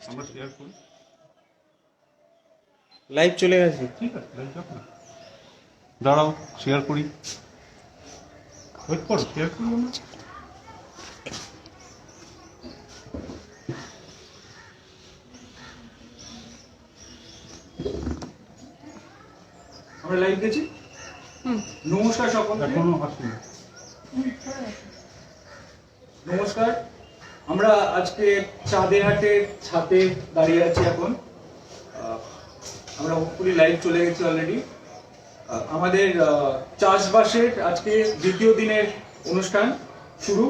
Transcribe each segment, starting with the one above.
আমরা শেয়ার করি। লাইভ চলে গেছে। ঠিক আছে, লাইভ যাক না, দাঁড়াও শেয়ার করি, ওয়েট করো, শেয়ার করি আমরা। আমরা লাইভ গেছি। নমস্কার সকলকে। এখনো আসেনি। নমস্কার, আমরা আজকে চাঁদের হাটের ছাদে দাঁড়িয়ে আছি এখন। আমরা হোপফুলি লাইভ চলে গেছি অলরেডি। আমাদের চাষবাসের আজকে দ্বিতীয় দিনের অনুষ্ঠান শুরু।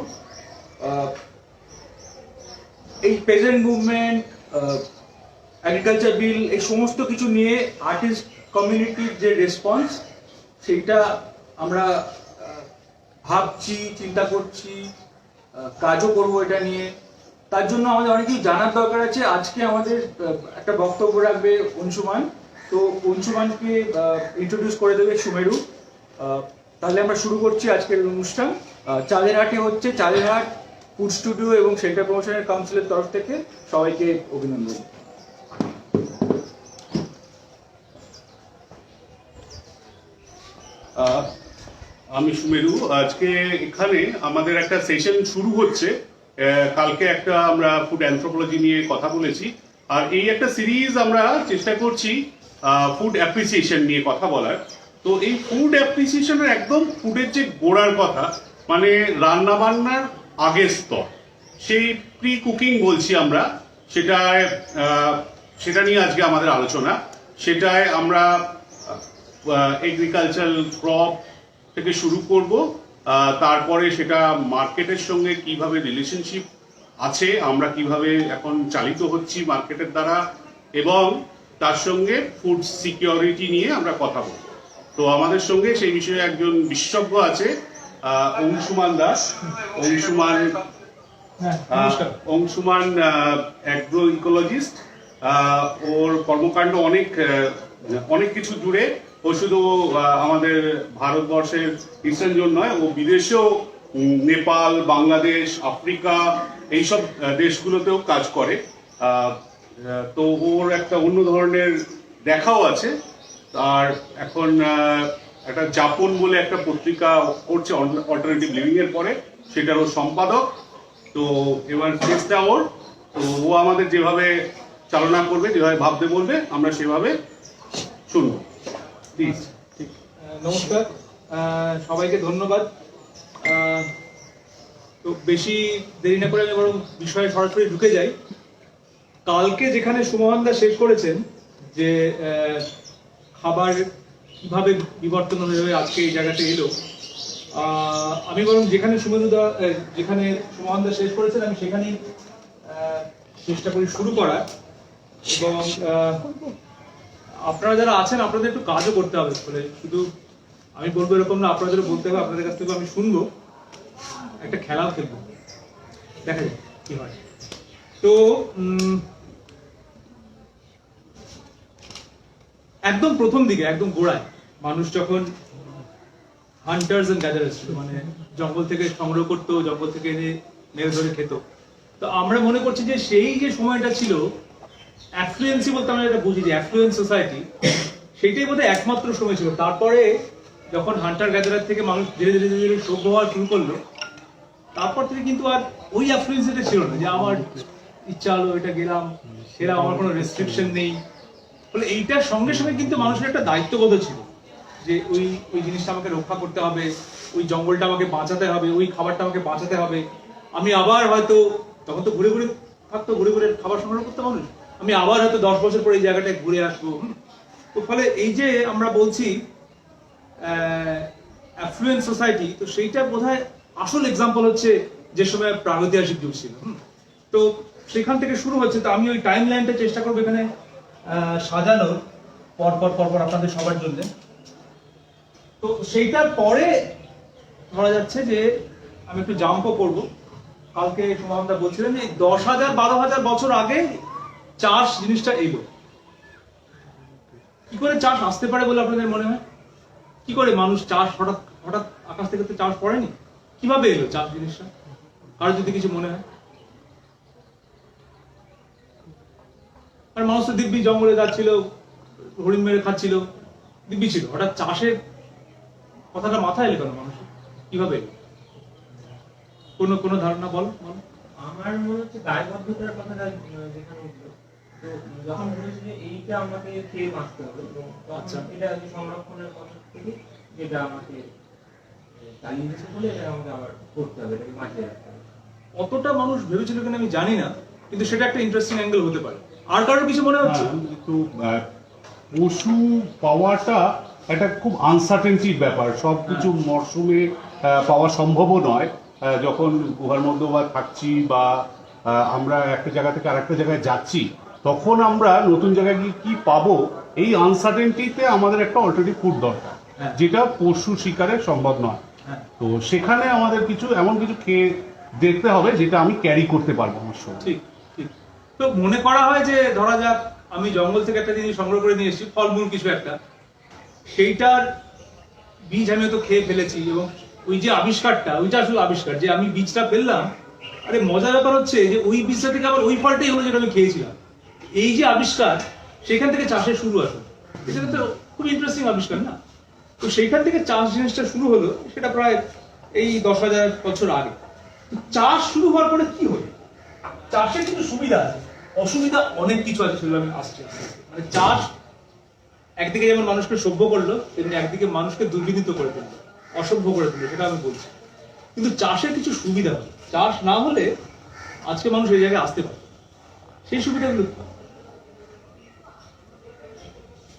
এই পেজেন্ট মুভমেন্ট, এগ্রিকালচার বিল, এই সমস্ত কিছু নিয়ে আর্টিস্ট কমিউনিটির যে রেসপন্স, সেইটা আমরা ভাবছি, চিন্তা করছি, কাজও করবো এটা নিয়ে। তার জন্য আমাদের অনেক কিছু জানার দরকার আছে। আজকে আমাদের একটা বক্তব্য রাখবে অংশুমান, তো অংশুমানকে ইন্ট্রোডিউস করে দেবে সুমেরু। তাহলে আমরা শুরু করছি আজকের অনুষ্ঠান। চাঁদের হাটে হচ্ছে, চাঁদের হাট ফুড স্টুডিও এবং শেল্টার প্রমোশনের কাউন্সিলের তরফ থেকে সবাইকে অভিনন্দন। আমি সুমেরু। আজকে এখানে আমাদের একটা সেশন শুরু হচ্ছে। কালকে একটা আমরা ফুড অ্যানথ্রোপোলজি নিয়ে কথা বলেছি, আর এই একটা সিরিজ আমরা চেষ্টা করছি ফুড অ্যাপ্রিসিয়েশন নিয়ে কথা বলার। তো এই ফুড অ্যাপ্রিসিয়েশনের একদম ফুডের যে গোড়ার কথা, মানে রান্না বান্নার আগের স্তর, সেই প্রি কুকিং বলছি আমরা, সেটা নিয়ে আজকে আমাদের আলোচনা। সেটায় আমরা এগ্রিকালচারাল ক্রপ থেকে শুরু করব, তারপরে সেটা মার্কেটের সঙ্গে কিভাবে রিলেশনশিপ আছে, আমরা কিভাবে এখন চালিত হচ্ছি মার্কেটের দ্বারা, এবং তার সঙ্গে ফুড সিকিউরিটি নিয়ে আমরা কথা বলব। তো আমাদের সঙ্গে সেই বিষয়ে একজন বিশেষজ্ঞ আছে, অংশুমান দাস। Anshuman agro ecologist. ওর কর্মকাণ্ড অনেক কিছু জুড়ে। ও শুধু আমাদের ভারতবর্ষের ইস্টার্ন জোন নয়, ও বিদেশেও নেপাল, বাংলাদেশ, আফ্রিকা এইসব দেশগুলোতেও কাজ করে। তো ওর একটা অন্য ধরনের দেখাও আছে। আর এখন একটা যাপন বলে একটা পত্রিকা করছে অল্টারনেটিভ লিভিং এর পরে, সেটারও সম্পাদক। তো এবার চেষ্টা ওর, তো ও আমাদের যেভাবে চালনা করবে, যেভাবে ভাবতে বলবে, আমরা সেভাবে শুনবো। প্লিজ। ঠিক, নমস্কার সবাইকে, ধন্যবাদ। তো বেশি দেরি না করে আমি বরং বিষয়ে সরাসরি ঢুকে যাই। কালকে যেখানে সুমহানদা শেষ করেছেন যে খাবার কিভাবে বিবর্তন হয়ে আজকে এই জায়গাতে এলো, আমি বরং যেখানে সুমহানদা শেষ করেছেন আমি সেখানেই চেষ্টা করি শুরু করার। এবং আপনারা যারা আছেন, আপনাদের একটু কাজও করতে হবে। বলে শুধু আমি বলবো এরকম না, আপনাদেরও বলতে হবে, আপনাদের কাছ থেকে আমি শুনবো, একটা খেলাও খেলবো, দেখা যাক কি হয়। তো একদম প্রথম দিকে, একদম গোড়ায়, মানুষ যখন হান্টার্স এন্ড গ্যাদারার্স ছিল, মানে জঙ্গল থেকে সংগ্রহ করতো, জঙ্গল থেকে এনে মেরে ধরে খেত। তো আমরা মনে করছি যে সেই যে সময়টা ছিল, অ্যাফ্লুয়েন্সি বলতে আমরা এটা বুঝি যে অ্যাফ্লুয়েন্স সোসাইটি, সেইটাই বোধহয় একমাত্র সময় ছিল। তারপরে যখন হান্টার গ্যাদারার থেকে মানুষ ধীরে ধীরে ধীরে সভ্য হওয়া শুরু করলো, তারপর থেকে কিন্তু আর ওই অ্যাফ্লুয়েন্সিটা ছিল না যে আমার ইচ্ছা হলো এটা গেলাম সেরা, আমার কোনো রেস্ট্রিকশন নেই। ফলে এইটার সঙ্গে সঙ্গে কিন্তু মানুষের একটা দায়িত্ববোধ ছিল যে ওই জিনিসটা আমাকে রক্ষা করতে হবে, ওই জঙ্গলটা আমাকে বাঁচাতে হবে, ওই খাবারটা আমাকে বাঁচাতে হবে। আমি আবার হয়তো, তখন তো ঘুরে ঘুরে থাকতো, ঘুরে ঘুরে খাবার সংগ্রহ করতে মানুষ, আমি আবার হয়তো 10 বছর পরে এই জায়গাটায় ঘুরে আসবো। তো ফলে এই যে আমরা বলছি অ্যাফ্লুয়েন্ট সোসাইটি, তো সেইটা বোধহয় আসল এক্সাম্পল হচ্ছে যে সময় প্রাগৈতিহাসিক যুগ ছিল। তো সেখান থেকে শুরু হচ্ছে। তো আমি ওই টাইম লাইনটা চেষ্টা করবো এখানে সাজানোর পরপর আপনাদের সবার জন্য। তো সেইটার পরে ধরা যাচ্ছে যে আমি একটু জাম্পও করবো। কালকে সুমহানদা বলছিলেন যে 10,000 12,000 বছর আগে চাষ জিনিসটা এলো। কি করে চাষ আসতে পারে বলে আপনাদের মনে হয়? কি করে মানুষ চাষ হঠাৎ আকাশ থেকে তো চাষ পড়েনি, কিভাবে এলো চাষ জিনিসটা? কারো যদি কিছু মনে হয়? আর মানুষ তো দিব্যি জঙ্গলে যাচ্ছিল, হরিণ মেরে খাচ্ছিল, দিব্যি ছিল। হঠাৎ চাষের কথাটা মাথায় এলো কেন মানুষের, কিভাবে এলো? কোনো কোনো ধারণা বল। আমার মনে হচ্ছে দায়বদ্ধতার কথাটা যেখানে উঠলো, তো যখন বলেছে যে এইটা আমাকে খেয়ে বাঁচতে হবে, তো আচ্ছা। এটা যে সংরক্ষণের কথা থেকে যেটা আমাকে চালিয়ে দিতে বলে এটা আমাকে আবার করতে হবে, এটাকে বাঁচিয়ে রাখতে হবে। অতটা মানুষ ভেবেছিল কিনা আমি জানি না, কিন্তু সেটা একটা ইন্টারেস্টিং অ্যাঙ্গেল হতে পারে। আর কারোর কিছু মনে হচ্ছে? তো পশু পাওয়াটা একটা খুব আনসার্টেনটির ব্যাপার, সব কিছু মরশুমে পাওয়া সম্ভবও নয়। যখন গুহার মধ্যে বা থাকছি বা আমরা একটা জায়গা থেকে আরেকটা জায়গায় যাচ্ছি, তখন আমরা নতুন জায়গায় গিয়ে কি পাবো, এই আনসার্টেনটিতে আমাদের একটা অল্টারনেটিভ ফুড দরকার, হ্যাঁ। যেটা পশু শিকারে সম্ভব নয়। হ্যাঁ, তো সেখানে আমাদের কিছু এমন কিছু খেয়ে দেখতে হবে যেটা আমি ক্যারি করতে পারবো আমার সঙ্গে। ঠিক ঠিক। তো মনে করা হয় যে ধরা যাক আমি জঙ্গল থেকে একটা জিনিস সংগ্রহ করে নিয়ে এসেছি, ফলমূল কিছু একটা, সেইটার বীজ আমি তো খেয়ে ফেলেছি, এবং ওই যে আবিষ্কারটা, ওইটা আসলে আবিষ্কার যে আমি বীজটা ফেললাম, আরে মজার ব্যাপার হচ্ছে যে ওই বীজটা থেকে আবার ওই ফলটাই হলো যেটা আমি খেয়েছিলাম। এই যে আবিষ্কার, সেখান থেকে চাষের শুরু আসলে, এটা তো খুব ইন্টারেস্টিং আবিষ্কার না? তো সেইখান থেকে চাষ জিনিসটা শুরু হলো, সেটা প্রায় এই 10,000 বছর আগে। তো চাষ শুরু হওয়ার পরে কি হলো? চাষের কিছু সুবিধা আছে, অসুবিধা অনেক কিছু আছে, সেগুলো আমি আসছি আস্তে আস্তে। মানে চাষ একদিকে যেমন মানুষকে সভ্য করলো, তেমনি একদিকে মানুষকে দুর্বিনীত করে দিল, অসভ্য করে দিল, সেটা আমি বলছি। কিন্তু চাষের কিছু সুবিধা আছে, চাষ না হলে আজকে মানুষ এই জায়গায় আসতে পারে। সেই সুবিধাগুলো কি?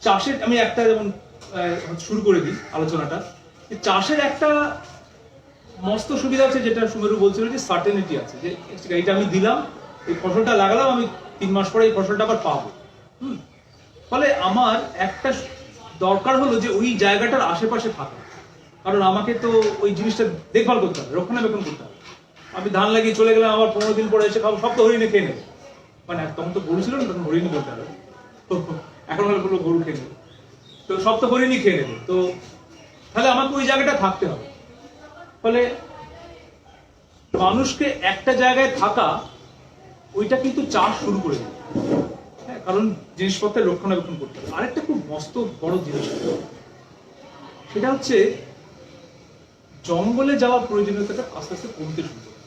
চাষের আমি একটা যেমন শুরু করে দিই আলোচনাটা। চাষের একটা মস্ত সুবিধা আছে, যেটা সুমেরু বলছিল, যে সার্টেনিটি আছে, যে এইটা আমি দিলাম, এই ফসলটা লাগালাম, আমি 3 মাস পরে এই ফসলটা আবার পাবো। ফলে আমার একটা দরকার হলো যে ওই জায়গাটার আশেপাশে থাকা, কারণ আমাকে তো ওই জিনিসটা দেখভাল করতে হবে, রক্ষণাবেক্ষণ করতে হবে। আমি ধান লাগিয়ে চলে গেলাম, আবার 15 দিন পরে এসে খাবো, সব তো হরিণে খেয়ে নেবে। মানে তখন তো গরু ছিল না, তখন হরিণই বলতে হবে, তো এখন হলো গরু খেয়ে নেবে, তো সব তো হরিণই খেয়ে নেবে। তো তাহলে আমাকে ওই জায়গাটা থাকতে হবে। ফলে মানুষকে একটা জায়গায় থাকা, ওইটা কিন্তু চাষ শুরু করে দেবে। হ্যাঁ, কারণ জিনিসপত্রের রক্ষণাবেক্ষণ করতে হবে। আরেকটা খুব মস্ত বড় জিনিস, সেটা হচ্ছে জঙ্গলে যাওয়ার প্রয়োজনীয়তাটা আস্তে আস্তে কমতে শুরু করে।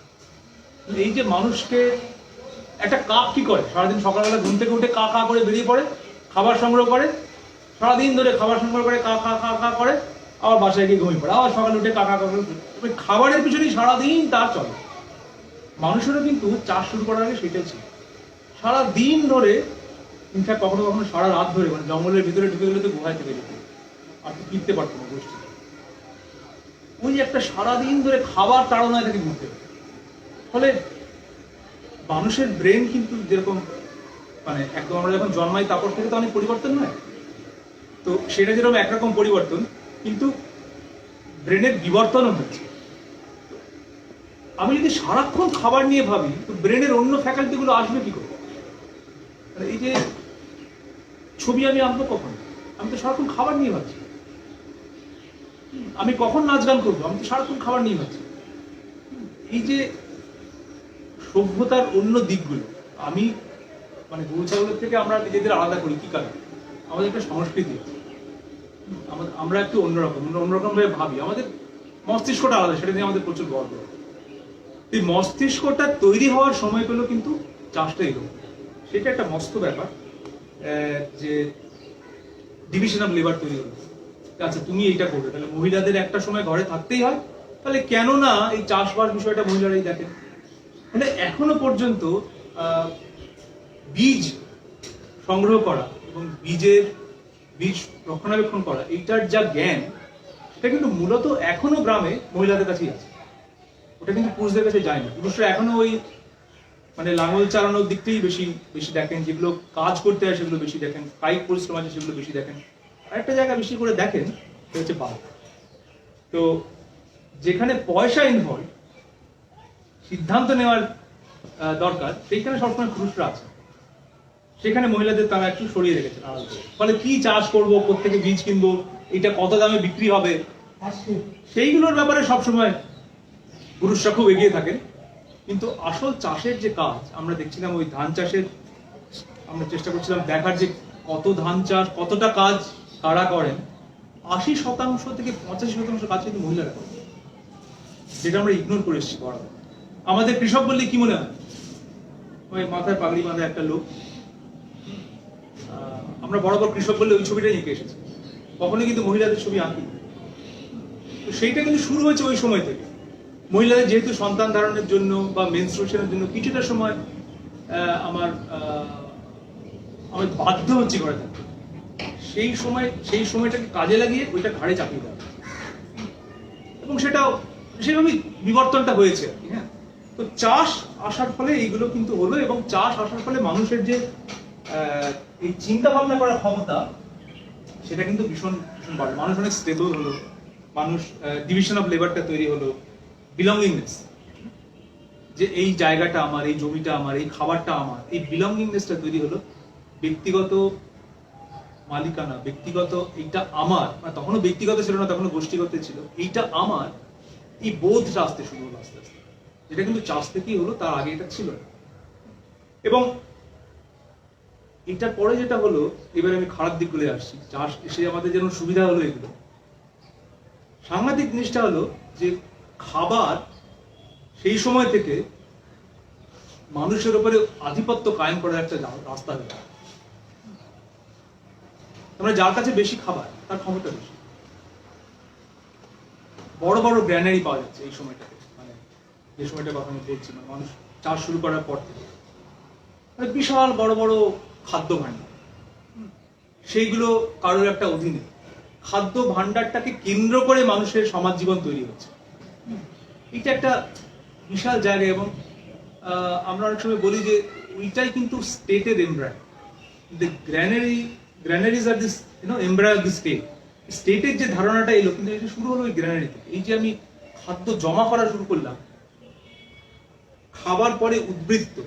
এই যে মানুষকে একটা কাক কি করে, সারাদিন সকালবেলা ঘুম থেকে উঠে কা কা করে বেরিয়ে পড়ে, খাবার সংগ্রহ করে, সারাদিন ধরে খাবার সংগ্রহ করে কা কা কা কা করে, আবার বাসায় গিয়ে ঘুমিয়ে পড়ে, আবার সকালে উঠে কা কা কা করে, খাবারের পিছনেই সারাদিন তার চলে। মানুষেরও কিন্তু চাষ শুরু করার আগে সেটাই ছিল, সারাদিন ধরে, ইনফ্যাক্ট কখনো কখনো সারা রাত ধরে, মানে জঙ্গলের ভিতরে ঢুকে গেলে তো গুহায় থেকে যেত, আর তো ফিরতে পারতো না গোষ্ঠী। ওই একটা সারাদিন ধরে খাবার তাড়নায় থেকে ঘুরতে হবে। ফলে মানুষের ব্রেন কিন্তু যেরকম, মানে একদম আমরা যখন জন্মাই তারপর থেকে তো অনেক পরিবর্তন হয়, তো সেটা যেরকম একরকম পরিবর্তন, কিন্তু ব্রেনের বিবর্তনও হচ্ছে। আমি যদি সারাক্ষণ খাবার নিয়ে ভাবি, তো ব্রেনের অন্য ফ্যাকাল্টি গুলো আসবে কি করে? এই যে ছবি আমি আঁকবো কখন? আমি তো সারাক্ষণ খাবার নিয়ে ভাবছি। আমি কখন নাচ গান করবো? আমি তো সারাক্ষণ খাবার নিয়ে ভাবছি। এই যে সভ্যতার অন্য দিকগুলো, আমি মানে গরু ছাগলের থেকে আমরা নিজেদের আলাদা করি কি কারণে? আমাদের একটা সংস্কৃতি আছে, আমরা একটু অন্যরকম ভাবে ভাবি, আমাদের মস্তিষ্কটা আলাদা, সেটা নিয়ে আমাদের প্রচুর গর্ব। এই মস্তিষ্কটা তৈরি হওয়ার সময় পেলো কিন্তু চাষটা এলো, সেটা একটা মস্ত ব্যাপার, যে ডিভিশন অফ লেবার তৈরি হলো। আচ্ছা, তুমি এইটা করবে, তাহলে মহিলাদের একটা সময় ঘরে থাকতেই হয়, তাহলে কেন না এই চাষবাস বিষয়টা মহিলারাই দেখেন। মানে এখনো পর্যন্ত বীজ সংগ্রহ করা এবং বীজ রক্ষণাবেক্ষণ করা, এইটার যা জ্ঞান, সেটা কিন্তু মূলত এখনো গ্রামে মহিলাদের কাছেই আছে, ওটা কিন্তু পুরুষদের কাছে যায় না। পুরুষরা এখনো ওই মানে লাঙল চালানোর দিকটাই বেশি দেখেন, যেগুলো কাজ করতে হয় সেগুলো বেশি দেখেন, কায়িক পরিশ্রম আছে সেগুলো বেশি দেখেন। আরেকটা জায়গা বেশি করে দেখেন, সেটা হচ্ছে বাঘ। তো যেখানে পয়সা ইনভলভ, সিদ্ধান্ত নেওয়ার দরকার, সেইখানে সবসময় পুরুষরা আছে, সেখানে মহিলাদের তারা একটু সরিয়ে রেখেছেন আড়াল করে। ফলে কি চাষ করবো, কোত্থেকে বীজ কিনবো, এটা কত দামে বিক্রি হবে, সেইগুলোর ব্যাপারে সবসময় পুরুষরা খুব এগিয়ে থাকেন। কিন্তু আসল চাষের যে কাজ আমরা দেখছিলাম, ওই ধান চাষের আমরা চেষ্টা করছিলাম দেখার যে কত ধান চাষ, কতটা কাজ কারা করেন। 80% থেকে 85% কাজ কিন্তু মহিলারা করেন, যেটা আমরা ইগনোর করে এসেছি বরাবর। আমাদের কৃষক বললে কি মনে হয়? ওই মাথায় পাগড়ি বাঁধা একটা লোক। আমরা বরাবর কৃষক বললে ওই ছবিটাই এঁকে এসেছি, কখনোই কিন্তু মহিলাদের ছবি আঁকি। তো সেইটা কিন্তু শুরু হয়েছে ওই সময় থেকে। মহিলাদের যেহেতু সন্তান ধারণের জন্য বা মেনস্ট্রুয়েশনের জন্য কিছুটা সময় আমি বাধ্য হচ্ছি করে থাকতে, সেই সময়টাকে কাজে লাগিয়ে ওইটা ঘাড়ে চাপিয়ে দেওয়া, এবং সেটাও সেভাবে বিবর্তনটা হয়েছে আর কি। হ্যাঁ, তো চাষ আসার ফলে এইগুলো কিন্তু হলো, এবং চাষ আসার ফলে মানুষের যে এই চিন্তা ভাবনা করার ক্ষমতা, সেটা কিন্তু ভীষণ ভীষণ বাড়ে। মানুষ অনেক স্টেবল হলো, মানুষ ডিভিশন অফ লেবারটা তৈরি হলো, বিলঙ্গিংনেস, যে এই জায়গাটা আমার, এই জমিটা আমার, এই খাবারটা আমার, এই বিলঙ্গিংনেসটা তৈরি হলো। ব্যক্তিগত মালিকানা, ব্যক্তিগত এইটা আমার, মানে তখনও ব্যক্তিগত ছিল না, তখনও গোষ্ঠীগত ছিল, এইটা আমার, এই বোধটা আসতে শুরু হলো আস্তে আস্তে, যেটা কিন্তু চাষ থেকেই হলো, তার আগে এটা ছিল না। এবং এটার পরে যেটা হলো, এবারে আমি খারাপ দিকগুলো আসছি, চাষ এসে আমাদের যেন সুবিধা হলো, এগুলো সাংঘাতিক জিনিসটা হলো যে খাবার সেই সময় থেকে মানুষের উপরে আধিপত্য কায়েম করার একটা রাস্তা হয়ে গেল। আমরা যার কাছে বেশি খাবার, তার ক্ষমতা বেশি। বড় বড় গ্র্যানারি পাওয়া যাচ্ছে এই সময়টাতে, মানে যে সময়টার কথা আমি বলছি, মানে মানুষ চাষ শুরু করার পর থেকে, মানে বিশাল বড় বড় খাদ্য ভাণ্ডার, সেইগুলো কারোর একটা অধীনে। খাদ্য ভাণ্ডারটাকে কেন্দ্র করে মানুষের সমাজ জীবন তৈরি হচ্ছে, এটা একটা বিশাল জায়গা। এবং আমরা অনেক সময় বলি যে ওইটাই কিন্তু স্টেটের এমব্রায়, দ্য গ্র্যানারিজ আর this embryo of the state. স্টেটের যে ধারণাটা এলো, কিন্তু এটা শুরু হলো ওই গ্র্যানারি থেকে। এই যে আমি খাদ্য জমা করা শুরু করলাম, খাবার পরে উদ্বৃত্ত,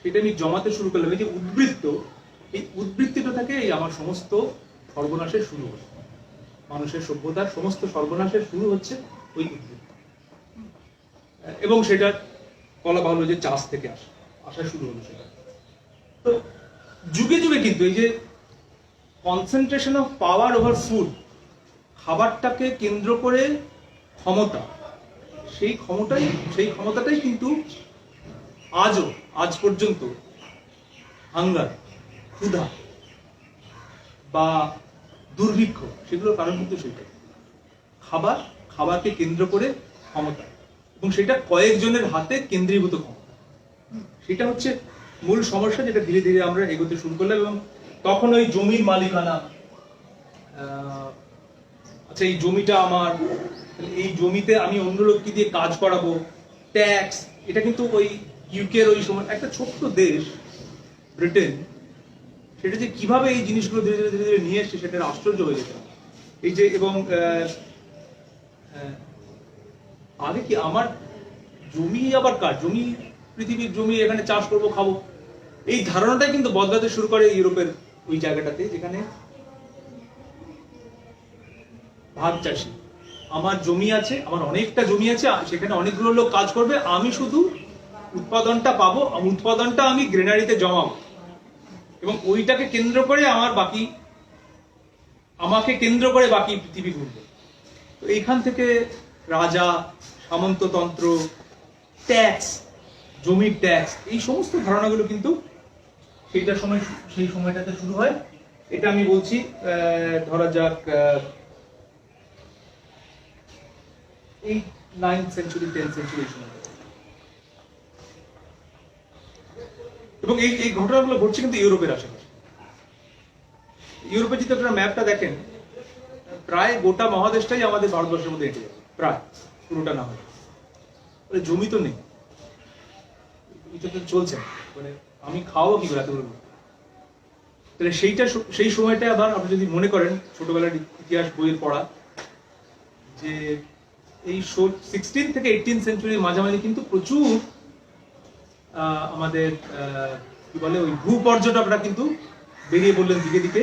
সেটা আমি জমাতে শুরু করলাম। এই যে উদ্বৃত্ত, এই উদ্বৃত্তটা থেকে এই আমার সমস্ত সর্বনাশের শুরু হলো। মানুষের সভ্যতার সমস্ত সর্বনাশের শুরু হচ্ছে ওই উদ্বৃত্ত, এবং সেটা বলা ভালো যে চাষ থেকে আসা শুরু হলো সেটা। তো যুগে যুগে কিন্তু এই যে concentration of power over food, খাবারটাকে কেন্দ্র করে ক্ষমতা, সেই ক্ষমতাটাই কিন্তু আজ পর্যন্ত হাঙ্গার, ক্ষুধা বা দুর্ভিক্ষ, সেগুলোর কারণ কিন্তু সেটাই। খাবারকে কেন্দ্র করে ক্ষমতা, এবং সেটা কয়েকজনের হাতে কেন্দ্রীভূত ক্ষমতা, সেটা হচ্ছে মূল সমস্যা, যেটা ধীরে ধীরে আমরা এগোতে শুরু করলাম। এবং তখন ওই জমির মালিকানা, আচ্ছা এই জমিটা আমার, এই জমিতে আমি অন্য লোককে দিয়ে কাজ করাবো, ট্যাক্স, এটা কিন্তু ওই ইউকের ওই সময় একটা ছোট্ট দেশ ব্রিটেন, সেটা যে কিভাবে এই জিনিসগুলো ধীরে ধীরে ধীরে ধীরে নিয়ে এসছে, সেটা আশ্চর্য হয়ে যেত। এই যে, এবং আগে কি আমার জমি, আবার কার জমি, পৃথিবীর জমি, এখানে চাষ করবো খাবো, এই ধারণাটাই কিন্তু বদলাতে শুরু করে ইউরোপের ওই জায়গাটাতে, যেখানে ভাগ চাষি, আমার জমি আছে, আমার অনেকটা জমি আছে, সেখানে অনেকগুলো লোক কাজ করবে, আমি শুধু উৎপাদনটা পাবো, উৎপাদনটা আমি গ্রেনারিতে জমাবো, এবং ওইটাকে কেন্দ্র করে আমাকে কেন্দ্র করে বাকি পৃথিবী ঘুরবে। তো এইখান থেকে রাজা, সামন্ততন্ত্র, ট্যাক্স, জমির ট্যাক্স, এই সমস্ত ধারণাগুলো কিন্তু সেই সময়টাতে শুরু হয়। এটা আমি বলছি ধরা যাক এই 9th সেঞ্চুরি 10th সেঞ্চুরি সময়। এবং এই ঘটনাগুলো ঘটছে কিন্তু ইউরোপের আশেপাশে। ইউরোপের যদি আপনারা ম্যাপটা দেখেন, প্রায় গোটা মহাদেশটাই আমাদের ভারতবর্ষের মধ্যে এঁটে যাবে, প্রায় পুরোটা না হয়। জমি তো নেই, এটা তো চলছে, মানে আমি খাওয়াবো কি করে এতগুলো? তাহলে সেই সময়টা আবার আপনি যদি মনে করেন ছোটবেলার ইতিহাস বইয়ের পড়া, যে এই 16 থেকে 18 সেঞ্চুরির মাঝামাঝি কিন্তু প্রচুর আমাদের কি বলে ওই ভূপর্যটকরা কিন্তু বেরিয়ে পড়লেন দিকে দিকে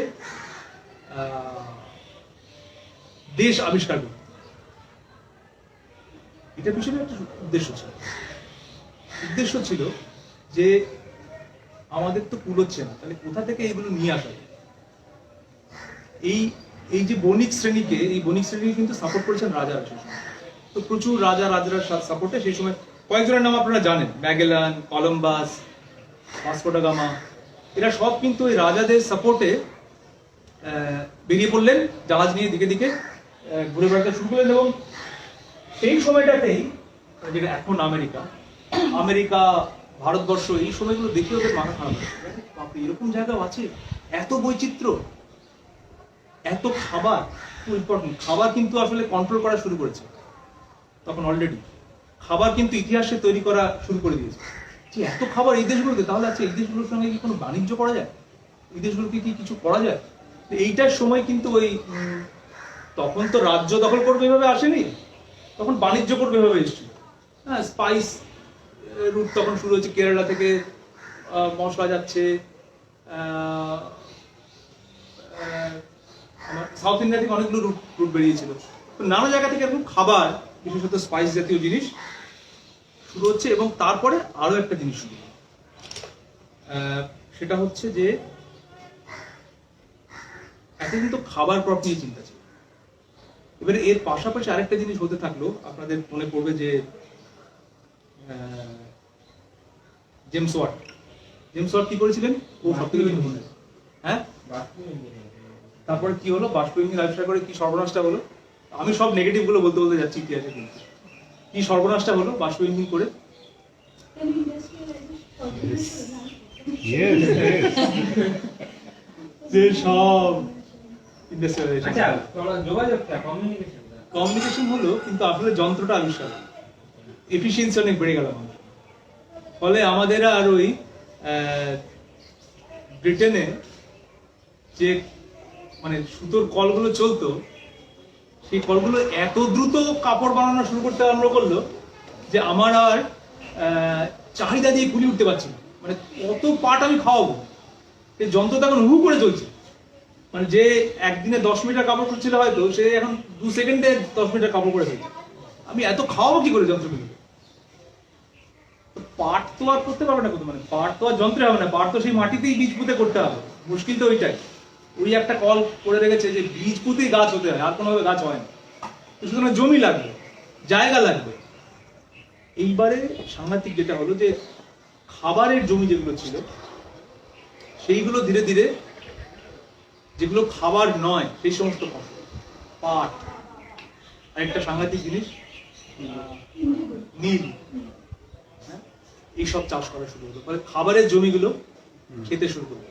দেশ আবিষ্কার করতে। এটা পিছনে একটা উদ্দেশ্য ছিল যে আমাদের তো কুলোচ্ছে না, তাহলে কোথা থেকে এইগুলো নিয়ে আসা যায়? এই এই যে বণিক শ্রেণীকে, এই বণিক শ্রেণীকে কিন্তু সাপোর্ট করেছেন রাজারা সেই সময়। তো প্রচুর রাজার সাপোর্টে সেই সময় কয়েকজনের নাম আপনারা জানেন, Magellan, Columbus, Vasco da Gama, এরা সব কিন্তু ওই রাজাদের সাপোর্টে বেরিয়ে পড়লেন জাহাজ নিয়ে, দিকে দিকে ঘুরে বেড়াতে শুরু করলেন। এবং সেই সময়টাতেই, যেটা এখন আমেরিকা, ভারতবর্ষ, এই সময়গুলো দেখে ওদের মাথা খারাপ হয়েছে, বাপরে এরকম জায়গাও আছে, এত বৈচিত্র্য, এত খাবার। খুব ইম্পর্টেন্ট, খাবার কিন্তু আসলে কন্ট্রোল করা শুরু করেছে তখন অলরেডি। খাবার কিন্তু ইতিহাসে তৈরি করা শুরু করে দিয়েছে যে এত খাবার এই দেশগুলোতে, তাহলে আছে এই দেশগুলোর সঙ্গে কি কোনো বাণিজ্য করা যায়, এই দেশগুলোকে কি কিছু করা যায়? এইটার সময় কিন্তু ওই তখন তো রাজ্য দখল করবে এভাবে আসেনি, তখন বাণিজ্য করবে এভাবে এসেছিল। হ্যাঁ, স্পাইস রুট তখন শুরু হয়েছে, কেরালা থেকে মশলা যাচ্ছে, সাউথ ইন্ডিয়া থেকে অনেকগুলো রুট বেরিয়েছিল। তো নানা জায়গা থেকে এরকম খাবার, বিশেষত স্পাইস জাতীয় জিনিস শুরু হচ্ছে। এবং তারপরে আরো একটা জিনিস শুরু হলো, সেটা হচ্ছে যে এতদিন তো খাবার ক্রপ নিয়ে চিন্তা ছিল, এবারে এর পাশাপাশি আরেকটা জিনিস হতে থাকলো। আপনাদের মনে পড়বে যে জেমস ওয়াট কি করেছিলেন? ও সবথেকে বেশি মনে আছে। হ্যাঁ, তারপরে কি হলো? বাষ্প ইঞ্জিন আবিষ্কার করে কি সর্বনাশটা হলো? আমি সব নেগেটিভ গুলো বলতে বলতে যাচ্ছি ইতিহাসে, কিন্তু কি সর্বনাশটা হলো বাষ্প ইঞ্জিন করে? যে সব কমিউনিকেশন হলো, কিন্তু আসলে যন্ত্রটা আবিষ্কার, এফিসিয়েন্সি অনেক বেড়ে গেল আমাদের। ফলে আমাদের আর ওই ব্রিটেনে যে মানে সুতোর কলগুলো চলতো, সেই কলগুলো এত দ্রুত কাপড় বানানো শুরু করতে আরম্ভ করলো যে আমার আর চাহিদা দিয়ে কুলি উঠতে পারছি না। মানে কত পাট আমি খাওয়াবো, এই যন্ত্রটা এখন হু করে চলছে। মানে যে একদিনে 10 মিটার কাপড় করছিল হয়তো, সে এখন 2 সেকেন্ডে 10 মিটার কাপড় করে ফেলছে। আমি এত খাওয়াবো কি করে যন্ত্রগুলোকে? পাট তো আর করতে পারবে না, মানে পাট তো আর যন্ত্রে হবে না, পাট তো সেই মাটিতেই বীজ পুঁতে করতে হবে। মুশকিল তো ওইটাই। ওই একটা কল করে রেখেছে যে বীজ পুঁতেই গাছ হতে হয়, আর কোনোভাবে গাছ হয় না। সুতরাং জমি লাগবে, জায়গা লাগবে। এইবারে সাংঘাতিক যেটা হলো যে খাবারের জমি যেগুলো ছিল, সেইগুলো ধীরে ধীরে, যেগুলো খাবার নয় সেই সমস্ত ফসল, পাট, আরেকটা সাংঘাতিক জিনিস নীল, এইসব চাষ করা শুরু হলো। ফলে খাবারের জমিগুলো খেতে শুরু করলো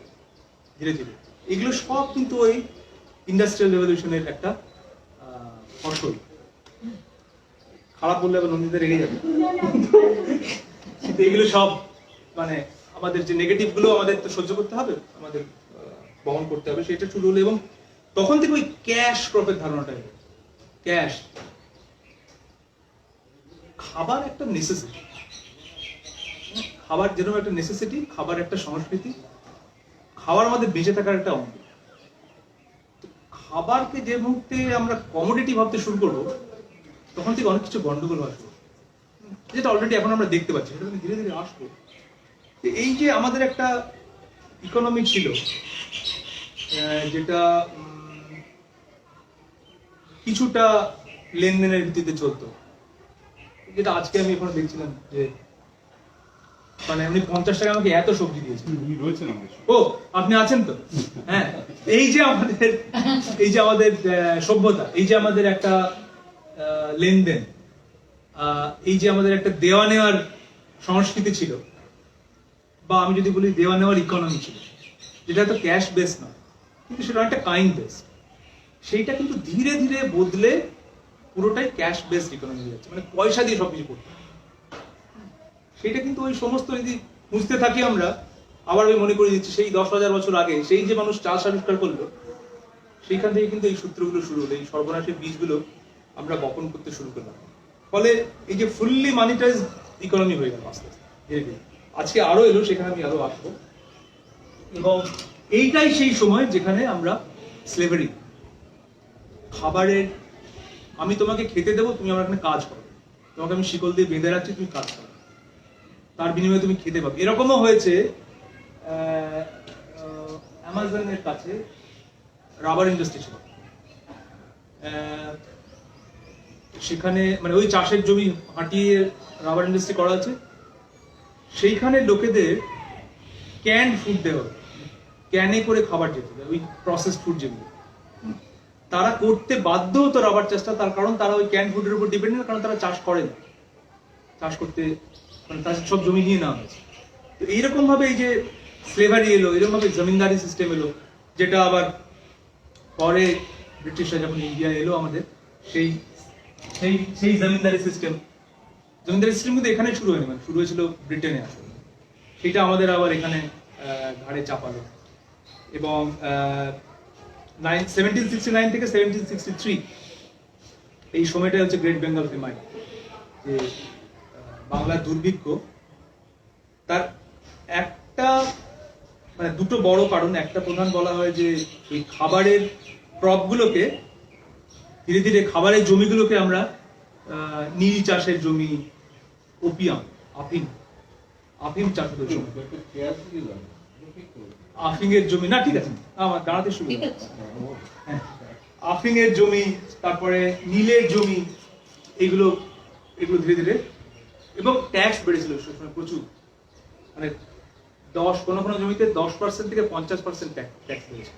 ধীরে ধীরে। এগুলো সব কিন্তু ওই ইন্ডাস্ট্রিয়াল রেভলিউশনের একটা ফসল। খারাপ বললে আবার নন্দীতে রেগে যাবে, কিন্তু এগুলো সব মানে আমাদের যে নেগেটিভ গুলো আমাদের তো সহ্য করতে হবে, আমাদের বহন করতে হবে, সেটা শুরু হলো। এবং তখন থেকে ওই ক্যাশ ক্রপের ধারণাটা এলো। ক্যাশ, খাবার একটা নেসেসিটি, খাবার যেরকম একটা নেসেসিটি, খাবার একটা সংস্কৃতি, খাবার আমাদের বেঁচে থাকার একটা অঙ্গ। খাবারকে যে মুহূর্তে আমরা কমোডিটি ভাবতে শুরু করবো, তখন থেকে অনেক কিছু গন্ডগোল আসবে, যেটা অলরেডি এখন আমরা দেখতে পাচ্ছি, সেটা ধীরে ধীরে আসবে। এই যে আমাদের একটা ইকোনমি ছিল, যেটা কিছুটা লেনদেনের ভিত্তিতে চলতো, যেটা আজকে আমি এখন দেখছিলাম যে মানে আপনি 50 টাকা আমাকে এত সবজি দিয়েছেন। ও, আপনি আছেন তো? হ্যাঁ, এই যে আমাদের সভ্যতা, এই যে আমাদের একটা লেনদেন, এই যে আমাদের একটা দেওয়া নেওয়ার সংস্কৃতি ছিল, বা আমি যদি বলি দেওয়া নেওয়ার ইকোনমি ছিল, যেটা তো ক্যাশ বেস নয়, কিন্তু সেটা একটা কাইন্ড বেস। সেইটা কিন্তু ধীরে ধীরে বদলে পুরোটাই ক্যাশ বেসড ইকোনমি হয়ে যাচ্ছে, মানে পয়সা দিয়ে সবকিছু করতে। সেটা কিন্তু ওই সমস্ত যদি বুঝতে থাকি আমরা, আবার আমি মনে করে দিচ্ছি সেই 10,000 বছর আগে সেই যে মানুষ চাষ আবিষ্কার করলো, সেইখান থেকে কিন্তু এই সূত্রগুলো শুরু হলো, এই সর্বনাশের বীজগুলো আমরা বপন করতে শুরু করলাম। ফলে এই যে ফুললি মানিটাইজ ইকোনমি হয়ে গেল আস্তে আস্তে ধীরে ধীরে। আজকে আরো এলো, সেখানে আমি আরো আসবো। এবং এইটাই সেই সময় যেখানে আমরা স্লেভারি, খাবারের, আমি তোমাকে খেতে দেবো, তুমি আমার এখানে কাজ করো, তোমাকে আমি শিকল দিয়ে বেঁধে রাখছি, তুমি কাজ করো, তার বিনিময়ে তুমি খেতে পাবে। এরকমও হয়েছে অ্যামাজনের কাছে রাবার ইন্ডাস্ট্রি ছিল। সেখানে মানে ওই চাষের জমি হাঁটিয়ে রাবার ইন্ডাস্ট্রি করা আছে, সেইখানে লোকেদের ক্যান্ড ফুড দেওয়া হতো, ক্যানে করে খাবার যেত, ওই প্রসেস ফুড যেগুলো তারা করতে বাধ্য হতো রাবার চাষটা, তার কারণ তারা ওই ক্যান ফুডের উপর ডিপেন্ডেন্ট, কারণ তারা চাষ করে না, চাষ করতে মানে তার সব জমি নিয়ে নেওয়া হয়েছে। তো এইরকম ভাবে এই যে স্লেভারি এলো, এরকম ভাবে জমিনদারি সিস্টেম এলো, যেটা আবার পরে ব্রিটিশরা যখন ইন্ডিয়া এলো আমাদের, সেই সেই সেই জমিনদারি সিস্টেম কিন্তু এখানে শুরু হয়নি, মানে শুরু হয়েছিল ব্রিটেনে আসলে, সেটা আমাদের আবার এখানে ঘাড়ে চাপালো। এবং 1769 থেকে 1763 এই সময়টা হচ্ছে গ্রেট বেঙ্গল ফেমাইন, যে বাংলার দুর্ভিক্ষ। তার একটা মানে দুটো বড় কারণ, একটা প্রধান বলা হয় যে এই খাবারের ক্রপগুলোকে ধীরে ধীরে, খাবারের জমিগুলোকে আমরা নীল চাষের জমি, ওপিয়াম, আফিম চাষের জমি, আফিংয়ের জমি, না ঠিক আছে আমার দাঁড়াতে শুরু, হ্যাঁ, আফিংয়ের জমি, তারপরে নীলের জমি, এগুলো ধীরে ধীরে, এবং ট্যাক্স বেড়েছিল সেই সময় প্রচুর, মানে কোনো কোনো জমিতে 10% থেকে 50% ট্যাক্স বেড়েছে।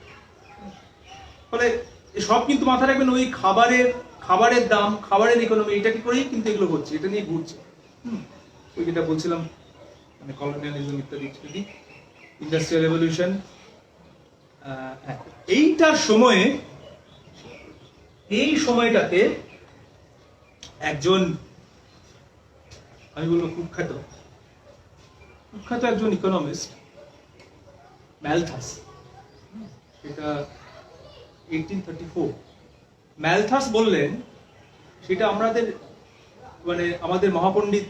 ফলে সব কিন্তু মাথায় রাখবেন, ওই খাবারের দাম, খাবারের ইকোনমি, এটাকে করেই কিন্তু এগুলো হচ্ছে, এটা নিয়ে ঘুরছে। ওই যেটা বলছিলাম মানে কলোনিয়ালিজম ইত্যাদি ইত্যাদি, ইন্ডাস্ট্রিয়াল রেভলিউশন, এইটার সময়ে, এই সময়টাতে একজন, আমি বলবো কুখ্যাত একজন ইকোনমিস্ট, ম্যালথাস, সেটা 1834 ম্যালথাস বললেন, সেটা আমাদের মানে আমাদের মহাপণ্ডিত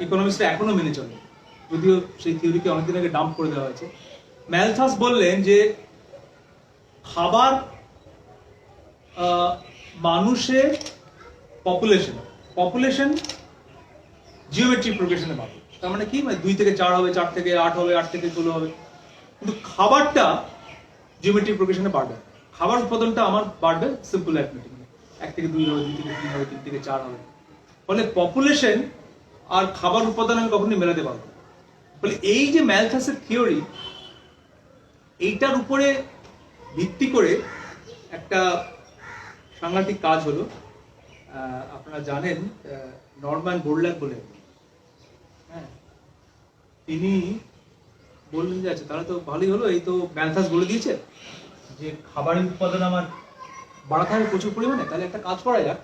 ইকোনমিস্টরা এখনো মেনে চলে, যদিও সেই থিওরিকে অনেকদিন আগে ডাম্প করে দেওয়া হয়েছে। ম্যালথাস বললেন যে খাবার মানুষের পপুলেশন জিওমেট্রিক প্রোগ্রেশনে বাড়বে, তার মানে কি, মানে 2 থেকে 4 হবে, 4 থেকে 8 হবে, 8 থেকে 16 হবে, কিন্তু খাবারটা জিওমেট্রিক প্রোগ্রেশনে বাড়বে, খাবার উৎপাদনটা আমার বাড়বে সিম্পল অ্যারিথমেটিক, 1 থেকে 2 হবে, 2 থেকে 3 হবে, 3 থেকে 4 হবে। ফলে পপুলেশন আর খাবার উৎপাদন আমি কখনোই মেলাতে পারবো না। ফলে এই যে ম্যালথাসের থিওরি, এইটার উপরে ভিত্তি করে একটা সাংঘাতিক কাজ হলো। আপনারা জানেন নরম্যান বোরল্যাক বলে, হ্যাঁ, তিনি বললেন যে আচ্ছা তাহলে তো ভালোই হলো, এই তো ম্যালথাস বলে দিয়েছে যে খাবারের উৎপাদন আমার বাড়াতে হবে প্রচুর পরিমাণে, তাহলে একটা কাজ করা যাক,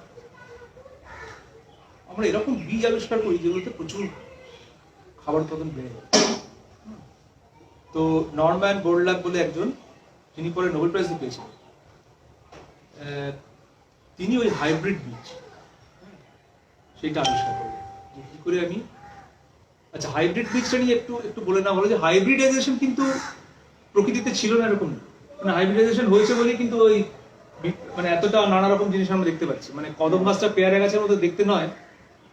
আমরা এরকম বীজ আবিষ্কার করি যেগুলোতে প্রচুর খাবার উৎপাদন বেড়ে যায়। তো নরম্যান বোরল্যাক বলে একজন, যিনি পরে নোবেল প্রাইজ পেয়েছিলেন, তিনি ওই হাইব্রিড বীজ সেটা আবিষ্কার করলেন। কি করে আমি, আচ্ছা হাইব্রিড বীজটা নিয়ে একটু বলে না, বলে যে হাইব্রিডাইজেশন কিন্তু প্রকৃতিতে ছিল না এরকম, মানে হাইব্রিডাইজেশন হয়েছে বলেই কিন্তু ওই মানে এতটা নানা রকম জিনিস আমরা দেখতে পাচ্ছি, মানে কদম গাছটা পেয়ারা গাছের মতো দেখতে নয়,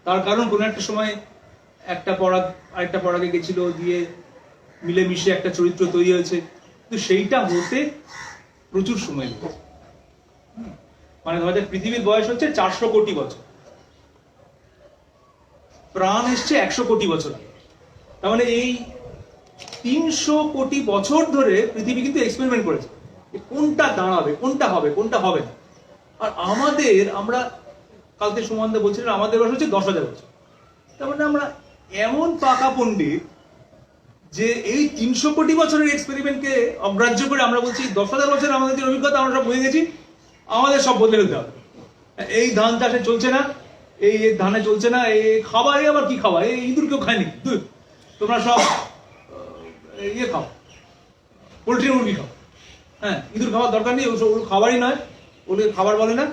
তার কারণ কোনো একটা সময় একটা পরাগ আরেকটা পরাগে গেছিল, দিয়ে মিলেমিশে একটা চরিত্র তৈরি হয়েছে, কিন্তু সেইটা হতে প্রচুর সময় লেগেছে। মানে ধরা পৃথিবীর বয়স হচ্ছে 400 কোটি বছর, প্রাণ এসছে 100 কোটি বছর আগে, তার মানে এই 300 কোটি বছর ধরে পৃথিবী কিন্তু এক্সপেরিমেন্ট করেছে কোনটা দাঁড়াবে, কোনটা হবে, কোনটা হবে না। আর আমরা কালকে সুমন দা বলছিলেন আমাদের বয়স হচ্ছে 10,000 বছর, তার মানে আমরা এমন পাকা পণ্ডিত যে এই 300 কোটি বছরের এক্সপেরিমেন্টকে অগ্রাহ্য করে আমরা বলছি 10,000 বছর আমাদের যে অভিজ্ঞতা আমরা সব বুঝে গেছি, আমাদের সব বদলে ফেলতে হবে। এই ধান চাষে চলছে না, এই ধানে চলছে না, এই খাবারে আবার কি খাবার, এই ইঁদুর কেউ খায়নি, তোমরা সব ইয়ে খাও, পোলট্রি মুরগি খাও, হ্যাঁ ইঁদুর খাওয়ার দরকার নেই, ওগুলো খাবারই নয়, ওগুলো খাবার বলে না।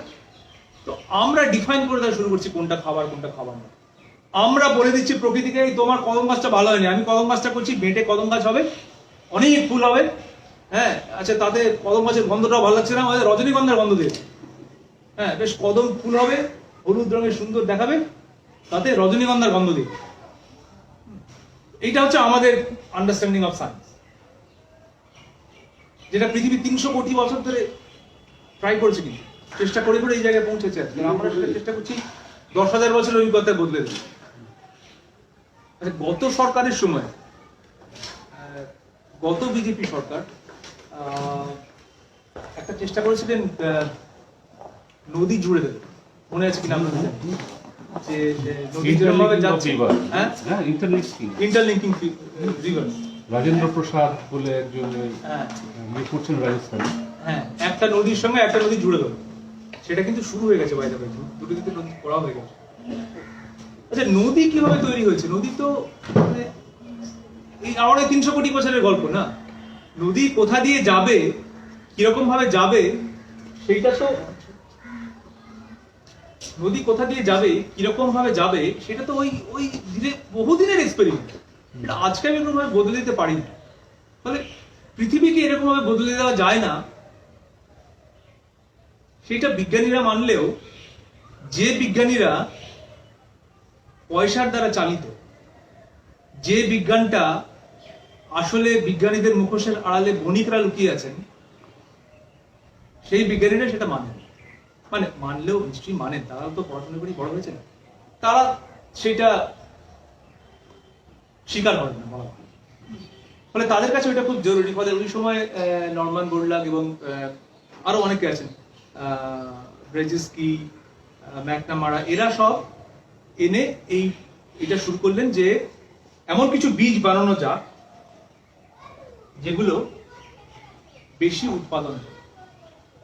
তো আমরা ডিফাইন করে দেওয়া শুরু করছি কোনটা খাবার কোনটা খাবার না। আমরা বলে দিচ্ছি প্রকৃতিকে, তোমার কদম গাছটা ভালো হয়নি, আমি কদম গাছটা করছি, বেঁটে কদম গাছ হবে, অনেক ফুল হবে, হ্যাঁ আচ্ছা তাতে কদম গাছের গন্ধটাও ভালো লাগছে না, আমাদের রজনীগন্ধার গন্ধ দিয়েছে, হ্যাঁ বেশ কদম ফুল হবে, হলুদ রঙের সুন্দর দেখাবে, তাতে রজনীগন্ধার গন্ধ দিয়েছে। এইটা হচ্ছে আমাদের আন্ডারস্ট্যান্ডিং অফ সায়েন্স। যেটা পৃথিবী 300 কোটি বছর ধরে ট্রাই করেছে, কিন্তু চেষ্টা করে করে এই জায়গায় পৌঁছেছে। আজকে আমরা সেটা চেষ্টা করছি 10,000 বছরের অভিজ্ঞতা বদলে দেবে। আচ্ছা, গত সরকারের সময়, গত বিজেপি সরকার একটা চেষ্টা করেছিলেন নদী জুড়ে দেবে, মনে আছে কিনা আপনাদের? যে নদী যেরকমভাবে যাচ্ছে, হ্যাঁ, ইন্টারলিঙ্কিং রিভার। রাজেন্দ্র প্রসাদ বলে একজন হ্যাঁ করছেন রাজস্থানে, হ্যাঁ, একটা নদীর সঙ্গে একটা নদী জুড়ে দেবে, সেটা কিন্তু শুরু হয়ে গেছে। বাইরে বাইরে দুটো দিকে নদী করা হয়ে গেছে। আচ্ছা, নদী কিভাবে তৈরি হয়েছে? নদী তো মানে এই আমাদের 300 কোটি বছরের গল্প না। নদী কোথা দিয়ে যাবে, কিরকম ভাবে যাবে, সেইটা তো নদী কোথা দিয়ে যাবে, কিরকম ভাবে যাবে, সেটা তো ওই ওই ধীরে বহুদিনের এক্সপেরিমেন্ট। এটা আজকে আমি এরকম ভাবে বদলে দিতে পারি না। ফলে পৃথিবীকে এরকম ভাবে বদলে দেওয়া যায় না, সেটা বিজ্ঞানীরা মানলেও যে বিজ্ঞানীরা পয়সার দ্বারা চালিত, যে বিজ্ঞানটা আসলে বিজ্ঞানীদের মুখোশের আড়ালে বণিকরা লুকিয়ে আছেন, সেই বিজ্ঞানীরা সেটা মানেন। মানে মানলেও নিশ্চয়ই মানেন, তারা তো পড়াশোনা করে বড় হয়েছে না, তারা সেটা স্বীকার করেন না বলা হয়। ফলে তাদের কাছে ওইটা খুব জরুরি। ফলে ওই সময় নরমান বোরলাগ এবং আরো অনেকে আছেন, ব্রেজিস্কি, ম্যাকনামারা, এরা সব এনে এটা শুরু করলেন যে এমন কিছু বীজ বানানো যাক যেগুলো বেশি উৎপাদন হয়।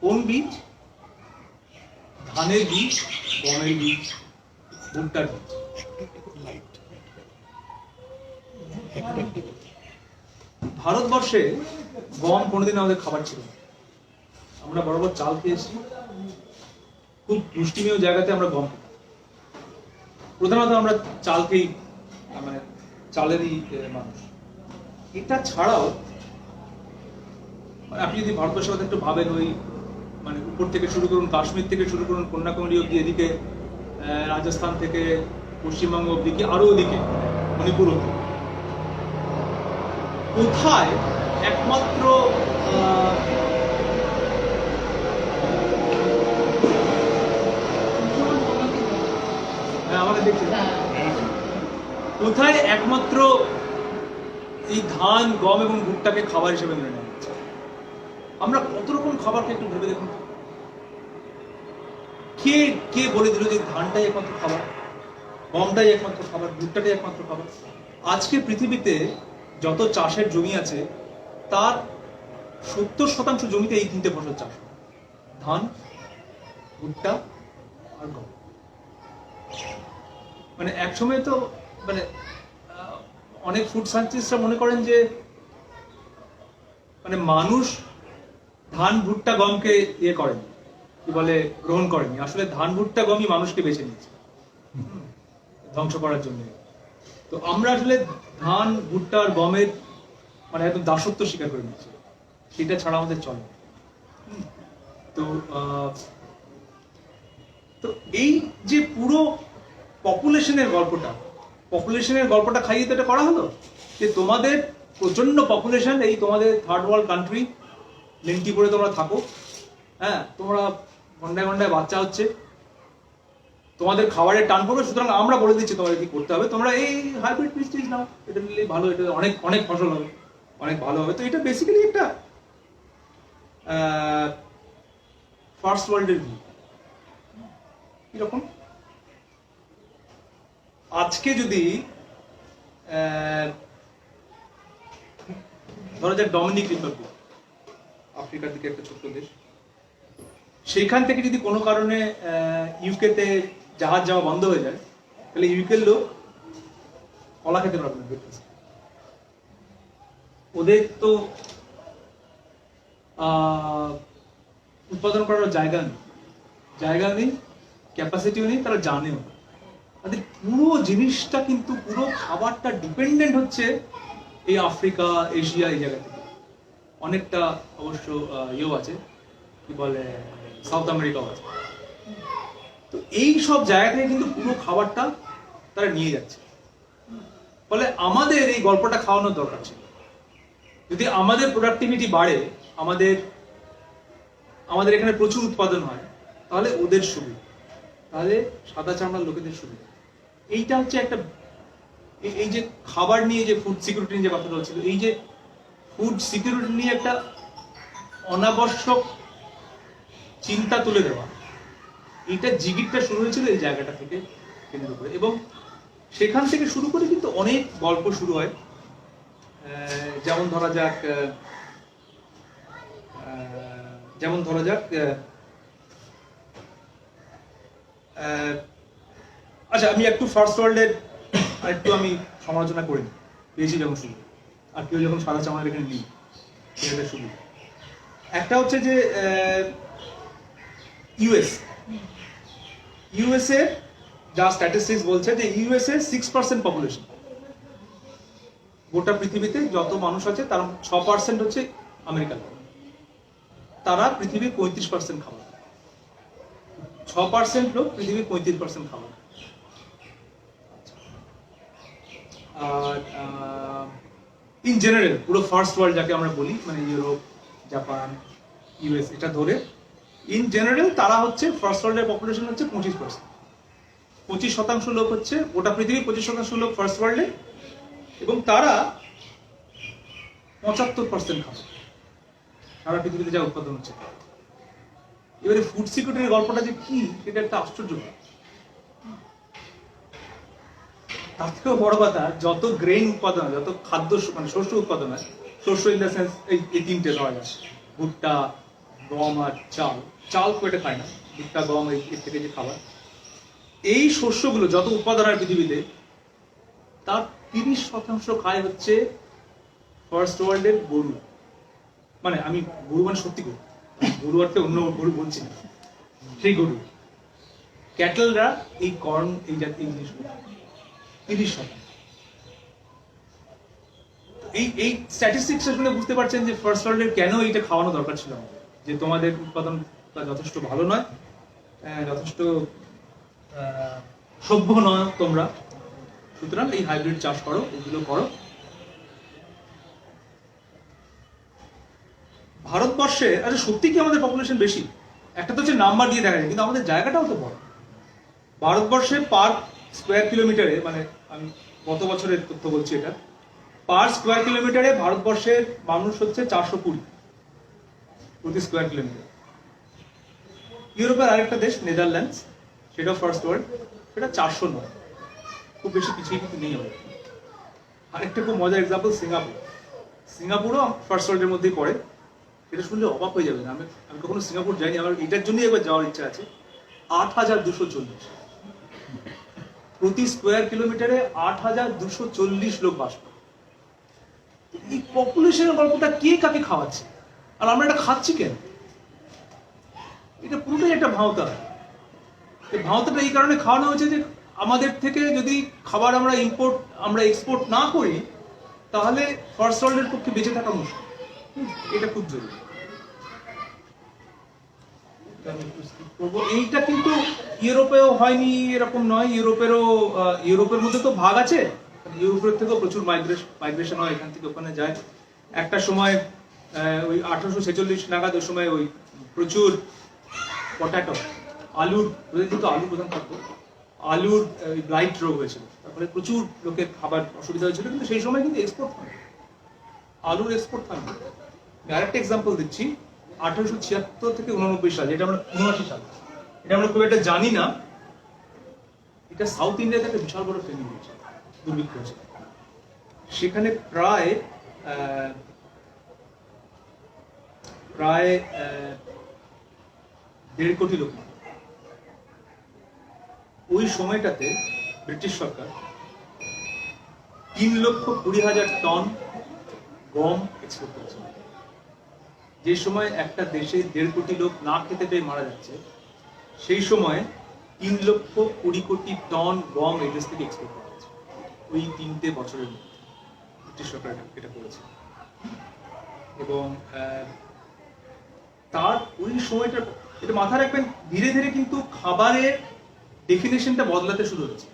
কোন বীজ? ধানের বীজ, গমের বীজ, ভুট্টার বীজ। ভারতবর্ষে গম কোনোদিন আমাদের খাবার ছিল না। আমরা বরাবর চাল খেয়েছি, খুব পুষ্টিময় জায়গাতে আমরা গম খেতাম। প্রধানত আমরা চালকেই, মানে চালেরই মানুষ। এটা ছাড়াও আপনি যদি ভারতবর্ষের কথা একটু ভাবেন, ওই মানে উপর থেকে শুরু করুন, কাশ্মীর থেকে শুরু করুন, কন্যাকুমারী অব্দি, এদিকে রাজস্থান থেকে পশ্চিমবঙ্গ অব্দি, কি আরো ওদিকে মণিপুর অব্দি, কোথায় একমাত্র আমাকে দেখছি, কোথায় একমাত্র এই ধান, গম এবং ভুট্টাকে খাবার হিসেবে মেনে নেওয়া হচ্ছে? আমরা কত রকম খাবারকে একটু ভেবে দেখুন। কে কে বলে দিল যে ধানটাই একমাত্র খাবার, গমটাই একমাত্র খাবার, ভুট্টাটাই একমাত্র খাবার? আজকে পৃথিবীতে যত চাষের জমি আছে, তার 70% জমিতে এই 3টে ফসল চাষ হয়: ধান, ভুট্টা আর গম। মানে একসময় তো মানে অনেক ফুড সায়েন্টিস্টরা মনে করেন যে মানে মানুষ ধান, ভুট্টা, গমকে ইয়ে করেনি, কি বলে, গ্রহণ করেনি। আসলে ধান, ভুট্টা, গমই মানুষকে বেছে নিয়েছে ধ্বংস করার জন্য। তো আমরা আসলে ধান, ভুট্টা আর গমের মানে একদম দাসত্ব স্বীকার করে নিচ্ছি, সেটা ছাড়া আমাদের চলে। তো তো এই যে পুরো পপুলেশনের গল্পটা খাইয়ে তো এটা করা হলো যে তোমাদের প্রচন্ড পপুলেশন, এই তোমাদের থার্ড ওয়ার্ল্ড কান্ট্রি, লিঙ্কি করে তোমরা থাকো, হ্যাঁ, তোমরা ঘন্টায় ঘন্টায় বাচ্চা হচ্ছে, তোমাদের খাবারের টান পড়বে, সুতরাং আমরা বলে দিচ্ছি তোমাদের কি করতে হবে, তোমরা এই হাইব্রিড বীজ নাও, এটা নিলে ভালো, এটা অনেক অনেক ফসল হবে, অনেক ভালো হবে। তো এটা বেসিক্যালি একটা ফার্স্ট ওয়ার্ল্ডের ভিউ। কিরকম? আজকে যদি ধরা যাক ডমিনিক রিপাবলিক, আফ্রিকার দিকে একটা ছোট্ট দেশ, সেইখান থেকে যদি কোনো কারণে ইউকেতে জাহাজ যাওয়া বন্ধ হয়ে যায়, তাহলে ইউকের লোক কলা খেতে পারবে না। ওদের তো উৎপাদন করার জায়গা নেই, ক্যাপাসিটিও নেই, তারা জানেও। তাদের পুরো জিনিসটা কিন্তু, পুরো খাবারটা ডিপেন্ডেন্ট হচ্ছে এই আফ্রিকা, এশিয়া, এই জায়গা থেকে। অনেকটা অবশ্য ইয়েও আছে, কি বলে, সাউথ আমেরিকাও আছে। তো এই সব জায়গা থেকে কিন্তু পুরো খাবারটা তারা নিয়ে যাচ্ছে। ফলে আমাদের এই গল্পটা খাওয়ানোর দরকার ছিল। যদি আমাদের প্রোডাক্টিভিটি বাড়ে, আমাদের আমাদের এখানে প্রচুর উৎপাদন হয়, তাহলে ওদের সুবিধা, তাহলে সাদা চামড়ার লোকেদের সুবিধা। এইটা হচ্ছে একটা এই যে খাবার নিয়ে যে ফুড সিকিউরিটি নিয়ে যে কথাটা হচ্ছিল, এই যে ফুড সিকিউরিটি নিয়ে একটা অনাবশ্যক চিন্তা তুলে দেওয়া, এইটা জিগিরটা শুরু হয়েছিল এই জায়গাটা থেকে কেন্দ্র করে। এবং সেখান থেকে শুরু করে কিন্তু অনেক গল্প শুরু হয়। যেমন ধরা যাক আচ্ছা, আমি একটু ফার্স্ট ওয়ার্ল্ডের একটু আমি সমালোচনা করি, পেয়েছি যখন শুরু, আর কেউ যখন সাদা চামড়া এখানে নিই, সেটা শুরু। একটা হচ্ছে যে ইউএসএ যা স্ট্যাটিস্টিক্স বলছে যে ইউএসএ 6% পপুলেশন, গোটা পৃথিবীতে যত মানুষ আছে তার 6% হচ্ছে আমেরিকান। তারা পৃথিবীর 35% খাবার, 6% লোক পৃথিবীর 35% খাবার। আর ইন জেনারেল পুরো ফার্স্ট ওয়ার্ল্ড যাকে আমরা বলি, মানে ইউরোপ, জাপান, ইউএস, এটা ধরে ইন জেনারেল তারা হচ্ছে ফার্স্ট ওয়ার্ল্ডের পপুলেশন হচ্ছে 25%। 25% লোক হচ্ছে গোটা পৃথিবীর 25% লোক ফার্স্ট ওয়ার্ল্ডে, এবং তারা 75% খাবে সারা পৃথিবীতে যা উৎপাদন হচ্ছে। এবারে ফুড সিকিউরিটির গল্পটা যে কি, সেটা একটা আশ্চর্য। তার থেকেও বড় কথা, যত গ্রেইন উৎপাদন হয়, যত খাদ্য মানে শস্য উৎপাদন হয়, শস্য ইন দ্য সেন্স এই তিনটে ধরা যায়, ভুট্টা, গম আর চাল। চাল পেটে খায় না, ভুট্টা, গম, এর থেকে যে খাবার, এই শস্যগুলো যত উৎপাদন হয় পৃথিবীতে, তার 30% খায় হচ্ছে ফার্স্ট ওয়ার্ল্ডের গরু। মানে আমি গরু মানে সত্যি গরু, গরু অর্থে অন্য গরু বলছি না, সেই গরু। ক্যাটেলরা এই কর্ন, এই জাতীয় জিনিসগুলো 30%। এই স্ট্যাটিস্টিক্স শুনে বুঝতে পারছেন যে ফার্স্ট ওয়ার্ল্ডের কেন এইটা খাওয়ানো দরকার ছিল আমাদের, যে তোমাদের উৎপাদনটা যথেষ্ট ভালো নয়, যথেষ্ট সভ্য নয় তোমরা, সুতরাং এই হাইব্রিড চাষ করো, এগুলো করো। ভারতবর্ষে আচ্ছা সত্যি কি আমাদের পপুলেশন বেশি? একটা তো হচ্ছে নাম্বার দিয়ে দেখা যায়, কিন্তু আমাদের জায়গাটাও তো বড়। ভারতবর্ষে পার স্কোয়ার কিলোমিটারে, মানে আমি গত বছরের তথ্য বলছি, এটা পার স্কোয়ার কিলোমিটারে ভারতবর্ষের মানুষ হচ্ছে 420 প্রতি স্কোয়ার কিলোমিটার। ইউরোপের আরেকটা দেশ নেদারল্যান্ডস, সেটা ফার্স্ট ওয়ার্ল্ড, সেটা 409, খুব বেশি পিছিয়ে কিন্তু নেই আমাদের। আরেকটা খুব মজার এক্সাম্পল সিঙ্গাপুর। সিঙ্গাপুরও ফার্স্ট ওয়ার্ল্ডের মধ্যেই পড়ে। এটা শুনলে অবাক হয়ে যাবেন, আমি কখনো সিঙ্গাপুর যাইনি, আমার এটার জন্যই একবার যাওয়ার ইচ্ছা আছে। 8240 প্রতি স্কোয়ার কিলোমিটারে 8240 লোক বাস করে। এই পপুলেশনের গল্পটা কে কাকে খাওয়াচ্ছে, আর আমরা এটা খাচ্ছি কেন? এটা পুরোটাই একটা ভাওতা। এই ভাওতাটা এই কারণে খাওয়ানো হয়েছে যে আমাদের থেকে যদি খাবার আমরা এক্সপোর্ট না করি, তাহলে ফার্স্ট ওয়ার্ল্ডের পক্ষে বেঁচে থাকা মুশকিল। এটা খুব জরুরি। এইটা কিন্তু ইউরোপেও হয়নি এরকম নয়। ইউরোপের মধ্যে তো ভাগ আছে, ইউরোপের থেকেও প্রচুর মাইগ্রেশন হয়, এখান থেকে ওখানে যায়। একটা সময় ওই 1846 নাগাদ, ওই সময় ওই প্রচুর পটাটো, আলুর প্রধান খাদ্য, আলুর ব্লাইট রোগ হয়েছিল, তারপরে প্রচুর লোকের খাবার অসুবিধা হয়েছিল, কিন্তু সেই সময় কিন্তু এক্সপোর্ট হয়, আলুর এক্সপোর্ট হয়। আরেকটা এক্সাম্পল দিচ্ছি, 1876 থেকে 89 সাল, এটা আমরা 79 সাল, এটা আমরা খুব একটা জানি না। এটা সাউথ ইন্ডিয়াতে একটা বিশাল বড় ফেনি হয়েছে, দুর্ভিক্ষ হয়েছে। সেখানে প্রায় 1.5 কোটি লোক। ওই সময়টাতে ব্রিটিশ সরকার 3,20,000 টন গম এক্সপোর্ট করেছে। যে সময় একটা দেশে 1.5 কোটি লোক না খেতে পেয়ে মারা যাচ্ছে, সেই সময় 3,20,000 টন গম এই দেশ থেকে এক্সপোর্ট করা হয়েছে ওই 3টে বছরের মধ্যে। ব্রিটিশ সরকার এটা করেছে। এবং তার ওই সময়টা এটা মাথায় রাখবেন, ধীরে ধীরে কিন্তু খাবারের ডেফিনেশনটা বদলাতে শুরু হয়েছে।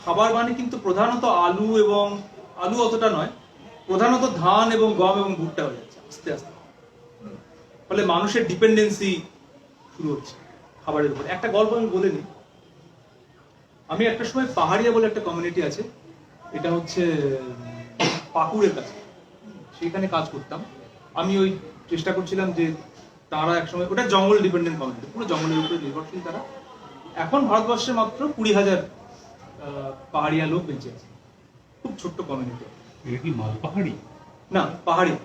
খাবার মানে কিন্তু প্রধানত আলু, এবং আলু অতটা নয়, প্রধানত ধান এবং গম এবং ভুট্টা হয়ে যাচ্ছে আস্তে আস্তে। ফলে মানুষের ডিপেন্ডেন্সি শুরু হচ্ছে খাবারের উপর। একটা গল্প আমি বলে নিই। আমি একটা সময় পাহাড়িয়া বলে একটা কমিউনিটি আছে, এটা হচ্ছে পাকুড়ের কাছে, সেখানে কাজ করতাম। আমি ওই চেষ্টা করছিলাম যে তারা একসময়, ওটা জঙ্গল ডিপেন্ডেন্ট কমিউনিটি, পুরো জঙ্গলের উপরে নির্ভরশীল তারা। এখন ভারতবর্ষে মাত্র 20,000 পাহাড়িয়া লোক বেঁচে আছে, খুব ছোট্ট কমিউনিটি। এটা কি মালপাহাড়ি? না, পাহাড়িয়া,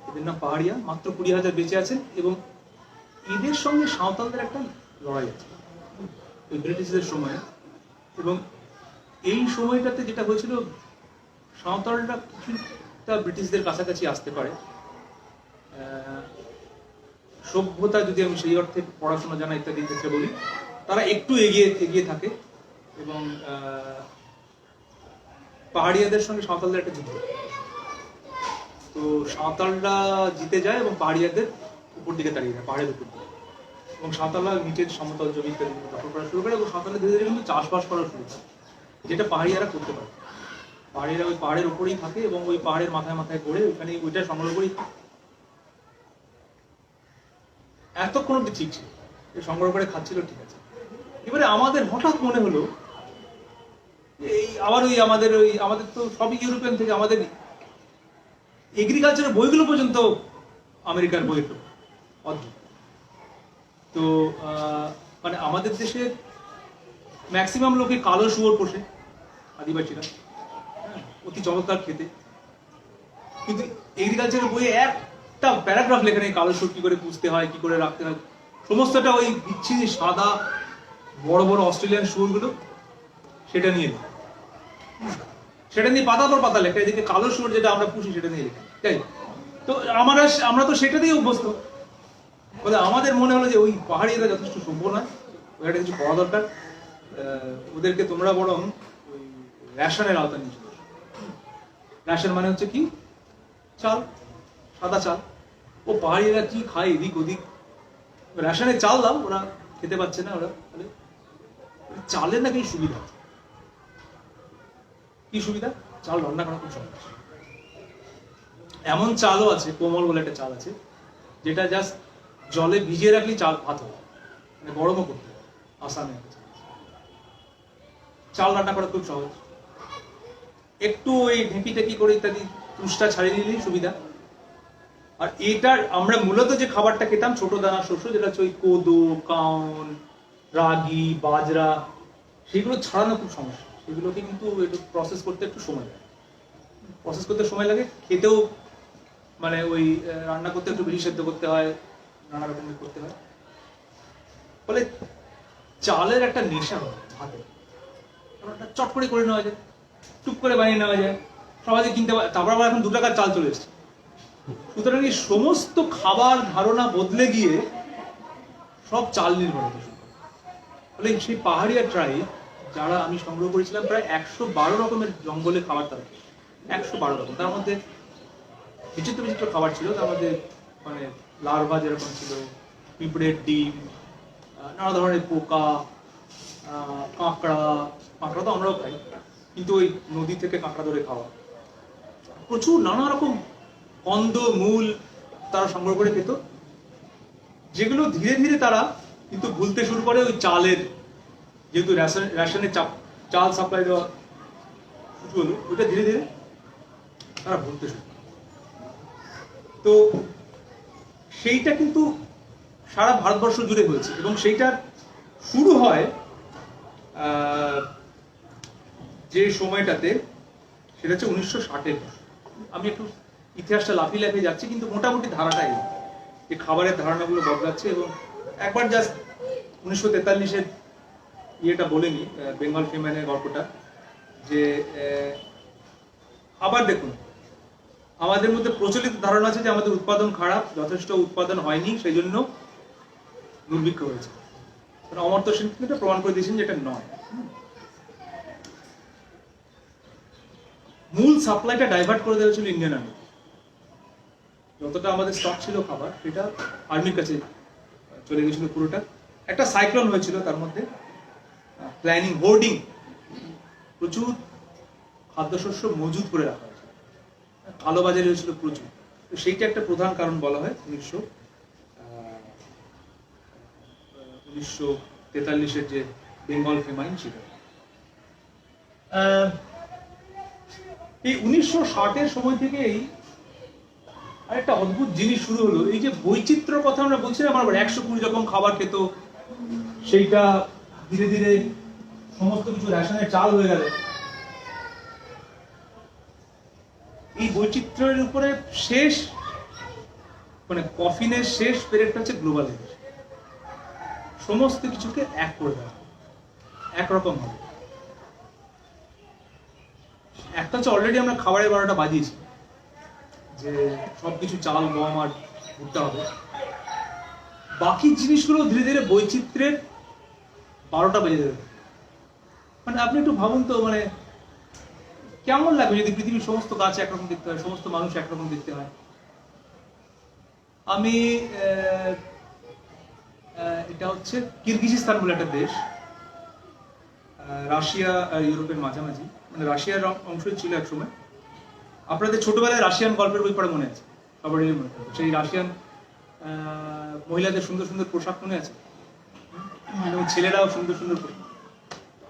এদের নাম পাহাড়িয়া, মাত্র 20,000 বেঁচে আছেন। এবং এদের সঙ্গে সাঁওতালদের একটা লড়াই আছে ওই ব্রিটিশদের সময়ে। এবং এই সময়টাতে যেটা হয়েছিল, সাঁওতালরা কিছুটা ব্রিটিশদের কাছাকাছি আসতে পারে। সভ্যতা, যদি আমি সেই অর্থে পড়াশোনা জানা ইত্যাদি ক্ষেত্রে বলি, তারা একটু এগিয়ে থাকে। এবং পাহাড়িয়াদের সঙ্গে সাঁওতালদের একটা যুদ্ধ, তো সাঁওতালরা জিতে যায় এবং পাহাড়িয়াদের উপর দিকে তাড়িয়ে যায়, পাহাড়ের উপর দিকে। এবং সাঁওতালরা নিচের সমতল জমি ইত্যাদি দখল করা শুরু করে এবং সাঁওতালরা ধীরে ধীরে কিন্তু চাষবাস করা শুরু করে, যেটা পাহাড়িয়ারা করতে পারে। পাহাড়িয়ারা ওই পাহাড়ের উপরেই থাকে এবং ওই পাহাড়ের মাথায় মাথায় ঘুরে ওইখানে ওইটা সংগ্রহ করেই থাকে। এতক্ষণ অব্দি ঠিক ছিল, সংগ্রহ করে খাচ্ছিল, ঠিক আছে। এবারে আমাদের হঠাৎ মনে হলো এই আবার আমাদের তো সবই ইউরোপিয়ান থেকে, আমাদের এগ্রিকালচারের বইগুলো পর্যন্ত আমেরিকার বই, অদ্ভুত। তো মানে আমাদের দেশে ম্যাক্সিমাম লোকে কালো শুয়োর পোষে, আদিবাসীরা, অতি চমৎকার খেতে। কিন্তু এগ্রিকালচারের বইয়ে একটা প্যারাগ্রাফ লেখা নেই কালো শুয়োর কি করে পুষতে হয়, কি করে রাখতে হয়। সমস্তটা ওই বিচ্ছিরি সাদা বড় বড় অস্ট্রেলিয়ান শুয়োরগুলো, সেটা নিয়ে পাতা পর পাতা লেখা। এদিকে কালো শুয়োর যেটা আমরা পুষি সেটা নিয়ে লেখা, তাই। তো আমরা তো সেটা দিয়ে অভ্যস্ত বলে আমাদের মনে হলো যে ওই পাহাড়িরা যথেষ্ট সভ্য নয়, ওই একটা কিছু করা দরকার। ওদেরকে তোমরা বরং ওই রেশনের আওতা নিয়ে চলে। রেশন মানে হচ্ছে কি, চাল, সাদা চাল। ও পাহাড়িরা কি খায় এদিক ওদিক, রেশনে চাল দাও, ওরা খেতে পাচ্ছে না। ওরা চালের নাকি সুবিধা, কি সুবিধা, চাল রান্না করা খুব সহজ। এমন চালও আছে, কোমল বলে একটা চাল আছে, যেটা জাস্ট জলে ভিজিয়ে রাখলে চাল ভাত হয়, মানে গরমও করতে হয়। আসামে চাল রান্না করা খুব সহজ, একটু ওই ঢেঁকি টেকি করে ইত্যাদি তুষটা ছাড়িয়ে নিলেই সুবিধা। আর এটার আমরা মূলত যে খাবারটা খেতাম, ছোট দানা শস্য, যেটা হচ্ছে ওই কোদো, কাউন, রাগি, বাজরা, সেগুলো ছাড়ানো খুব সমস্যা। সেগুলোকে কিন্তু একটু প্রসেস করতে একটু সময় লাগে, খেতেও মানে ওই রান্না করতে একটু বেশি সেদ্ধ করতে হয়, নানা রকমের করতে হয়। ফলে চালের একটা নেশা হয় ভাতে, চট করে নেওয়া যায়, টুক করে বানিয়ে নেওয়া যায়, সবাইকে কিনতে পারে। তারপর আবার এখন 2 টাকার চাল চলে এসছে। সুতরাং এই সমস্ত খাবার ধারণা বদলে গিয়ে সব চাল নির্ভর হতে শুরু করে। ফলে সেই পাহাড়িয়া ট্রাইব যারা আমি সংগ্রহ করেছিলাম, প্রায় 112 রকমের জঙ্গলে খাবার, তারা 112 রকম। তার মধ্যে বিচিত্র খাবার ছিল। তার মধ্যে মানে লার্ভা যেরকম ছিল, পিঁপড়ের ডিম, নানা ধরনের পোকা, কাঁকড়া তো আমরাও খাই, কিন্তু ওই নদী থেকে কাঁকড়া ধরে খাওয়া, প্রচুর নানা রকম কন্দ মূল তারা সংগ্রহ করে খেত, যেগুলো ধীরে ধীরে তারা কিন্তু ভুলতে শুরু করে ওই চালের, যেহেতু রেশনের চাল সাপ্লাই দেওয়া শুরু হলো, ওইটা ধীরে ধীরে তারা ভুলতে শুরু করে। তো সেইটা কিন্তু সারা ভারতবর্ষ জুড়ে হয়েছে এবং সেইটার শুরু হয় যে সময়টাতে, সেটা হচ্ছে 1960-এর। আমি একটু ইতিহাসটা লাফিয়ে যাচ্ছি, কিন্তু মোটামুটি ধারাটাই, যে খাবারের ধারণাগুলো বদলাচ্ছে। এবং একবার জাস্ট 1943-এর ইয়েটা বলে নি, বেঙ্গল ফিমেনের গল্পটা, যে আবার দেখুন, আমাদের মধ্যে প্রচলিত ধারণা আছে যে আমাদের উৎপাদন খারাপ, যথেষ্ট উৎপাদন হয়নি, সেই জন্য দুর্ভিক্ষ হয়েছে। অমর্ত্য সেন কিন্তু এটা প্রমাণ করে দিয়েছেন যে এটা নয়। মূল সাপ্লাইটা ডাইভার্ট করে দেওয়া ছিল ইন্ডিয়ান আর্মি। যতটা আমাদের স্টক ছিল খাবার, সেটা আর্মির কাছে চলে গেছিল পুরোটা। একটা সাইক্লোন হয়েছিল, তার মধ্যে প্ল্যানিং, হোর্ডিং, প্রচুর খাদ্যশস্য মজুত করে রাখা হয়েছিল, কালোবাজারি হয়েছিল প্রচুর। তো সেইটা একটা প্রধান কারণ বলা হয় 1943-এর যে বেঙ্গল ফেমাইন সেটা। এই 1960-এর সময় থেকেই আরেকটা অদ্ভুত জিনিস শুরু হলো। এই যে বৈচিত্র্যর কথা আমরা বলছিলাম, আবার 120 রকম খাবার খেত, সেইটা ধীরে ধীরে সমস্ত কিছু রেশনের চাল হয়ে গেল। এই বৈচিত্র্যের উপরে শেষ মানে কফিনের শেষ পেরেকটা হচ্ছে গ্লোবালাইজেশন। সমস্ত কিছুকে এক করে দেওয়া, একরকম হবে। একটা হচ্ছে অলরেডি আমরা খাবারের 12টা বাজিয়েছি, যে সবকিছু চাল গম আর ভুট্টা হবে। বাকি জিনিসগুলো ধীরে ধীরে বৈচিত্র্যের 12টা বেজে দেবে। মানে আপনি একটু ভাবুন তো, মানে কেমন লাগবে যদি পৃথিবীর সমস্ত গাছ একরকম দেখতে হয়, সমস্ত মানুষ একরকম দেখতে হয়। আমি এটা হচ্ছে কিরগিজস্তান বলে একটা দেশ, রাশিয়া আর ইউরোপের মাঝামাঝি, মানে রাশিয়ার অংশই ছিল এক সময়। আপনাদের ছোটবেলায় রাশিয়ান গল্পের বই পড়া মনে আছে? সবারই মনে থাকে সেই রাশিয়ান মহিলাদের সুন্দর সুন্দর পোশাক মনে আছে, এবং ছেলেরাও সুন্দর সুন্দর পোশাক।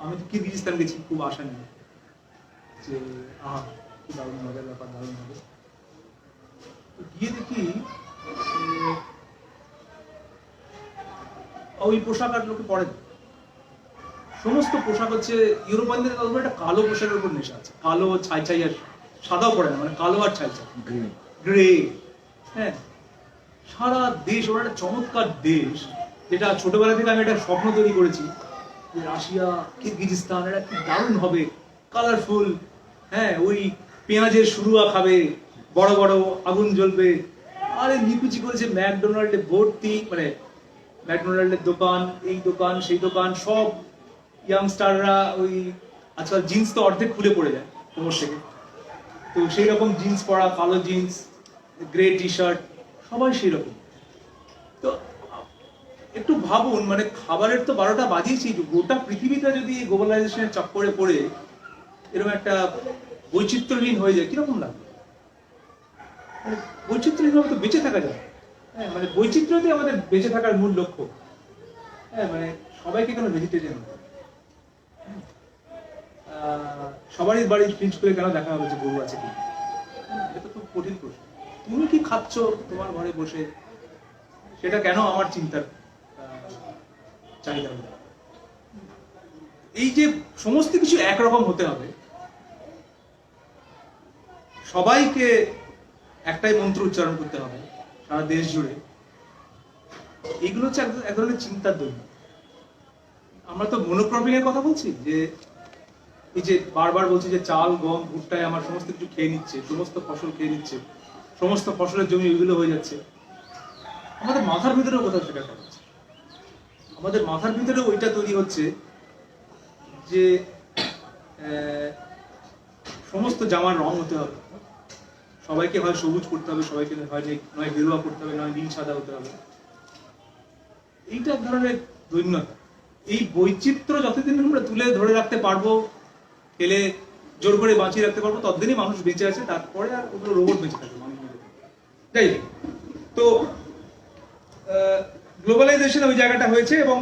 আমি তো কিরগিজস্তান গেছি খুব আশা নিয়ে, যে কি দারুণ মজার ব্যাপার, দারুণ হবে। গিয়ে দেখি ওই পোশাক আর লোকে পরে। সমস্ত পোশাক হচ্ছে ইউরোপিয়ানদের একটা কালো পোশাকের উপর নেশা আছে, কালো ছাই ছাই, আর সাদাও পড়ে না, মানে কালো আর ছাই ছাই, গ্রে। হ্যাঁ, সারা দেশ ওরা একটা চমৎকার দেশ, যেটা ছোটবেলা থেকে আমি একটা স্বপ্ন তৈরি করেছি যে রাশিয়া কিরগিজস্তান এটা কি দারুণ হবে, কালারফুল। হ্যাঁ, ওই পেঁয়াজের শুরুয়া খাবে, বড় বড় আগুন জ্বলবে। আরে লিপুচি করেছে ম্যাকডোনাল্ডে ভর্তি, মানে ম্যাকডোনাল্ডের দোকান, এই দোকান সেই দোকান, সব ইয়াংস্টাররা ওই আজকাল জিন্স তো অর্ধেক খুলে পড়ে যায় কোমর থেকে, তো সেই রকম জিন্স পরা, কালো জিন্স, গ্রে টি শার্ট, সবাই সেই রকম। তো একটু ভাবুন, মানে খাবারের তো 12টা বাজিয়েছি, গোটা পৃথিবীটা যদি গ্লোবালাইজেশনের চক্করে পড়ে এরকম একটা বৈচিত্র্যহীন হয়ে যায়, কিরকম লাগবে? বৈচিত্র্যহীন ভাবে তো বেঁচে থাকা যায়। হ্যাঁ, মানে বৈচিত্র্যতে আমাদের বেঁচে থাকার মূল লক্ষ্য। হ্যাঁ, মানে সবাইকে কেন ভেজিটেরিয়ান হতে হবে? সবারই বাড়ির ফ্রিজ করে কেন দেখা হবে যে গরু আছে কি? এটা তো খুব কঠিন প্রশ্ন। তুমি কি খাচ্ছ তোমার ঘরে বসে, সেটা কেন আমার চিন্তার চাহিদা হবে? এই যে সমস্ত কিছু একরকম হতে হবে, সবাইকে একটাই মন্ত্র উচ্চারণ করতে হবে সারা দেশ জুড়ে, এইগুলো হচ্ছে এক ধরনের চিন্তার দৈন্য। আমরা তো মনোক্রপিং এর কথা বলছি, যে এই যে বারবার বলছি যে চাল গম ভুট্টায় আমার সমস্ত কিছু খেয়ে নিচ্ছে, সমস্ত ফসল খেয়ে নিচ্ছে, সমস্ত ফসলের জমি ওইগুলো হয়ে যাচ্ছে। আমাদের মাথার ভিতরেও কোথাও সেটা হচ্ছে, আমাদের মাথার ভিতরে ওইটা তৈরি হচ্ছে যে সমস্ত জামার রং হতে হবে, সবাইকে হয় সবুজ করতে হবে, সবাইকে হয় নয় গেরুয়া করতে হবে, নয় নীল সাদা হতে হবে। এইটা এক ধরনের দৈন্যতা। এই বৈচিত্র্য যতদিন আমরা তুলে ধরে রাখতে পারবো, খেলে জোর করে বাঁচিয়ে রাখতে পারবো, ততদিনই মানুষ বেঁচে আছে। তারপরে আর ওগুলো রোবট বেঁচে থাকবে, মানুষ বেঁচে থাকবে। যাই হোক, তো গ্লোবালাইজেশন ওই জায়গাটা হয়েছে, এবং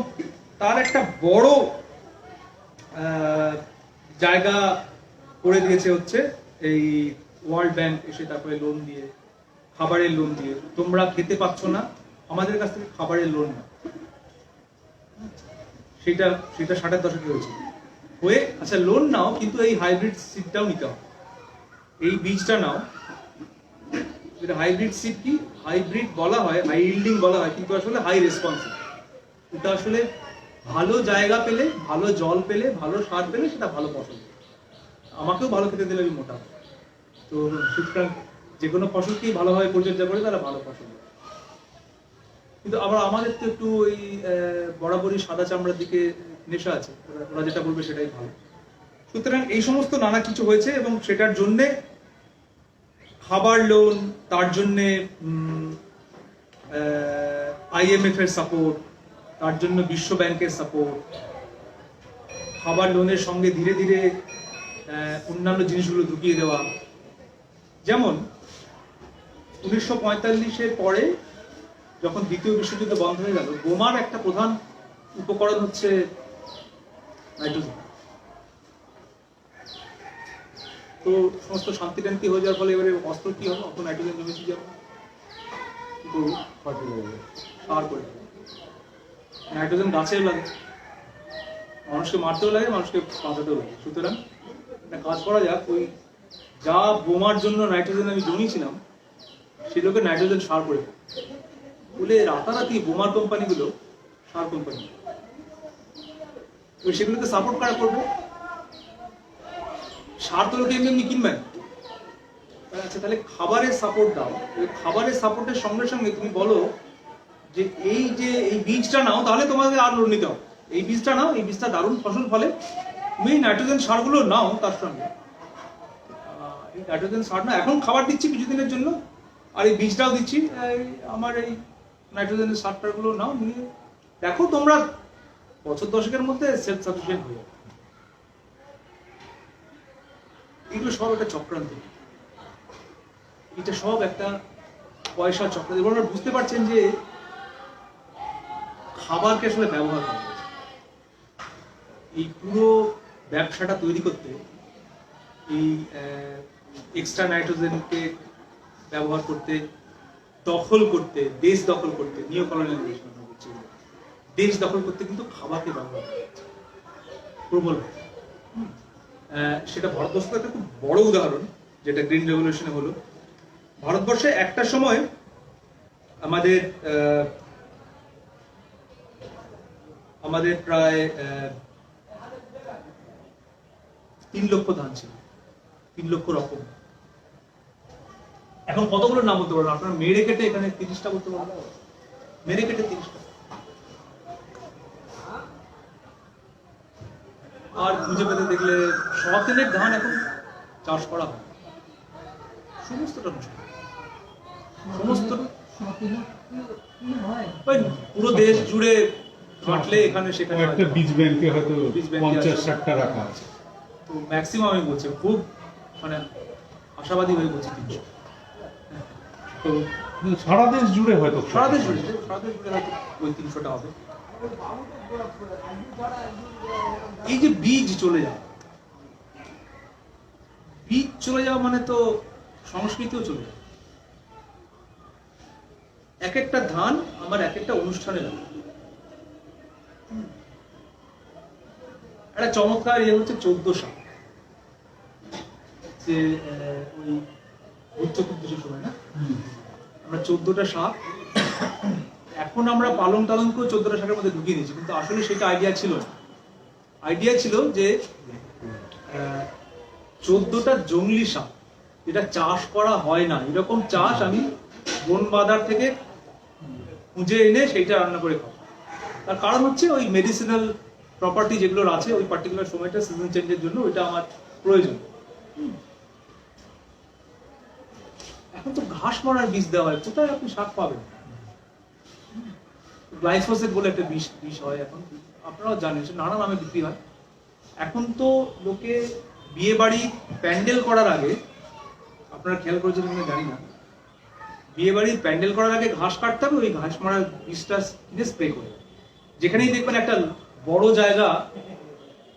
তার একটা বড় জায়গা করে দিয়েছে হচ্ছে এই ওয়ার্ল্ড ব্যাংক এসে তারপরে লোন দিয়ে, খাবারের লোন দিয়ে। তোমরা খেতে পাচ্ছ না, আমাদের কাছ থেকে খাবারের লোন না, সেটা 60-এর দশকে হয়েছে। হয়ে আচ্ছা লোন নাও, কিন্তু এই হাইব্রিড সিডটাও নিতে হবে, এই বীজটা নাও। যেটা হাইব্রিড সিড কি, হাইব্রিড বলা হয়, হাই ইল্ডিং বলা হয়, কিন্তু আসলে হাই রেসপন্সিভ। এটা আসলে ভালো জায়গা পেলে, ভালো জল পেলে, ভালো সার পেলে সেটা ভালো ফসল। আমাকেও ভালো খেতে দিলে আমি মোটা হবো। তো সুতরাং যে কোনো ফসলকেই ভালোভাবে পরিচর্যা করে তারা ভালো ফসল। কিন্তু আবার আমাদের তো একটু ওই বরাবরই সাদা চামড়ার দিকে নেশা আছে, ওরা যেটা বলবে সেটাই ভালো। সুতরাং এই সমস্ত নানা কিছু হয়েছে, এবং সেটার জন্যে খাবার লোন, তার জন্যে IMF এর সাপোর্ট, তার জন্য বিশ্ব ব্যাংকের সাপোর্ট, খাবার লোনের সঙ্গে ধীরে ধীরে অন্যান্য জিনিসগুলো ঢুকিয়ে দেওয়া। যেমন 1945-এর পরে যখন দ্বিতীয় বিশ্বযুদ্ধ বন্ধ হয়ে গেল, বোমার একটা প্রধান উপকরণ হচ্ছে নাইট্রোজেন। তো সমস্ত শান্তি টান্তি হয়ে যাওয়ার ফলে এবারে অস্ত্র কি হবে, অত নাইট্রোজেন জমেছে যাবে, কি করবো? সার করে নাইট্রোজেন গাছেও লাগে, মানুষকে মারতেও লাগে, মানুষকে বাঁচাতেও লাগে। সুতরাং একটা কাজ করা যাক, ওই যা বোমার জন্য নাইট্রোজেন আমি জমিয়েছিলাম সেগুলোকে নাইট্রোজেন সার করে দেব। বলে রাতারাতি বোমার কোম্পানিগুলো সার কোম্পানি, তো সেগুলোকে সাপোর্ট করা করবে। সার তো লোকে এমনি এমনি কিনবেন। আচ্ছা, তাহলে খাবারের সাপোর্ট দাও। খাবারের সাপোর্টের সঙ্গে সঙ্গে তুমি বলো যে এই বীজটা নাও, তাহলে তোমাকে আর লোন নিতে হবে। এই বীজটা নাও, এই বীজটা দারুণ ফসল ফলে, তুমি এই নাইট্রোজেন সারগুলো নাও তার সঙ্গে। এই নাইট্রোজেন সার না, এখন খাবার দিচ্ছি কিছুদিনের জন্য, আর এই বীজটাও দিচ্ছি, আমার এই নাইট্রোজেনের সারটাগুলো নাও, নিয়ে দেখো তোমরা বছর দশকের মধ্যে সেলফ সাফিসিয়েন্ট হয়ে যাবে। এগুলো সব একটা চক্রান্ত, এটা সব একটা পয়সা চক্রান্ত। আপনারা বুঝতে পারছেন যে খাবারকে আসলে ব্যবহার করা হয়েছে। এই পুরো ব্যবসাটা তৈরি করতে এই এক্সট্রা নাইট্রোজেনকে ব্যবহার করতে, দখল করতে, দেশ দখল করতে, নিও কলোনিয়ালাইজেশন হচ্ছে, দেশ দখল করতে কিন্তু খাবারকে ব্যবহার করা হয়েছে প্রবল। সেটা ভারতবর্ষের একটা খুব বড় উদাহরণ, যেটা গ্রিন রেভলিউশনে হলো। ভারতবর্ষে একটা সময় আমাদের প্রায় 3 লক্ষ ধান ছিল, 3 লক্ষ রকম। এখন কতগুলো নাম বলতে পারবেন আপনারা? মেরে কেটে এখানে 30টা করতে পারবেন, মেরে কেটে 30টা। আর খুঁজে পেতে দেখলে সতেনের ধান এখন চাষ করা হয়, সমস্তটা নষ্ট, সমস্ত পুরো দেশ জুড়ে কাটলে এখানে সেখানে একটা বীজ ব্যাংকে হয়তো বীজ ব্যাংকে 50-60টা রাখা আছে। তো ম্যাক্সিমাম আমি বলছি, খুব মানে আশাবাদী হয়ে বলছি 300। তো সারা দেশ জুড়ে হয়তো সারা দেশ জুড়ে হয়তো ওই 300টা হবে। এই যে বীজ চলে যাওয়া, বীজ চলে যাওয়া মানে তো সংস্কৃতিও চলে যাবে। এক একটা ধান আমার এক একটা অনুষ্ঠানে লাগে। একটা চমৎকার ইয়ে হচ্ছে 14 শাক, যে ওই উচ্চ চতুর্দশীর সময় না, আমরা 14টা শাক, এখন আমরা পালং টালং করে 14টা শাকের মধ্যে ঢুকিয়ে দিয়েছি, কিন্তু আসলে সেটা আইডিয়া ছিল না। আইডিয়া ছিল যে 14টা জংলি শাক, যেটা চাষ করা হয় না, এরকম চাষ আমি বন বাজার থেকে খুঁজে এনে সেইটা রান্না করে খাবো। তার কারণ হচ্ছে ওই মেডিসিনাল প্রপার্টি যেগুলোর আছে ওই পার্টিকুলার সময়টা, সিজন চেঞ্জের জন্য ওইটা আমার প্রয়োজন। এখন তো ঘাস মারার বীজ দেওয়া হয়, কোথায় আপনি শাক পাবেন? গ্লাইফোসেট বলে একটা বিষ হয় এখন, আপনারাও জানেন, সে নানা নামে বিক্রি হয়। এখন তো লোকে বিয়ে বাড়ি প্যান্ডেল করার আগে, আপনারা খেয়াল করেছেন কিনা জানি না, বিয়ে বাড়ির প্যান্ডেল করার আগে ঘাস কাটতে হবে, ওই ঘাস মারার বীজটা কিনে স্প্রে করে। যেখানেই দেখবেন একটা বড় জায়গা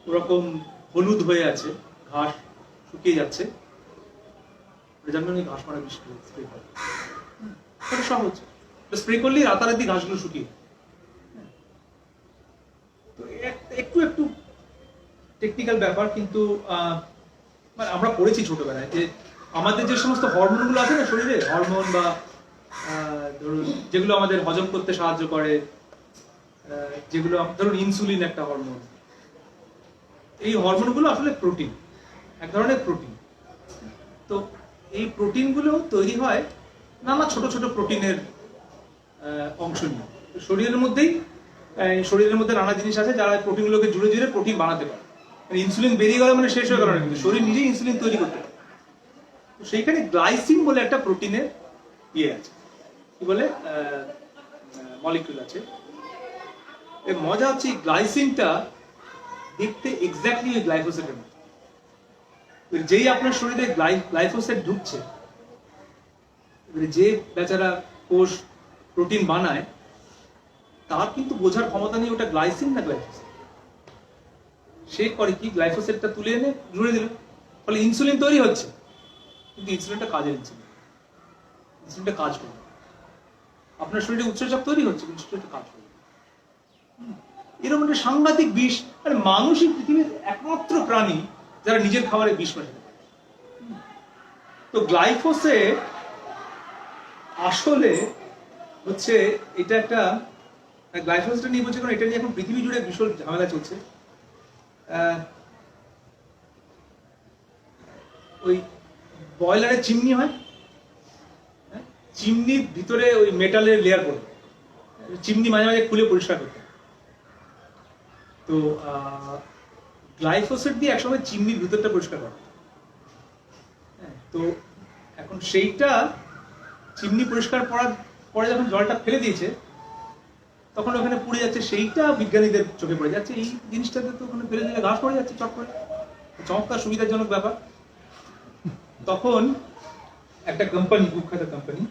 ওরকম হলুদ হয়ে আছে, ঘাস শুকিয়ে যাচ্ছে, জানবেন ওই ঘাস মারা বিষ স্প্রে করে। এটা সহজ, স্প্রে করলেই রাতারাতি ঘাসগুলো শুকিয়ে। তো একটু একটু টেকনিক্যাল ব্যাপার, কিন্তু মানে আমরা পড়েছি ছোটবেলায় যে আমাদের যে সমস্ত হরমোনগুলো আছে না শরীরে, হরমোন বা ধরুন যেগুলো আমাদের হজম করতে সাহায্য করে, যেগুলো ধরুন ইনসুলিন একটা হরমোন, এই হরমোনগুলো আসলে প্রোটিন, এক ধরনের প্রোটিন। তো এই প্রোটিনগুলো তৈরি হয় নানা ছোট ছোট প্রোটিনের অংশ নিয়ে। শরীরের মধ্যে নানা জিনিস আছে যারা প্রোটিনগুলোকে জুড়ে জুড়ে প্রোটিন বানাতে পারে। ইনসুলিন বেরিয়ে গেল মানে শেষ হয়ে গেল না, কিন্তু শরীর নিজেই ইনসুলিন তৈরি করতে পারে। তো সেইখানে গ্লাইসিন বলে একটা প্রোটিনের ইয়ে আছে, কি বলে মলিকিউল আছে। এর মজা হচ্ছে গ্লাইসিনটা দেখতে এক্স্যাক্টলি ওই গ্লাইফোসেটের মতো। যেই আপনার শরীরে গ্লাইফোসেট ঢুকছে, এবারে যে বেচারা কোষ প্রোটিন বানায় তার কিন্তু বোঝার ক্ষমতা নেই ওটা গ্লাইসিন না গ্লাইফোসেট। সে করে কি, গ্লাইফোসেটটা তুলে এনে জুড়ে দিল, ফলে ইনসুলিন তৈরি হচ্ছে, কিন্তু ইনসুলিনটা কাজের ইনসুলিন, ইনসুলিনটা কাজ করবে। আপনার শরীরে উৎসেচক তৈরি হচ্ছে, কিন্তু সেটা কাজ করবে। এরকম একটা সাংঘাতিক বিষ। আর মানুষই পৃথিবীর একমাত্র প্রাণী যারা নিজের খাবারে বিষ মেশাতে পারে। তো গ্লাইফোসেট আসলে হচ্ছে এটা একটা, গ্লাইফোসেটটা নিয়ে বলছে কারণ এটা নিয়ে এখন পৃথিবী জুড়ে ভীষণ ঝামেলা চলছে। ওই বয়লারের চিমনি হয়, চিমনির ভিতরে ওই মেটালের লেয়ার পড়ে, চিমনি মাঝে মাঝে খুলে পরিষ্কার করতে। তো গ্লাইফোসেট দিয়ে একসময় চিমনির ভিতরটা পরিষ্কার করা। তো এখন সেইটা চিমনি পরিষ্কার করার পরে যখন জলটা ফেলে দিয়েছে তখন ওখানে পুড়ে যাচ্ছে, সেইটা বিজ্ঞানীদের চোখে পড়ে যাচ্ছে। এই জিনিসটাতে তো ওখানে ফেলে দিলে ঘাস পড়ে যাচ্ছে চট করে, চমৎকার সুবিধাজনক ব্যাপার। তখন একটা কোম্পানি, কুখ্যাত কোম্পানি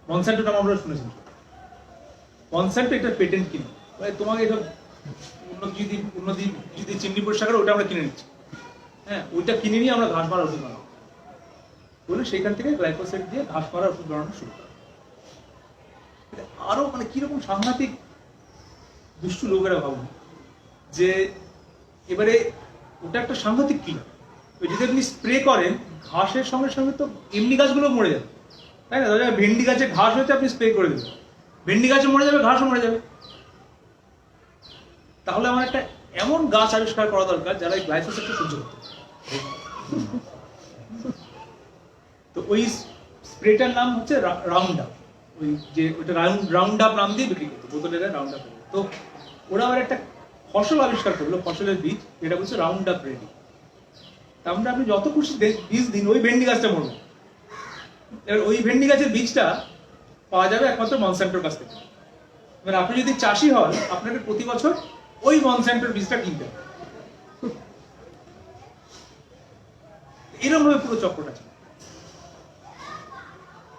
মনস্যান্টো নাম আমরা শুনেছি। মনস্যান্টো এটা পেটেন্ট কিনে তোমাকে এসব উন্নতি যদি চিমনি পরিষ্কার করে ওটা আমরা কিনে নিচ্ছি, হ্যাঁ ওইটা কিনে নিয়ে আমরা ঘাস মারা ওষুধ বানাবো বলে সেইখান থেকে গ্লাইফোসেট দিয়ে ঘাস মারা ওষুধ বানানো শুরু করে। আরো মানে কিরকম সাংঘাতিক দুষ্টু লোকেরা ভাবুন যে এবারে ওটা একটা সাংঘাতিক কিলার। ওই যদি আপনি স্প্রে করেন ঘাসের সঙ্গে সঙ্গে তো এমনি গাছগুলো মরে যাবে, তাই না? ধরো ভেন্ডি গাছে ঘাস হয়েছে, আপনি স্প্রে করে দেবেন, ভেন্ডি গাছও মরে যাবে, ঘাসও মরে যাবে। তাহলে আমার একটা এমন গাছ আবিষ্কার করা দরকার যারা এই গ্লাইফোসেটকে সহ্য করতে পারে। তো ওই স্প্রেটার নাম হচ্ছে রাউন্ড আপ। ওই যে ওইটা রাউন্ড আপ নাম দিয়ে বিক্রি করতো, বোতলের রাউন্ড আপ। তো ওরা আবার একটা ফসল আবিষ্কার করলো, ফসলের বীজ, যেটা বলছে রাউন্ড আপ রেডি। তারপরে আপনি যত খুশি বীজ দিন, ওই ভেন্ডি গাছটা মরবে। এবার ওই ভেন্ডি গাছের বীজটা পাওয়া যাবে একমাত্র মনস্যান্টোর কাছ থেকে। এবার আপনি যদি চাষি হন আপনাকে প্রতি বছর ওই মনস্যান্টোর বীজটা কিনতে হবে। এরকম ভাবে পুরো চক্রটা ছিল।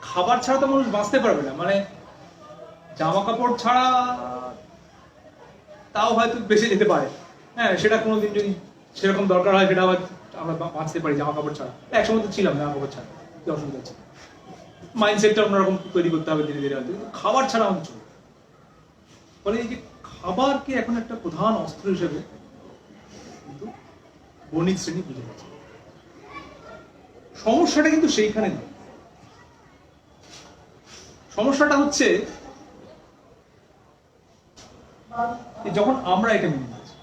খাবার ছাড়া তো মানুষ বাঁচতে পারবে না, মানে জামা কাপড় ছাড়া তাও হয়তো বেঁচে যেতে পারে, হ্যাঁ সেটা কোনোদিন যদি সেরকম দরকার হয় সেটা আবার আমরা বাঁচতে পারি জামা কাপড় ছাড়া। একসময় তো ছিলাম জামা কাপড় ছাড়া, কি অসুবিধা আছে? মাইন্ডসেটটা অন্যরকম তৈরি করতে হবে ধীরে ধীরে, হয়তো খাবার ছাড়া আমাদের চলবে। ফলে এই যে খাবারকে এখন একটা প্রধান অস্ত্র হিসেবে কিন্তু বণিক শ্রেণী বুঝে গেছে। সমস্যাটা কিন্তু সেইখানে নেই। সমস্যাটা হচ্ছে যখন আমরা এটা মেনে নিচ্ছি।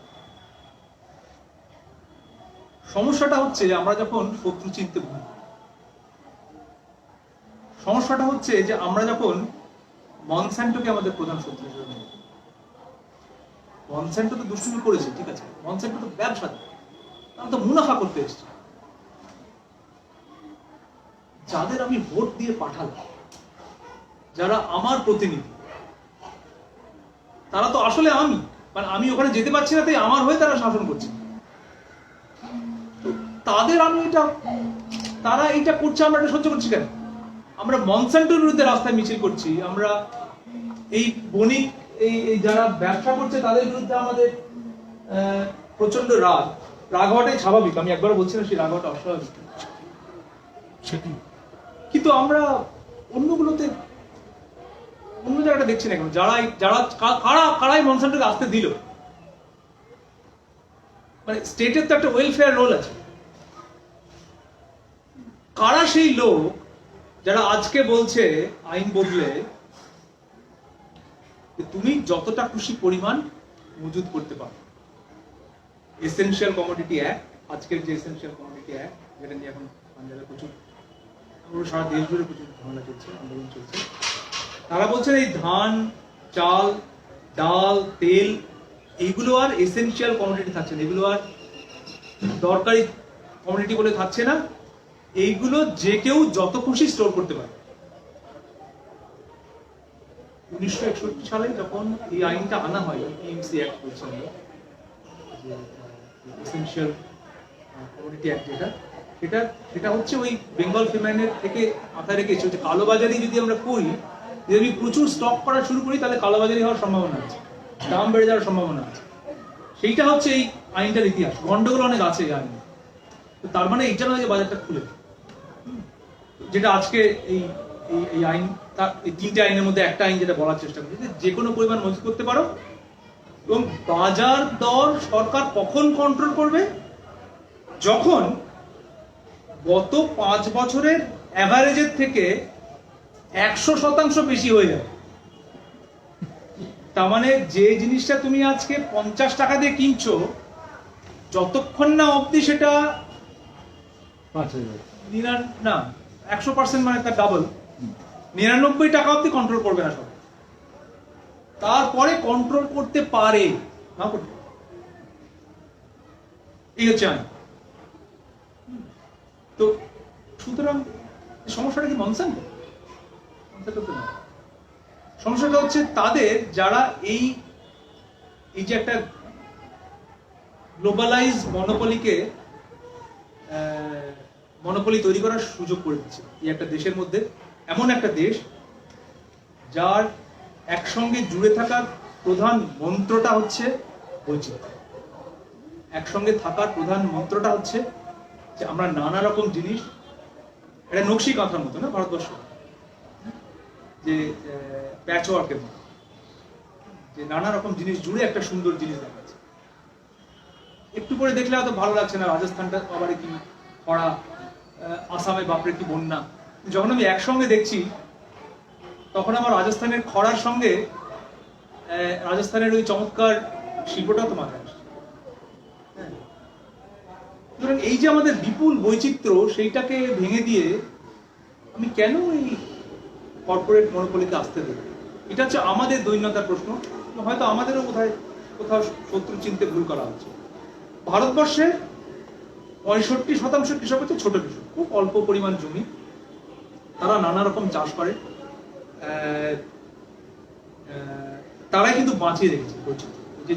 সমস্যাটা হচ্ছে আমরা যখন শত্রু চিনতে ভুল। সমস্যাটা হচ্ছে যে আমরা যখন মনস্যান্টোকে আমাদের প্রধান শত্রু হিসেবে মেনে নিই। মনস্যান্টো তো দুষ্টুমি করেছে, ঠিক আছে, মনস্যান্টো তো ব্যবসা, তারা তো মুনাফা করতে এসছে। যাদের আমি ভোট দিয়ে পাঠালাম, যারা আমার প্রতিনিধি, তারা তো আসলে আমি, মানে আমি ওখানে যেতে পারছি না, তাই আমার হয়ে তারা শাসন করছে। তাদের আমি এটা, তারা এইটা করছে, আমরা এটা সহ্য করছি কেন? আমরা মনস্যান্টোর বিরুদ্ধে রাস্তায় মিছিল করছি, আমরা এই বণিক এই যারা ব্যবসা করছে তাদের বিরুদ্ধে আমাদের প্রচন্ড রাগ হওয়াটাই স্বাভাবিক। আমি একবার বলছিলাম সেই রাগ হওয়াটা অস্বাভাবিক, কিন্তু আমরা অন্যগুলোতে অন্য জায়গাটা দেখছি না কেন? কারাই মনস্যান্টোকে আসতে দিল, মানে স্টেটের তো একটা ওয়েলফেয়ার রোল আছে। কারা সেই লোক যারা আজকে বলছে আইন বদলে তুমি যতটা খুশি পরিমাণ মজুদ করতে পারো? এসেনশিয়াল কমোডিটি অ্যাক্ট, আজকের যে এসেনশিয়াল কমোডিটি অ্যাক্ট, যেটা নিয়ে এখন পাঞ্জাবে প্রচুর, সারা দেশ জুড়ে প্রচুর ঝামেলা চলছে, আন্দোলন চলছে। তারা বলছেন এই ধান, চাল, ডাল, তেল, এইগুলো আর এসেনশিয়াল কমোডিটি থাকছে না, এগুলো আর দরকারি কমোডিটি বলে থাকছে না, এইগুলো যে কেউ যত খুশি স্টোর করতে পারে। 1961 সালে যখন এই আইনটা আনা হয়, পিএমসি অ্যাক্ট বলছেন, এসেনশিয়াল কমোডিটি অ্যাক্ট, যেটা সেটা সেটা হচ্ছে ওই বেঙ্গল ফিমেনের থেকে মাথায় রেখে এসেছে, হচ্ছে কালোবাজারি যদি আমরা করি, যদি আমি প্রচুর স্টক করা শুরু করি তাহলে কালোবাজারি হওয়ার সম্ভাবনা আছে, দাম বেড়ে যাওয়ার সম্ভাবনা আছে। সেইটা হচ্ছে এই আইনটার ইতিহাস, গন্ডগোল অনেক আছে এই আইনে। তো তার মানে এইটা নয় যে বাজারটা খুলে, যেটা আজকে এই এই আইন, তার এই তিনটে আইনের মধ্যে একটা আইন যেটা বলার চেষ্টা করছে যে কোনো পরিমাণ মজুত করতে পারো, এবং বাজার দর সরকার কখন কন্ট্রোল করবে, যখন গত 5 বছরের অ্যাভারেজের থেকে 100% বেশি হয়ে যাবে। তার মানে যে জিনিসটা তুমি আজকে 50 টাকা দিয়ে কিনছো, যতক্ষণ না অবধি সেটা 5,000 না 100% মানে তার ডাবল 99 টাকা অবধি কন্ট্রোল করবে না সবাই, তারপরে কন্ট্রোল করতে পারে না করতে পারে। এই হচ্ছে আইন। তো সুতরাং সমস্যাটা কি মনসান্টো? সমস্যাটা হচ্ছে তাদের যারা এই এই যে একটা গ্লোবালাইজ মনোপলি তৈরি করার সুযোগ করে দিচ্ছে এই একটা দেশের মধ্যে, এমন একটা দেশ যার একসঙ্গে জুড়ে থাকার প্রধান মন্ত্রটা হচ্ছে বৈচিত্র্য। একসঙ্গে থাকার প্রধান মন্ত্রটা হচ্ছে যে আমরা নানা রকম জিনিস, এটা নকশি কাঁথার মতো না ভারতবর্ষ, যে প্যাচওয়ার্কের মতো, যে নানা রকম জিনিস জুড়ে একটা সুন্দর জিনিস দেখাচ্ছে। একটু করে দেখলে হয়তো ভালো লাগছে না, রাজস্থানটা আবার কি খরা, আসামে বাপরে কি বন্যা। যখন আমি একসঙ্গে দেখছি তখন আমার রাজস্থানের খরার সঙ্গে রাজস্থানের ওই চমৎকার শিল্পটা তো মাথায় আসছে। সুতরাং এই যে আমাদের বিপুল বৈচিত্র্য, সেইটাকে ভেঙে দিয়ে আমি কেন এই কর্পোরেট মনোপলিতে আসতে দেব? এটা হচ্ছে আমাদের দৈন্যতার প্রশ্ন। হয়তো আমাদেরও কোথাও শত্রু চিনতে ভুল করা হচ্ছে। ভারতবর্ষে 65% কৃষক হচ্ছে ছোট কৃষক, খুব অল্প পরিমাণ জমি, তারা নানা রকম চাষ করে, তারাই কিন্তু বাঁচিয়ে রেখেছে বৈচিত্র্য, যে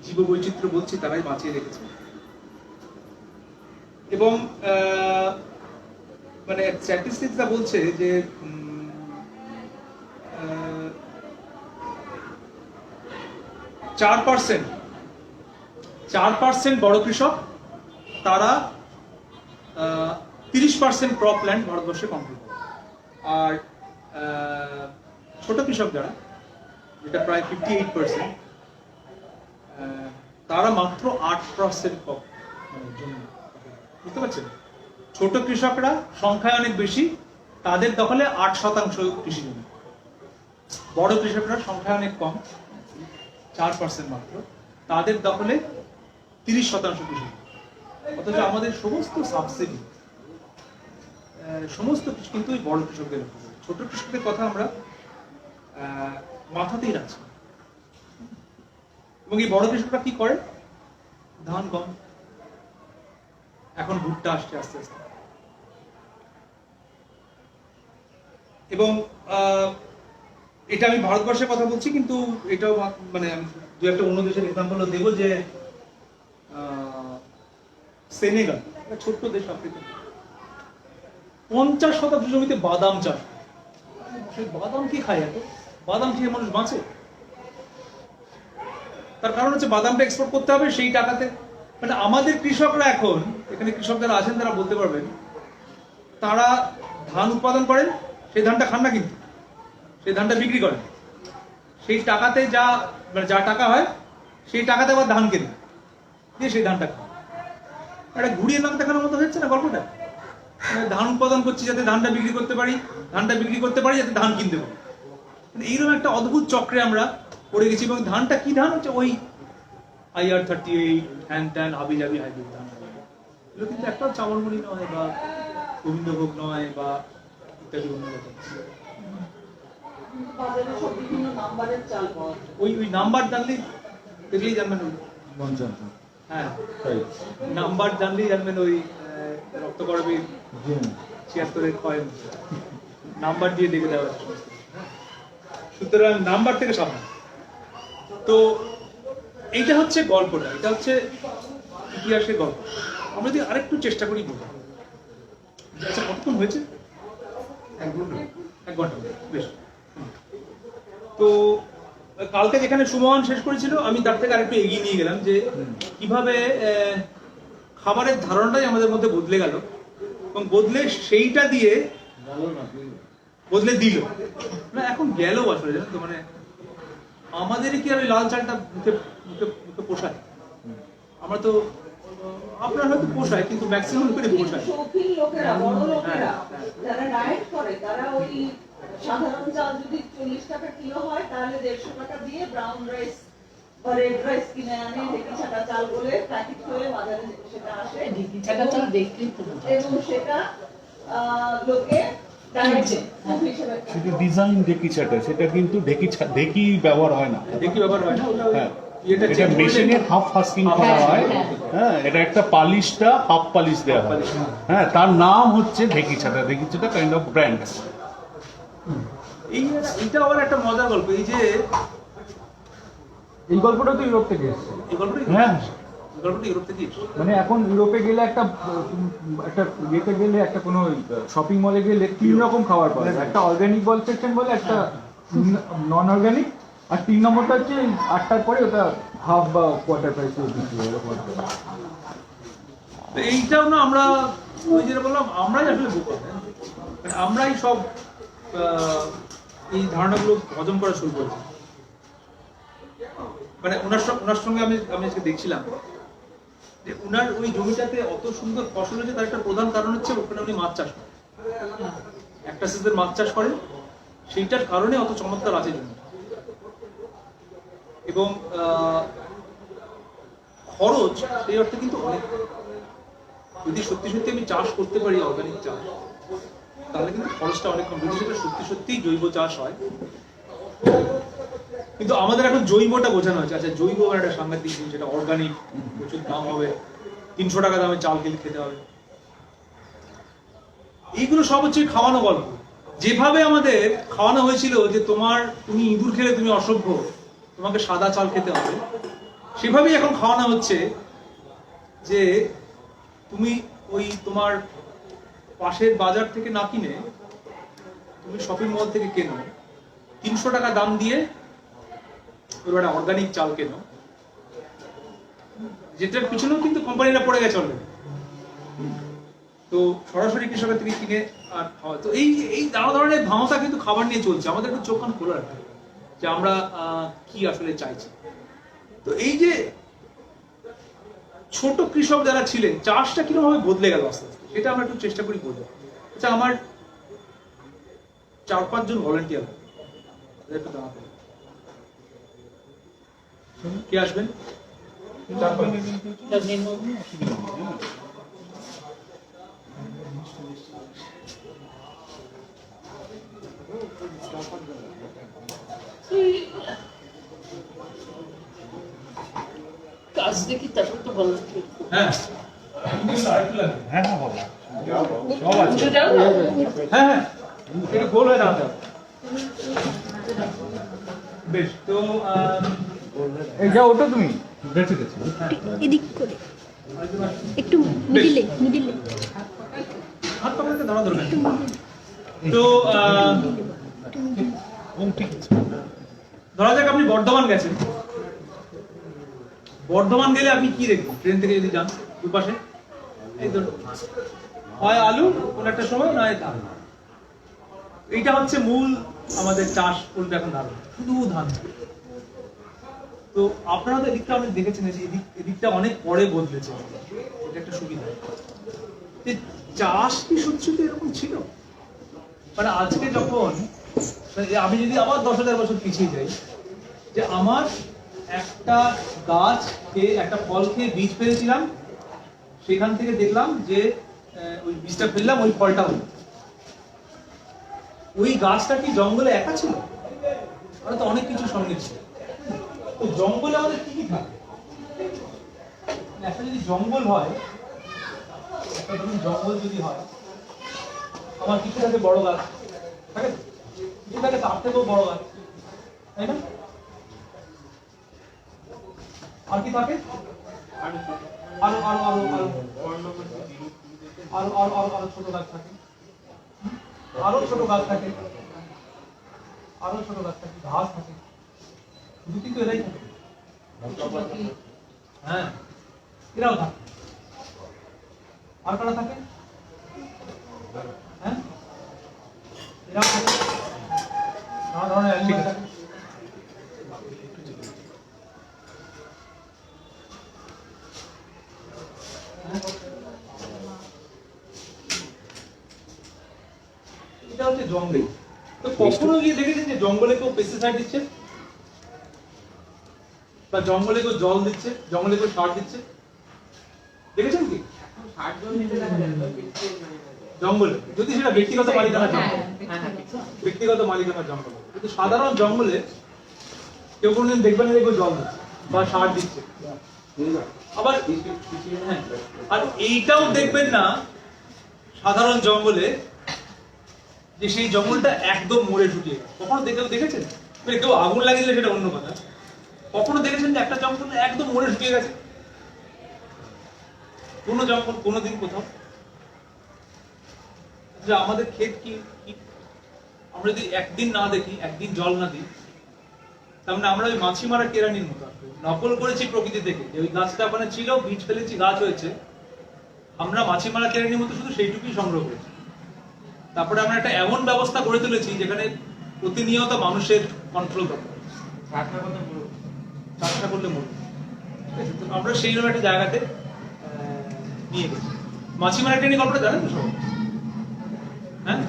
জীব বৈচিত্র্য বলছি তারাই বাঁচিয়ে রেখেছে। এবং মানে স্ট্যাটিস্টিক্সটা বলছে যে 4% বড় কৃষক, তারা 30% ক্রপ ল্যান্ড ভারতবর্ষে কন্ট্রোল করে। আর ছোট কৃষক যারা, যেটা প্রায় 58%, তারা মাত্র 8% ক্রপ জমি। বুঝতে পারছেন? ছোট কৃষকরা সংখ্যায় অনেক বেশি, তাদের দখলে 8% কৃষি জমি। বড় কৃষকরা সংখ্যায় অনেক কম, 4% মাত্র, তাদের দখলে 30% কৃষি জমি। অথচ আমাদের সমস্ত সাবসিডি, সমস্ত কিছু কিন্তু ওই বড় কৃষকদের উপর। ছোট কৃষকদের কথা আমরা মাথাতেই রাখছি। এবং এই বড় কৃষকরা কি করে? ধান, গম, এখন ভুট্টা আসছে আস্তে আস্তে। এবং এটা আমি ভারতবর্ষের কথা বলছি, কিন্তু এটাও মানে আমি দু একটা অন্য দেশের এক্সাম্পলও দেবো, যে সেনেগাল, একটা ছোট্ট দেশ আফ্রিকা, 50% জমিতে বাদাম চাষ। বাদাম কি খায়? এত বাদাম খেয়ে মানুষ বাঁচে? তার কারণ হচ্ছে বাদামটা এক্সপোর্ট করতে হবে, সেই টাকাতে। মানে আমাদের কৃষকরা এখন, এখানে কৃষক যারা আছেন তারা বলতে পারবেন, তারা ধান উৎপাদন করেন, সেই ধানটা খান না, কিন্তু সেই ধানটা বিক্রি করেন, সেই টাকাতে যা মানে যা টাকা হয় সেই টাকাতে আবার ধান কেনে দিয়ে সেই ধানটা খান। একটা ঘুরিয়ে নাম দেখানোর মতো হচ্ছে না গল্পটা? ধান উৎপাদন করছি যাতে ধানটা বিক্রি করতে পারি, ধানটা বিক্রি করতে পারি যাতে ধান কিনতে পারি। এইরকম একটা অদ্ভুত চক্রে আমরা পড়ে গেছি। এবং ধানটা কি ধান? হচ্ছে ওই IR38, হ্যান ত্যান হাবি জাবি হাইব্রিড ধান। এগুলো কিন্তু একটাও চামড়মণি নয়, বা গোবিন্দভোগ নয়, বা ইত্যাদি অন্য রকম। ওই নাম্বার জানলেই দেখলেই জানবেন, হ্যাঁ নাম্বার জানলেই জানবেন ওই রক্তকরবীর 76-এর ক্ষয় নাম্বার দিয়ে দেখে দেওয়া হচ্ছে। সুতরাং নাম্বার থেকে সাবধান। তো এইটা হচ্ছে গল্পটা, এটা হচ্ছে ইতিহাসের গল্প। আমরা যদি আরেকটু চেষ্টা করি বলতে, আচ্ছা, কতক্ষণ হয়েছে? 1 ঘন্টা, বেশ। তো কালকে যেখানে সুমন শেষ করেছিল, আমি তার থেকে আরেকটু এগিয়ে নিয়ে গেলাম যে কিভাবে খাবারের ধারণাটাই আমাদের মধ্যে বদলে গেল, এবং বদলে সেইটা দিয়ে বদলে দিল না, এখন গেল আসলে, জানেন তো, মানে আমাদেরই কি আর ওই লাল চালটা মুখে মুখে মুখে পোষায়? আমরা তো, আপনার হয়তো পোষায়, কিন্তু ম্যাক্সিমাম করে পোষায়। শৌখিন লোকেরা, বড় লোকেরা যারা ডায়েট করে, তারা ওই সাধারণ চাল যদি 40 টাকা কিলো হয়, তাহলে 150 টাকা দিয়ে ব্রাউন রাইস বা রেড রাইস কিনে আনে, ঢেকি ছাটা চাল বলে প্যাকেট হয়ে বাজারে সেটা আসে, ঢেকি ছাটা চাল দেখলেই তো বোঝা যায়। এবং সেটা লোকে ডায়েট হিসেবে সেটা ডিজাইন ঢেকি ছাটা, সেটা কিন্তু ঢেকি ব্যবহার হয় না। দেখি ব্যাপার হয় না, ওটা ওই হ্যাঁ, ইয়েটা এটা চেঞ্জ করে মেশিনে হাফ ফাস্কিং করা হয়। হ্যাঁ, এটা একটা পালিশটা হাফ পালিশ দেওয়া হয়। হ্যাঁ, তার নাম হচ্ছে ঢেকি ছাটা। ঢেকি ছাটা কাইন্ড অফ ব্র্যান্ড। এইটা আবার একটা মজার গল্প। এই যে এই গল্পটা তো ইউরোপ থেকে এসেছে। এই গল্পটা হ্যাঁ, ইউরোপ থেকে এসেছে। মানে এখন ইউরোপে গেলে একটা ইয়েতে গেলে, একটা কোনো শপিং মলে গেলে 3 রকম খাবার পাওয়া যায়। একটা অর্গানিক বল সেকশন বলে, একটা নন অর্গানিক, আর 3 নম্বরটা হচ্ছে 8টার পরে ওটা হাফ বা কোয়ার্টার প্রাইস বিক্রি হয়। তো এইটাও না, আমরা ওই যেটা বললাম, আমরাই আসলে বোকা। মানে আমরাই সব এই ধারণাগুলো হজম করা শুরু করেছি। মানে ওনার সঙ্গে আমি আজকে দেখছিলাম যে উনার ওই জমিটাতে অত সুন্দর ফসল হয়েছে, তার একটা প্রধান কারণ হচ্ছে ওখানে উনি মাছ চাষ করেন, একটা সিজন মাছ চাষ করেন, সেইটার কারণে অত চমৎকার আছে জমি। এবং খরচ সেই অর্থে কিন্তু অনেক, যদি সত্যি সত্যি আমি চাষ করতে পারি অর্গানিক চাষ, তাহলে কিন্তু খরচটা অনেক কম, যদি সেটা সত্যি সত্যিই জৈব চাষ হয়। কিন্তু আমাদের এখন জৈবটা বোঝানো হচ্ছে, আচ্ছা জৈব একটা সাংঘাতিক জিনিস, যেটা অর্গানিক, প্রচুর দাম হবে, 300 টাকা দামে চাল কিনে খেতে হবে। এইগুলো সব হচ্ছে খাওয়ানো গল্প। যেভাবে আমাদের খাওয়ানো হয়েছিল যে তুমি ইঁদুর খেলে তুমি অসভ্য, তোমাকে সাদা চাল খেতে হবে, সেভাবেই এখন খাওয়ানো হচ্ছে যে তুমি ওই তোমার পাশের বাজার থেকে না কিনে তুমি শপিং মল থেকে কেনো, 300 টাকা দাম দিয়ে ওর একটা অর্গানিক চাল কেনো, যেটার পিছনেও কিন্তু কোম্পানিরা পড়ে গেছে অলরেডি। তো সরাসরি কৃষকের থেকে কিনে আর খাওয়া, তো এই নানা ধরনের ভামতা কিন্তু খাবার নিয়ে চলছে। আমাদের একটু চোখ কান খোলা রাখতে হবে যে আমরা কি আসলে চাইছি। তো এই যে ছোট কৃষক যারা ছিলেন, চাষটা কিরকম ভাবে বদলে গেল আস্তে আস্তে, সেটা আমরা একটু চেষ্টা করি বলবো। আচ্ছা, আমার 4-5 জন ভলেন্টিয়ার একটু দাঁড়াতে হবে। কে আসবেন? কাজ দেখি তারপর তো বলা হ্যাঁ হ্যাঁ বাবা, সব আছে। হ্যাঁ হ্যাঁ, একটু গোল হয়ে দাঁড়াতে হবে। বেশ, তো এই যাও, ওটা তুমি বেঁচে গেছে। এদিক করে একটু মিডিলে হাত পাকাতে দাঁড়া দরকার। তো ঠিক আছে। ধরা যাক আপনি বর্ধমান গেছেন। বর্ধমান গেলে আপনি কি দেখবেন? ট্রেন থেকে যদি যান, দুপাশে এই ধরুন, হয় আলু কোন একটা সময়, নয় ধান। এইটা হচ্ছে মূল আমাদের চাষ করতে এখন ধান, শুধু ধান। তো আপনারা তো এদিকটা অনেক দেখেছেন যে এদিকটা অনেক পরে বদলেছে, এটা একটা সুবিধা। যে চাষ কি সত্যি সত্যি এরকম ছিল? মানে আজকে যখন আমি যদি আবার 10,000 বছর পিছিয়ে যাই, যে আমার একটা গাছ খেয়ে, একটা ফল খেয়ে বীজ ফেলেছিলাম, সেখান থেকে দেখলাম যে ওই বীজটা ফেললাম, ওই ফলটা হলো। ওই গাছটা কি জঙ্গলে একা ছিল? ওরা তো অনেক কিছু সঙ্গে ছিল। তো জঙ্গলে আমাদের কি কি থাকে? একটা যদি জঙ্গল হয়, একটা ধরুন জঙ্গল যদি হয়, আমার কিছু থাকে বড় গাছ, থাকে কিছু থাকে তার থেকেও বড় গাছ, তাই না? আর কি থাকে? আরো আরো আরো আরো আরো ছোট গাছ থাকে, আরো ছোট গাছ থাকে, আরো ছোট গাছ থাকে, ঘাস থাকে, শুধু কিন্তু এরাই থাকে। হ্যাঁ, এরাও থাকে। আর কারা থাকে? হ্যাঁ, এরাও থাকে। নানা ধরনের অ্যানিমেল থাকে। এটা হচ্ছে জঙ্গল। তো কখনো গিয়ে দেখেছেন যে জঙ্গলে কেউ পেস্টিসাইড দিচ্ছে, বা জঙ্গলে কেউ জল দিচ্ছে, জঙ্গলে কেউ সার দিচ্ছে? দেখেছেন কি? জঙ্গলে যদি সেটা ব্যক্তিগত মালিকানা জঙ্গল, ব্যক্তিগত মালিকানার জঙ্গল, কিন্তু সাধারণ জঙ্গলে কেউ কোনদিন দেখবেন না যে কেউ জল দিচ্ছে বা সার দিচ্ছে। আবার হ্যাঁ, আর এইটাও দেখবেন না সাধারণ জঙ্গলে যে সেই জঙ্গলটা একদম মরে শুকিয়ে গেছে। কখনো দেখেছেন? মানে কেউ আগুন লাগিয়ে দিলে সেটা অন্য কথা, কখনো দেখেছেন যে একটা জঙ্গল একদম মরে শুকিয়ে গেছে? কোনো জঙ্গল কোনোদিন কোথাও? যে আমাদের ক্ষেত কি, আমরা যদি একদিন না দেখি, একদিন জল না দিই, তার মানে আমরা ওই মাছি মারা কেরানির মতো নকল করেছি প্রকৃতি থেকে, যে ওই গাছটা ওখানে ছিল, বীজ ফেলেছি, গাছ হয়েছে, আমরা মাছি মারা কেরানির মতো শুধু সেইটুকুই সংগ্রহ করেছি। তারপরে আমরা একটা এমন ব্যবস্থা গড়ে তুলেছি যেখানে প্রতিনিয়ত মানুষের কন্ট্রোল দরকার, চাষটা করলে মরবে। আমরা সেইরকম একটা জায়গাতে নিয়ে গেছি। মাছি মারা কেরানি গল্পটা জানেন তো সব? হ্যাঁ,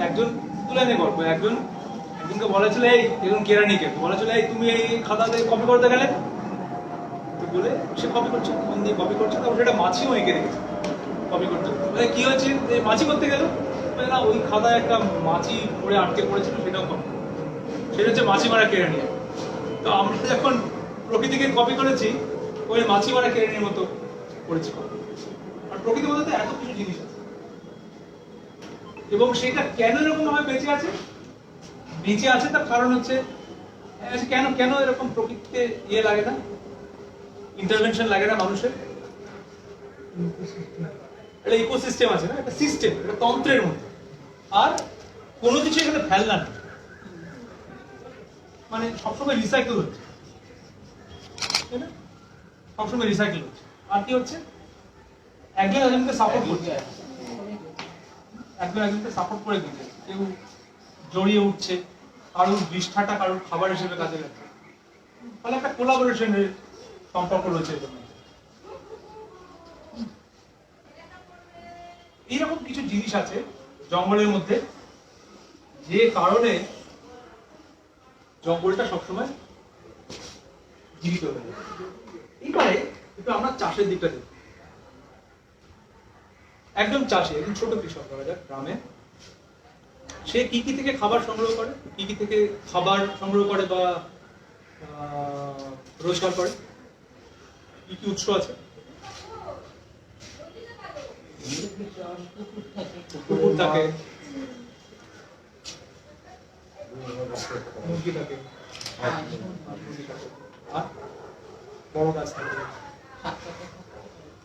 একজন তুলে নে গল্প, একজনকে বলা ছিল, এই একজন কেরানিকে বলা ছিল, এই তুমি এই খাতাতে কপি করতে গেলে, বলে সে কপি করছে, ফোন দিয়ে কপি করছে, তারপর সেটা মাছিও এঁকে রেখেছে কপি করতে। মানে কি হয়েছে, মাছি করতে গেল না, ওই খাতায় একটা মাছি পড়ে আটকে পড়েছিল, সেটাও কপি, সেটা হচ্ছে মাছি মারা কেরানি। তো আমরা যখন প্রকৃতিকে কপি করেছি, ওই মাছি মারা কেরানির মতো করেছি কপি। আর প্রকৃতির মধ্যে তো এত কিছু জিনিস আছে, এবং সেটা কেন এরকম ভাবে বেঁচে আছে? বেঁচে আছে তার কারণ হচ্ছে, কেন কেন এরকম প্রকৃতিতে ইয়ে লাগে না, ইন্টারভেনশন লাগে না মানুষের? একটা ইকোসিস্টেম আছে না, একটা সিস্টেম, একটা তন্ত্রের মধ্যে, আর কোনো কিছু এখানে ফেলনা নেই, মানে সবসময় রিসাইকেল হচ্ছে, সবসময় রিসাইকেল হচ্ছে। আর কি হচ্ছে, একজন একজনকে সাপোর্ট করছে, একজন একজনকে সাপোর্ট করে দিচ্ছে, কেউ জড়িয়ে উঠছে, কারোর বিষ্ঠাটা কারোর খাবার হিসেবে কাজে লাগছে, ফলে একটা কোলাবোরেশনের সম্পর্ক রয়েছে। এইরকম কিছু জিনিস আছে জঙ্গলের মধ্যে, যে কারণে জঙ্গলটা সবসময় জীবিত হয়ে যায়। এইবারে একটু আমরা চাষের দিকটা দেখি। একদম চাষি, একদম ছোট কৃষক ধরা যাক গ্রামে, সে কি কি থেকে খাবার সংগ্রহ করে, কি কি থেকে খাবার সংগ্রহ করে বা রোজগার করে, কি কি উৎস আছে? পুকুর থাকে, মুরগি থাকে, আর বড় গাছ থাকে,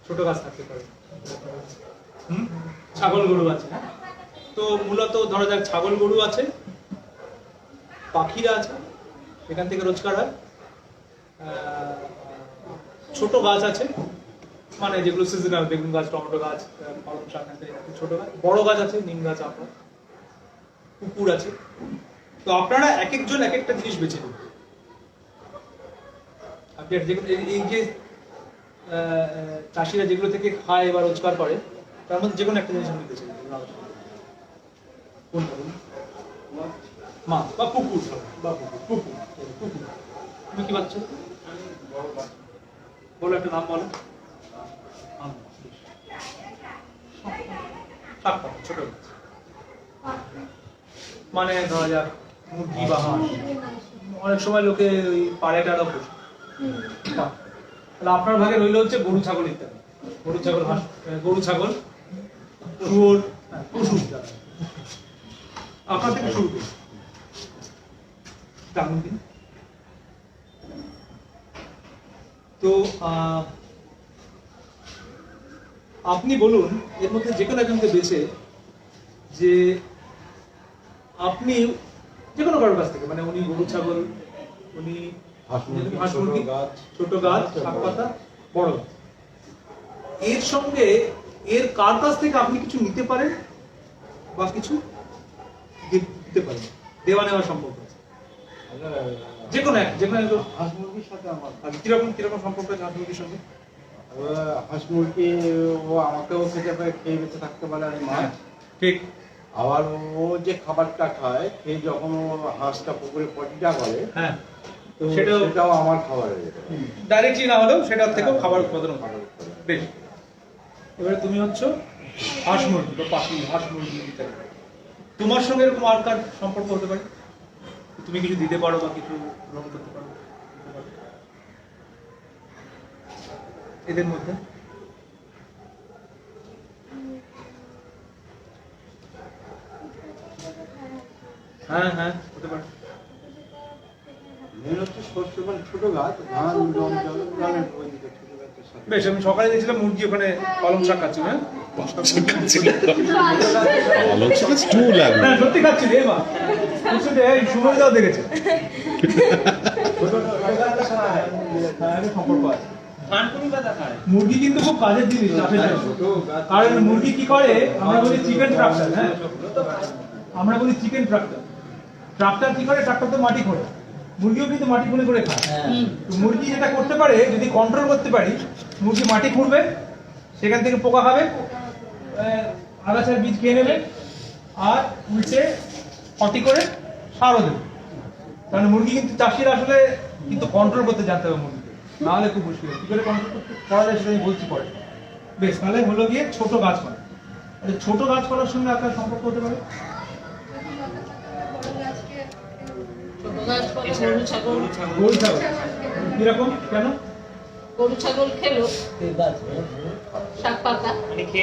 ছোট গাছ থাকতে পারে, ছাগল গরু আছে। তো মূলত ধরা যাক ছাগল গরু আছে, পাখিরা আছে, এখান থেকে রোজগার হয়, ছোট গাছ আছে, মানে যেগুলো সিজনাল, বেগুন গাছ, টমেটো গাছ, পালং শাক, ছোট গাছ, বড় গাছ আছে, নিম গাছ, আপনার পুকুর আছে। তো আপনারা এক একজন এক একটা জিনিস বেছে নেবেন। আপনি এই যে চাষিরা যেগুলো থেকে খায় বা রোজগার করে, তার মধ্যে যে কোনো একটা জিনিস আমি বেছে নেবেন। কোনটা মাছ বা পুকুর, বা পুকুর, তুমি কি ভাবছো? বলো একটা নাম বলো। ছোট মানে ধরা যাক মুরগি বা হাঁস, অনেক সময় লোকে ওই পাড়েটারও পোষে, তাহলে আপনার ভাগে রইল হচ্ছে গরু ছাগল ইত্যাদি, গরু ছাগল, হাঁস, গরু ছাগল, শুয়োর, পশু। আপনার থেকে শুরু করি। তো আপনি বলুন এর মধ্যে যে কোনো একজনকে বেছে যে আপনি যে কোনো কারোর কাছ থেকে, মানে উনি গরু ছাগল, উনি হাঁস মুরগি, ছোট গাছ, শাক পাতা, বড় গাছ, এর সঙ্গে এর কার কাছ থেকে আপনি কিছু নিতে পারেন বা কিছু দিতে পারেন, দেওয়া নেওয়ার সম্পর্ক আছে যে কোনো একজন। হাঁস মুরগির সাথে আমার কিরকম কিরকম সম্পর্ক আছে হাঁস মুরগির সঙ্গে? হাঁস মুরগি ও আমাকেও খেতে পারে, খেয়ে বেঁচে থাকতে পারে, আমি মাছ। ঠিক। আবার ও যে খাবারটা খায়, খেয়ে যখন ও হাঁসটা পুকুরে পটিটা করে, হ্যাঁ, তো সেটাও- সেটাও আমার খাবারের। ডাইরেক্টলি না হলেও সেটার থেকেও খাবার উৎপাদন হবে। বেশ, এবারে তুমি হচ্ছে হাঁস মুরগি বা পাখি, হাঁস মুরগি ইত্যাদি। তোমার সঙ্গে এরকম আর কার সম্পর্ক হতে পারে? তুমি কিছু দিতে পারো বা কিছু গ্রহণ করতে পারো, দিতে পারো। এদের মধ্যে হ্যাঁ হ্যাঁ হতে পারে। মেন হচ্ছে শস্য, মানে ছোট গাছ, ধান, জল, জলের ওইদিকে ছোট গাছের সাথে। বেশ, আমি সকালে দেখছিলাম মুরগি ওখানে কলম শাক খাচ্ছিল। হ্যাঁ হ্যাঁ, সত্যি খাচ্ছিল। এই মা সুমনদাও দেখেছে। সম্পর্ক আছে। মুরগি কিন্তু খুব কাজের জিনিস চাষের জন্য। কারণ মুরগি কি করে, আমরা বলি চিকেন ট্রাক্টর। হ্যাঁ, আমরা বলি চিকেন ট্রাক্টর। ট্রাক্টর কি করে? ট্রাক্টর তো মাটি খোঁড়ে, মুরগিও কিন্তু মাটি খুঁড়ে করে খায়। তো মুরগি যেটা করতে পারে, যদি কন্ট্রোল করতে পারি, মুরগি মাটি খুঁড়বে, সেখান থেকে পোকা খাবে, আগাছার বীজ খেয়ে নেবে, আর উল্টে পটি করে সারও দেবে। কারণ মুরগি কিন্তু চাষিরা আসলে কিন্তু কন্ট্রোল করতে জানতে হবে মুরগিকে, না হলে খুব মুশকিল। কি করে কন্ট্রোল করতে করা যায় সেটা আমি বলছি পরে। বেশ, তাহলে হলো গিয়ে ছোট গাছপালা। ছোট গাছপালার সঙ্গে আপনার সম্পর্ক হতে পারে? ছোট গাছপালা, গরু ছাগল, গরু ছাগল কিরকম, কেন? গরু ছাগল খেলো শাক পাতা,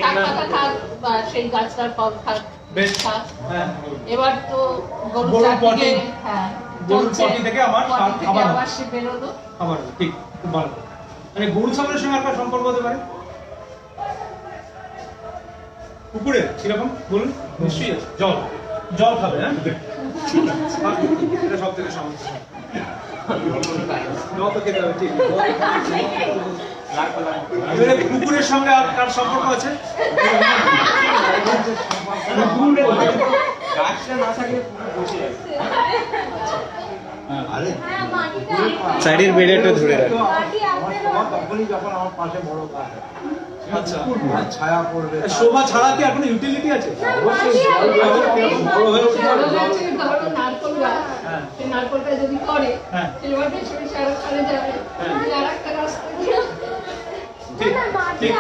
শাক পাতা খাক বা সেই গাছটার ফল খাক, বেশ। খাক। হ্যাঁ, এবার তো গরু গরুর পটি, হ্যাঁ গরুর চলছে, পটি থেকে আমার পটি থেকে খাবার আবার সে বেরোলো। খাবার, ঠিক, খুব ভালো। মানে গরু ছাগলের সঙ্গে আপনার সম্পর্ক হতে পারে? পুকুরে কিরকম বলুন? নিশ্চয়ই আছে। জল, জল খাবে। হ্যাঁ, এটা সব থেকে সমস্যা। জল তো খেতে হবে, ঠিক। এবারে পুকুরের সঙ্গে আর কার সম্পর্ক আছে? গাছটা না থাকলে পুরো বসে যাবে। সাইডের বেড়েটা ধরে রাখে। আমার শোভা তখনই যখন আমার পাশে বড় গাছ আছে। আচ্ছা, আর ছায়া পড়বে। শোভা ছাড়া কি আর কোনো ইউটিলিটি আছে? বড় হয়ে উঠছে। বড় গাছে ধরো নারকেল গাছ, হ্যাঁ। সেই নারকেলটা যদি করে, হ্যাঁ। এবার বেশি বেশি আরো ছাড়ে যাবে, হ্যাঁ। আর একটা গাছ ঠিক, ঠিক।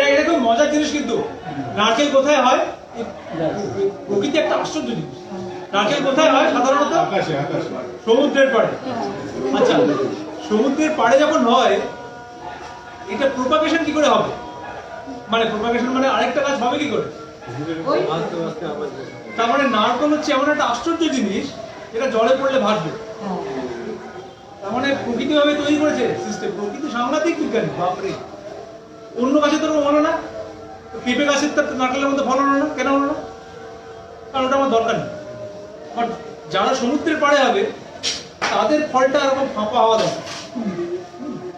এটা খুব মজার জিনিস কিন্তু। নারকেল কোথায় হয়? প্রকৃতি একটা আশ্চর্য জিনিস। নারকেল কোথায় হয় সাধারণত? আকাশে আকাশে সমুদ্রের পাড়ে। আচ্ছা, সমুদ্রের পাড়ে যখন হয়, এটা প্রোপাগেশন কি করে হবে? মানে প্রোপাগেশন মানে আরেকটা গাছ হবে কি করে? তার মানে নারকেল হচ্ছে এমন একটা আশ্চর্য জিনিস, যেটা জলে পড়লে ভাসবে। তার মানে প্রকৃতি ভাবে তৈরি করেছে সিস্টেম। প্রকৃতি সাংঘাতিক বিজ্ঞানী, বাপরে। অন্য গাছে তো ওরকম হলো না, পেঁপে গাছের তার নারকেলের মধ্যে ফল হলো না, কেন হলো না? কারণ ওটা আমার দরকার নেই। বাট যারা সমুদ্রের পাড়ে হবে, তাদের ফলটা এরকম ফাঁপা হওয়া দরকার।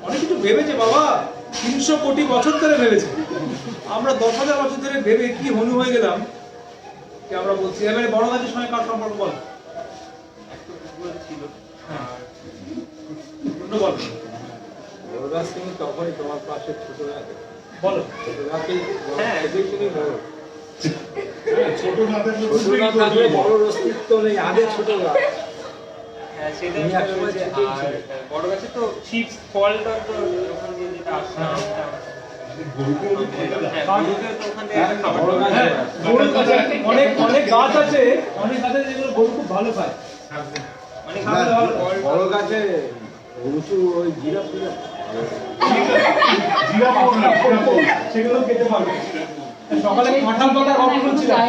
অনেক কিছু ভেবেছে বাবা, 300 কোটি বছর ধরে ভেবেছে। আমরা 10,000 বছর ধরে ভেবে কি হনু হয়ে গেলাম যে আমরা বলছি। এবারে বড় গাছের সঙ্গে কার সম্পর্ক বল? হ্যাঁ, বল বড় গাছ তুমি তখনই তোমার পাশে ছোট গাছ। বলো। ছোট গাছই হ্যাঁ। বড়। ছোট না থাকলে ছোট না থাকলে বড়র অস্তিত্ব নেই, আগে ছোট গাছ। হ্যাঁ, সেটাই তুমি হচ্ছে। একসময় আর ছোটই ছিলে। বড় গাছে তো চিপস ফলটা তো ওখান দিয়ে যেটা আসছে, আমটা। হ্যাঁ, গরুকে তো ওখান থেকে একটা খাবার বড় গাছ হ্যাঁ, গরু গাছে অনেক অনেক গাছ আছে, অনেক গাছ আছে যেগুলো গরু খুব ভালো খায়। মানে বড় গাছে উঁচু ওই জিরাফ ফিরাফ। সেগুলো খেতে পারবে। সকালে কাঁঠাল পাতা গল্প করছিলাম।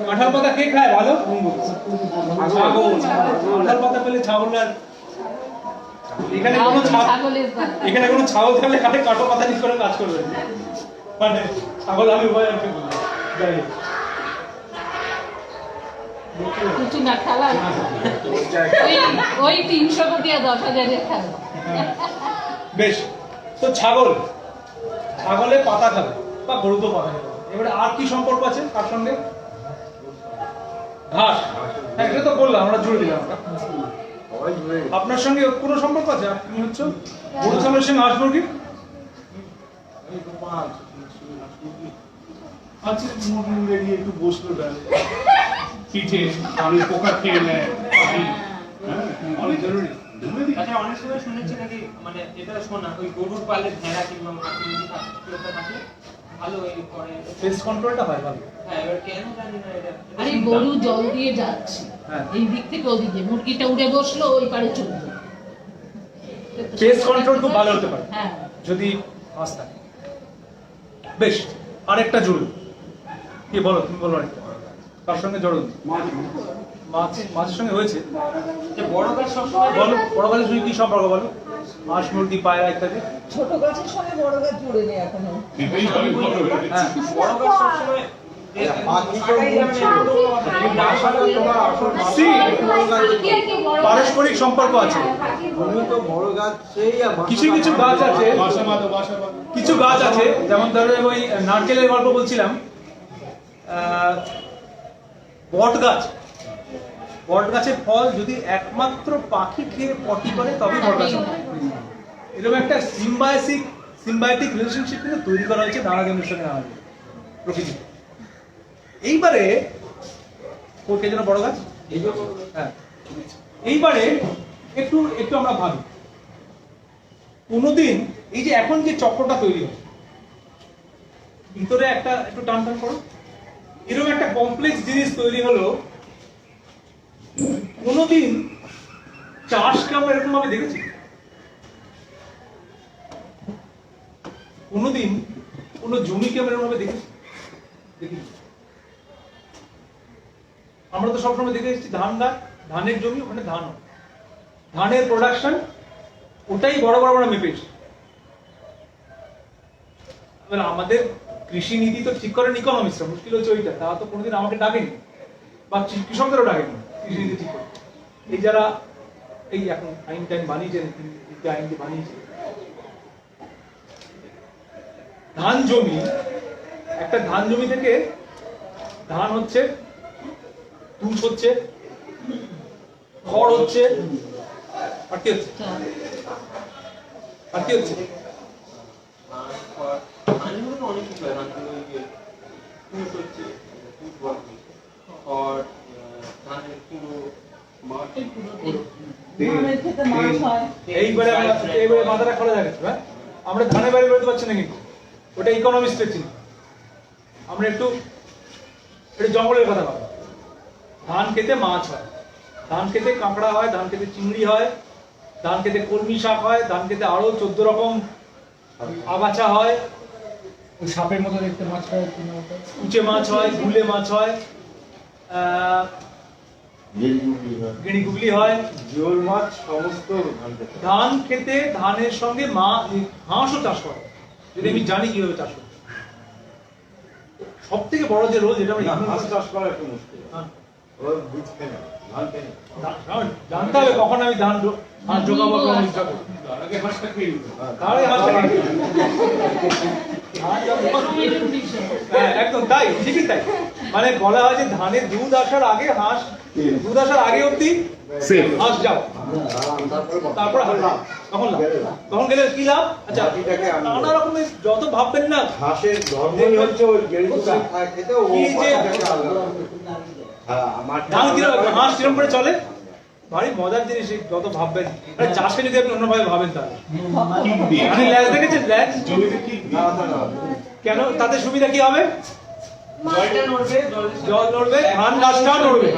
কাঁঠাল পাতা কে খায় ভালো? ছাগল। কাঁঠাল পাতা পেলে ছাগল আর এখানে কোনো ছাগলের গাছ। এখানে কোনো ছাগল থাকলে কাঠে কাঁঠাল পাতা নিয়ে করে কাজ করবে। মানে ছাগল আমি উভয় আর কি বলবো, যাই হোক। কিছু না খেলা ওই 300 কোটি আর 10,000-এর খেলা। বেশ, তো ছাগলে পাতা খাবে বা গরু তো পাতা খাবে, এবারে আর কি সম্পর্ক আছে তার সঙ্গে? ঘাস, হ্যাঁ এটা তো বললাম, আমরা জুড়ে দিলাম। আপনার সঙ্গে কোনো সম্পর্ক আছে? আর কি হচ্ছে গরু ছাগলের সঙ্গে হাঁস মুরগি? আচ্ছা মুরগি গিয়ে একটু বসলো পিঠে অনেক পোকা খেয়ে নেয় পাখি, হ্যাঁ, অনেক জরুরি। আচ্ছা, অনেক সময় শুনেছি নাকি, মানে এটা শোনা, ওই গরুর পালে ভেড়া কিংবা মাটি থাকে ভালো এই করে পেস্ট কন্ট্রোলটা হয় ভালো। হ্যাঁ, এবার কেন জানি না এটা। আরে গরু জল দিয়ে যাচ্ছে, হ্যাঁ। এই দিক থেকে ওদিকে, মুরগিটা উড়ে বসলো ওই পারে চলবে। পেস্ট কন্ট্রোল খুব ভালো হতে পারে হ্যাঁ, যদি হাঁস থাকে। বেশ, আরেকটা জুড়ুন, কি বলো, তুমি বলো আরেকটা, তার সঙ্গে জড়ুন। মাছের সঙ্গে হয়েছে যে বড় গাছ সবসময় বলো, বড় গাছের সঙ্গে কি সম্পর্ক বলো? হাঁস মুরগি পায়রা ইত্যাদি। ছোট গাছের সঙ্গে বড় গাছ জুড়ে নেই এখনো। এটাই অনেক ভালো হয়েছে। হ্যাঁ, বড় গাছ সবসময় পারস্পরিক সম্পর্ক আছে। কিছু কিছু গাছ আছে, কিছু গাছ আছে, যেমন ধরো ওই নারকেলের গল্প বলছিলাম, বট গাছের ফল যদি একমাত্র পাখি খেয়ে পটি করে তবে বট গাছ হবে। এরকম একটা সিম্বায়োটিক রিলেশনশিপ কিন্তু তৈরি করা হয়েছে দানাদানের সঙ্গে আমাদের প্রকৃতি। এইবারে কে যেন বড় গাছ, হ্যাঁ, এইবারে একটু আমরা ভাবি, কোনোদিন এই যে এখন যে চক্রটা তৈরি হয় ভিতরে একটু টান করো, এরকম একটা কমপ্লেক্স জিনিস তৈরি হলো, কোনোদিন চাষকে আমরা এরকম ভাবে দেখেছি? কোনোদিন কোনো জমিকে আমরা এরকম ভাবে দেখেছি? দেখি, আমরা তো সবসময় দেখে এসেছি ধানের জমি, ওখানে ধান হয়, ধানের প্রোডাকশন, ওটাই বড় আমরা মেপেছি। আমাদের কৃষি নীতি তো ঠিক করেন ইকোনমিক্সরা, মুশকিল হচ্ছে ওইটা, তা তো কোনোদিন আমাকে ডাকেনি বা কৃষকদেরও ডাকেনি কৃষি নীতি ঠিক করে। এই যারা এই এখন আইন বানিয়েছেন, আইন বানিয়েছে, ধান জমি, একটা ধান জমি থেকে ধান হচ্ছে, তুষ হচ্ছে, খড় হচ্ছে, আর কি হচ্ছে? অনেক কিছু হয়, তুষ হচ্ছে, আর ধানের পুরো ধানের ক্ষেতে মাছ হয়। এইবারে মাথাটা খোলা যাবে, হ্যাঁ, আমরা ধানের বাইরে বেরোতে পারছি না, কিন্তু ওটা ইকোনমিক্সের চিন্তা। আমরা একটু জঙ্গলের কথা ভাবো, ধান খেতে মাছ হয়, ধান খেতে কাঁকড়া হয়, ধান খেতে চিংড়ি হয়, ধান খেতে কলমি শাক হয়, ধান খেতে আরো 14 রকম আগাছা হয়, সাপের মতো দেখতে মাছ হয়, উচে মাছ হয়, গুলে মাছ হয়, গিড়ি গুগলি হয়, জিওল মাছ সমস্ত ধান খেতে ধানের সঙ্গে হাঁসও চাষ করে, যদি আমি জানি কিভাবে চাষ করে। সব থেকে বড় যে রোল, যেটা হাঁস চাষ করা একটু মুশকিল, হ্যাঁ, ওর বীজ কেন ধান কেন জানতে হবে কখন আমি ধান জোগাবো, তার আগে হাঁসটা খেয়ে নিতে হবে। তাহলে হ্যাঁ, একদম তাই, ঠিকই তাই। মানে বলা হয় যে ধানের দুধ আসার আগে হাঁস, দুধ আসার আগে অব্দি হাঁস যাও, তারপর তখন গেলে কি লাভ? আচ্ছা, নানা রকমের যত ভাববেন না, হাঁসের ধর্মই হচ্ছে ওই গেড়গুলো খায় খেতে, ও কি যে আমার ধান কিরকম, হাঁস কিরকম করে চলে, ভারী মজার জিনিস। যত ভাববেন, চাষকে যদি আপনি অন্যভাবে ভাবেন, তাহলে আপনি ল্যাজ দেখেছেন? ল্যাজ জমিতে ঠিক কেন, তাতে সুবিধা কি হবে? জলটা নড়বে, জল নড়বে, ধান গাছটাও নড়বে,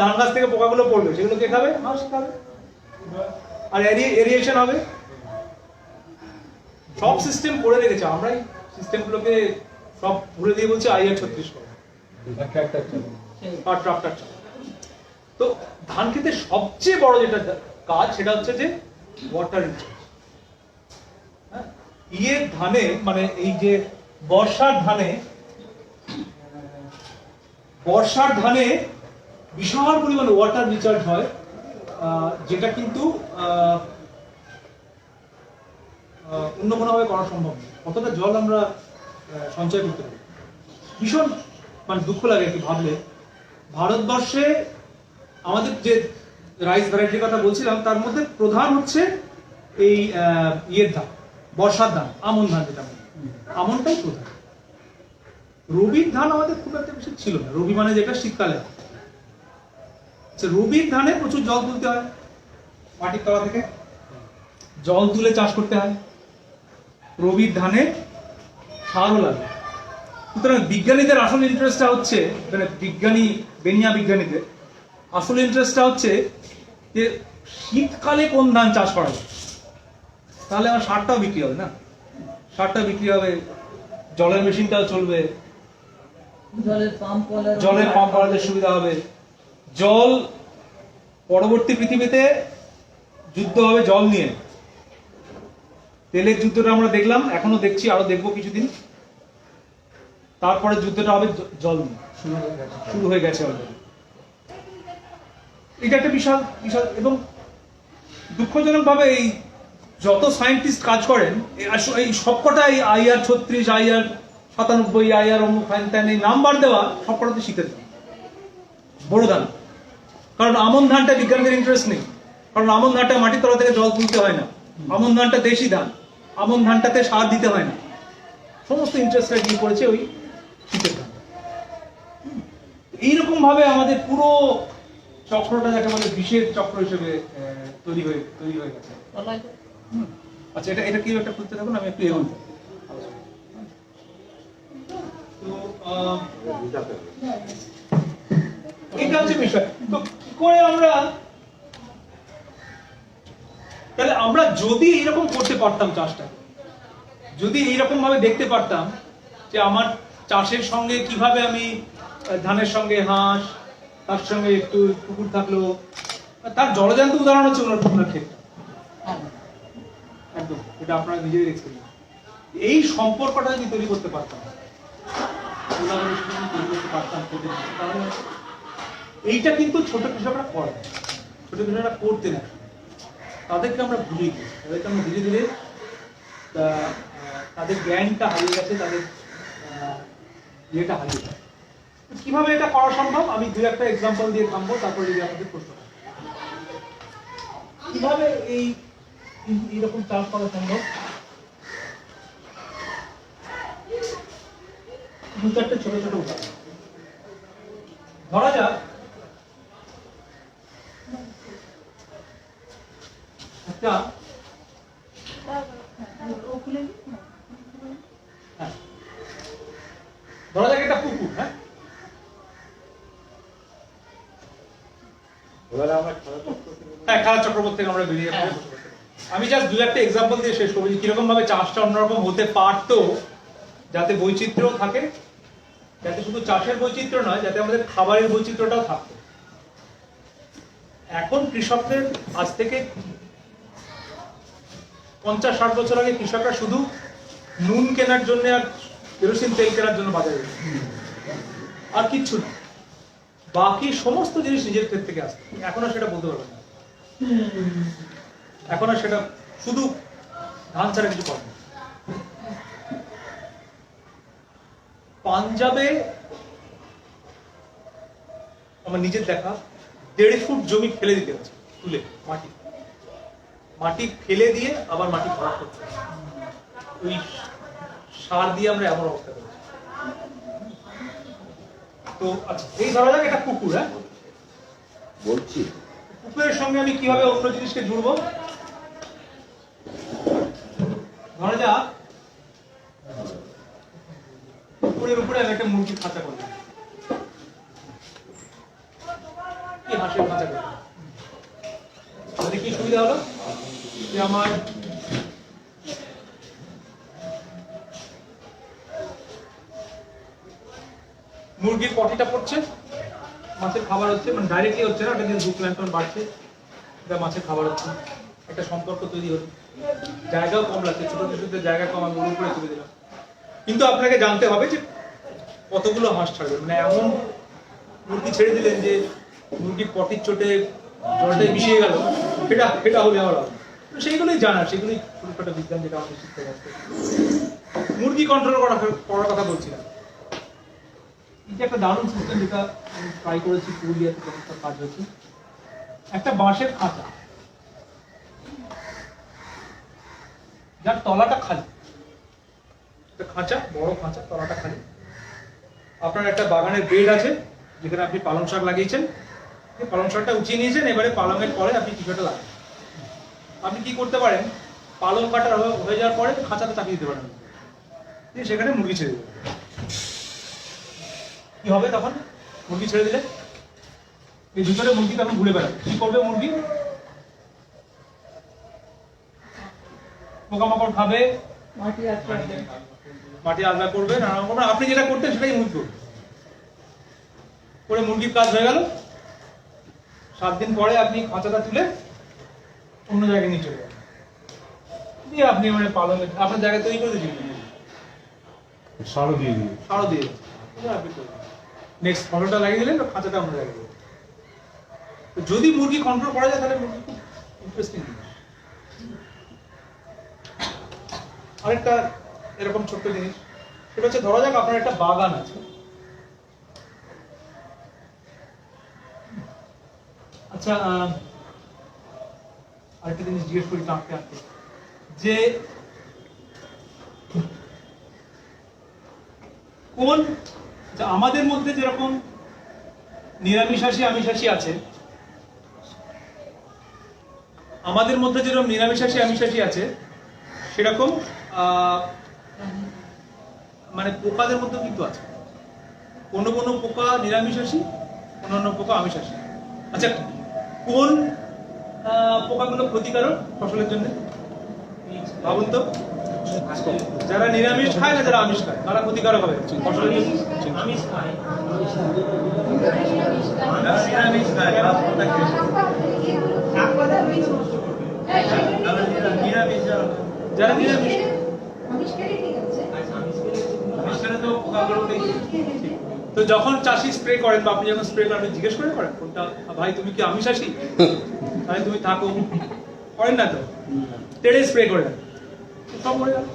ধান গাছ থেকে পোকাগুলো পড়বে, সেগুলো কে খাবে? হাঁস খাবে। আর এরিয়েশন হবে, সব সিস্টেম করে রেখেছে, আমরাই সিস্টেমগুলোকে সব ভুলে দিয়ে বলছি IR 36 করে আর ট্রাক্টর চালায়। তো ধান খেতে সবচেয়ে বড় যেটা কাজ, সেটা হচ্ছে যে ওয়াটার রিচার্জ। হ্যাঁ, ধানে মানে এই যে বর্ষার ধানে বিশাল পরিমাণে ওয়াটার রিচার্জ হয়, যেটা কিন্তু অন্য কোনোভাবে করা সম্ভব নয়। কতটা জল আমরা সঞ্চয় করতে পারি, ভীষণ মানে দুঃখ লাগে কি ভাবলে। ভারতবর্ষে আমাদের যে রাইস ভ্যারাইটির কথা বলছিলাম তার মধ্যে প্রধান হচ্ছে এই ইয়ের ধান, বর্ষার ধান, আমন ধান যেটা বলি, আমনটাই প্রধান। রবির ধান আমাদের খুব একটা বেশি ছিল না, রবি মানে যেটা শীতকালে হয়। রবির ধানে প্রচুর জল তুলতে হয়, মাটির তলা থেকে জল তুলে চাষ করতে হয়। রবির ধানে সারও লাগে। সুতরাং বিজ্ঞানীদের আসল ইন্টারেস্টটা হচ্ছে, মানে বেনিয়া বিজ্ঞানীদের আসল ইন্টারেস্টটা হচ্ছে যে শীতকালে কোন ধান চাষ করা যায়, তাহলে আমার সারটাও বিক্রি হবে না, সারটা বিক্রি হবে, জলের মেশিনটাও চলবে, জলের পাম্প করাতে সুবিধা হবে। জল পরবর্তী পৃথিবীতে যুদ্ধ হবে জল নিয়ে, তেলের যুদ্ধটা আমরা দেখলাম, এখনো দেখছি, আরো দেখবো কিছুদিন। তারপরে যুদ্ধটা হবে জল নিয়ে, শুরু হয়ে গেছে অলরেডি। এটা একটা বিশাল বিশাল, এবং দুঃখজনক ভাবে এই যত সায়েন্টিস্ট কাজ করেন এই সবকটাই IR 36, IR 97, IR অমুক ফ্যান এই নাম্বার দেওয়া সবকটাতে শীতের ধান, বড় ধান। কারণ আমন ধানটা বিজ্ঞানীদের ইন্টারেস্ট নেই, কারণ আমন ধানটা মাটির তলা থেকে জল তুলতে হয় না, আমন ধানটা দেশি ধান, আমন ধানটাতে সার দিতে হয় না, সমস্ত ইন্টারেস্টটা গিয়ে পড়েছে ওই শীতের ধান। এইরকম ভাবে আমাদের পুরো চক্রটা যাকে বলে বিষের চক্র হিসেবে তৈরি হয়ে গেছে। আচ্ছা, এটা কি একটা খুলতে থাকুন, আমি একটু এগোই। তো এটা হচ্ছে বিষয়। তো কি করে আমরা যদি এইরকম করতে পারতাম চাষটা, যদি এইরকম ভাবে দেখতে পারতাম যে আমার চাষের সঙ্গে কিভাবে আমি ধানের সঙ্গে হাঁস, তার সঙ্গে একটু পুকুর থাকলো, তার জলজান্ত উদাহরণ হচ্ছে ওনার ক্ষেত্রে একদম, এটা আপনারা নিজেদের এক্সপেরিয়েন্স। এই সম্পর্কটা যদি তৈরি করতে পারতাম, তাহলে এইটা কিন্তু ছোট কৃষকরা করে, ছোট কৃষকরা করতে না, তাদেরকে আমরা ভুলে গেছি, তাদেরকে আমরা ধীরে ধীরে তাদের জ্ঞানটা হারিয়ে গেছে, তাদের ইয়েটা হারিয়ে গেছে। কিভাবে এটা করা সম্ভব আমি দু একটা এক্সাম্পল দিয়ে থামবো, তারপরে যদি আপনাদের প্রশ্ন কিভাবে এইরকম চাষ করা সম্ভব। দু চারটে ছোট ছোট উদাহরণ ধরা যাক। একটা ধরা যাক একটা পুকুর, হ্যাঁ, খেলা চক্রবর্তী থেকে আমরা বেরিয়ে যাবো। আমি জাস্ট দু একটা এক্সাম্পল দিয়ে শেষ করবো কিরকম ভাবে চাষটা অন্যরকম হতে পারতো, যাতে বৈচিত্র্য থাকে, যাতে শুধু চাষের বৈচিত্র্য নয়, যাতে আমাদের খাবারের বৈচিত্র্যটাও থাকতো। এখন কৃষকদের আজ থেকে 50-60 বছর আগে কৃষকরা শুধু নুন কেনার জন্য আর কেরোসিন তেল কেনার জন্য বাজারে যেত, আর কিচ্ছু না, বাকি সমস্ত জিনিস নিজের ক্ষেত্র থেকে আসতো। এখন আর সেটা বলতে পারবে না, এখন আর সেটা শুধু ধান ছাড়া কিছু করে না। পাঞ্জাবে আমার নিজের দেখা 1.5 ফুট জমি ফেলে দিতে হচ্ছে, তুলে মাটি ফেলে দিয়ে আবার মাটি ভরাট করতে হবে, ওই সার দিয়ে আমরা এমন অবস্থা করেছি। তো আচ্ছা, এই ধরা যাক এটা পুকুর, হ্যাঁ বলছি, পুকুরের সঙ্গে আমি কিভাবে অন্য জিনিসকে জুড়বো। ধরা যাক পুকুরের উপরে আমি একটা মুরগির খাঁচা করলাম, কি হাঁসের খাঁচা করলাম, তাহলে কি সুবিধা হলো যে আমার মুরগির পটিটা পড়ছে, মাছের খাবার হচ্ছে, মানে ডাইরেক্টলি হচ্ছে না, ওটা দিয়ে জুপ্ল্যাঙ্কটন বাড়ছে, এটা মাছের খাবার হচ্ছে, একটা সম্পর্ক তৈরি হলো, জায়গাও কম লাগছে, ছোট কিছুতে জায়গা কম, আমি উপরে তুলে দিলাম। কিন্তু আপনাকে জানতে হবে যে কতগুলো হাঁস ছাড়বেন। মানে এমন মুরগি ছেড়ে দিলেন যে মুরগি পটির চোটে জলটাই মিশিয়ে গেল, সেটা হলে আমার হবে। তো সেইগুলোই জানা, সেগুলোই ছোটখাটো বিজ্ঞান যেটা আমাদের শিখতে পারছে। মুরগি কন্ট্রোল করার কথা বলছিলাম। এটা একটা দারুণ সিস্টেম যেটা আমি ট্রাই করেছি পুরুলিয়াতে, চমৎকার কাজ হয়েছে। একটা বাঁশের খাঁচা, যার তলাটা খালি, একটা খাঁচা, বড় খাঁচা, তলাটা খালি। আপনার একটা বাগানের বেড আছে যেখানে আপনি পালং শাক লাগিয়েছেন, পালং শাকটা উঁচিয়ে নিয়েছেন, এবারে পালংয়ের পরে আপনি কিছুটা লাগান। আপনি কি করতে পারেন, পালং কাটা হয়ে যাওয়ার পরে খাঁচাতে চাপিয়ে দিতে পারেন, দিয়ে সেখানে মুরগি ছেড়ে দেবেন। কি হবে তখন? মুরগি ছেড়ে দিলে এই ভিতরে মুরগি তখন ঘুরে বেড়াবে। কি করবে মুরগি? পোকামাকড় খাবে, মাটি আলগা করবে, নানা রকম। আপনি যেটা করতেন সেটাই মুরগি করবে। করে মুরগির কাজ হয়ে গেল। 7 দিন পরে আপনি খাঁচাটা তুলে অন্য জায়গায় নিয়ে চলে যাবেন, দিয়ে আপনি মানে পালনের আপনার জায়গা তৈরি করে দিয়েছেন, সারও দিয়ে দিই। সারও দিয়ে নেক্সট ফসলটা লাগিয়ে দিলেন, খাঁচাটা অন্য জায়গায় দিলেন। তো যদি মুরগি কন্ট্রোল করা যায় তাহলে মুরগি খুব ইন্টারেস্টিং। আরেকটা এরকম ছোট্ট জিনিস, সেটা হচ্ছে ধরা যাক আপনার একটা বাগান আছে। আচ্ছা, আরেকটা জিনিস জিজ্ঞেস করি আঁকতে আঁকতে, যে কোন আমাদের মধ্যে যেরকম নিরামিষাশী আমিষাশী আছে, আমাদের মধ্যে যেরকম নিরামিষাশী আমিষাশী আছে, সেরকম মানে পোকাদের মধ্যে কিন্তু আছে। কোনো কোনো পোকা নিরামিষাশী, অন্যান্য পোকা আমিষাশী। আচ্ছা, কোন পোকাগুলো ক্ষতিকারক ফসলের জন্য ভাবুন তো? যারা নিরামিষ খায় না যারা আমিষ খায়, তারা ক্ষতিকারক হবে ফসলের জন্য? আমিষ খায়, নিরামিষ খায়, যারা নিরামিষ তো যখন চাষি স্প্রে করেন বা আপনি যখন স্প্রে করেন, আপনি জিজ্ঞেস করেন কোনটা, ভাই তুমি কি আমিষাশী, তাহলে তুমি থাকো, করেন না তো? তেড়ে স্প্রে করেন, সব মরে গেল।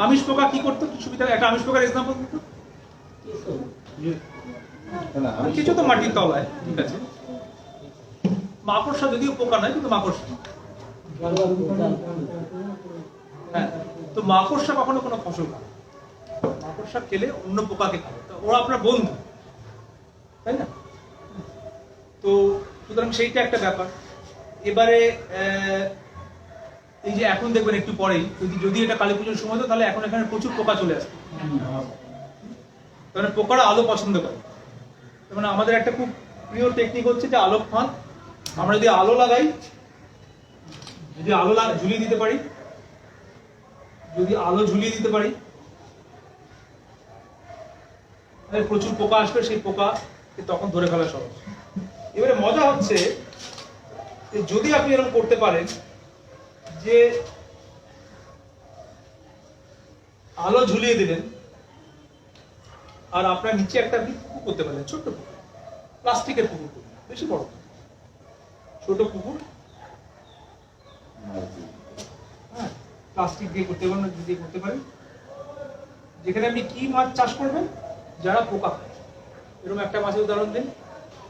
আমিষ পোকা কি করতো, কি সুবিধা? একটা আমিষ পোকার এক্সাম্পল দিত। কিছু তো মাটির তলায়, ঠিক আছে। মাকড়সা যদিও পোকা নয়, কিন্তু মাকড়সা, হ্যাঁ। তো মাকড়সা কখনো কোনো ফসল খায়, মাকড়সা খেলে অন্য পোকাকে খাবে, ওরা আপনার বন্ধু, তাই না? তো সুতরাং সেইটা একটা ব্যাপার। এবারে এই যে এখন দেখবেন একটু পরেই, যদি এটা কালী পুজোর সময় তো, তাহলে এখন এখানে প্রচুর পোকা চলে আসবে। মানে পোকারা আলো পছন্দ করে। মানে আমাদের একটা খুব প্রিয় টেকনিক হচ্ছে যে আলো ফাঁদ। আমরা যদি আলো লাগাই, যদি আলো ঝুলিয়ে দিতে পারি, তাহলে প্রচুর পোকা আসবে, সেই পোকাকে তখন ধরে ফেলা সহজ। এবারে মজা হচ্ছে যদি আপনি এরকম করতে পারেন যে আলো ঝুলিয়ে দিলেন, আর আপনার নিচে একটা পুকুর করতে পারলেন, ছোট্ট পুকুর, প্লাস্টিকের পুকুর, বেশি বড়, ছোট পুকুর, হ্যাঁ, প্লাস্টিক দিয়ে করতে পারেন, দিয়ে করতে পারেন, যেখানে আপনি কি মাছ চাষ করবেন, যারা পোকা খায়। এরকম একটা মাছের উদাহরণ দিন,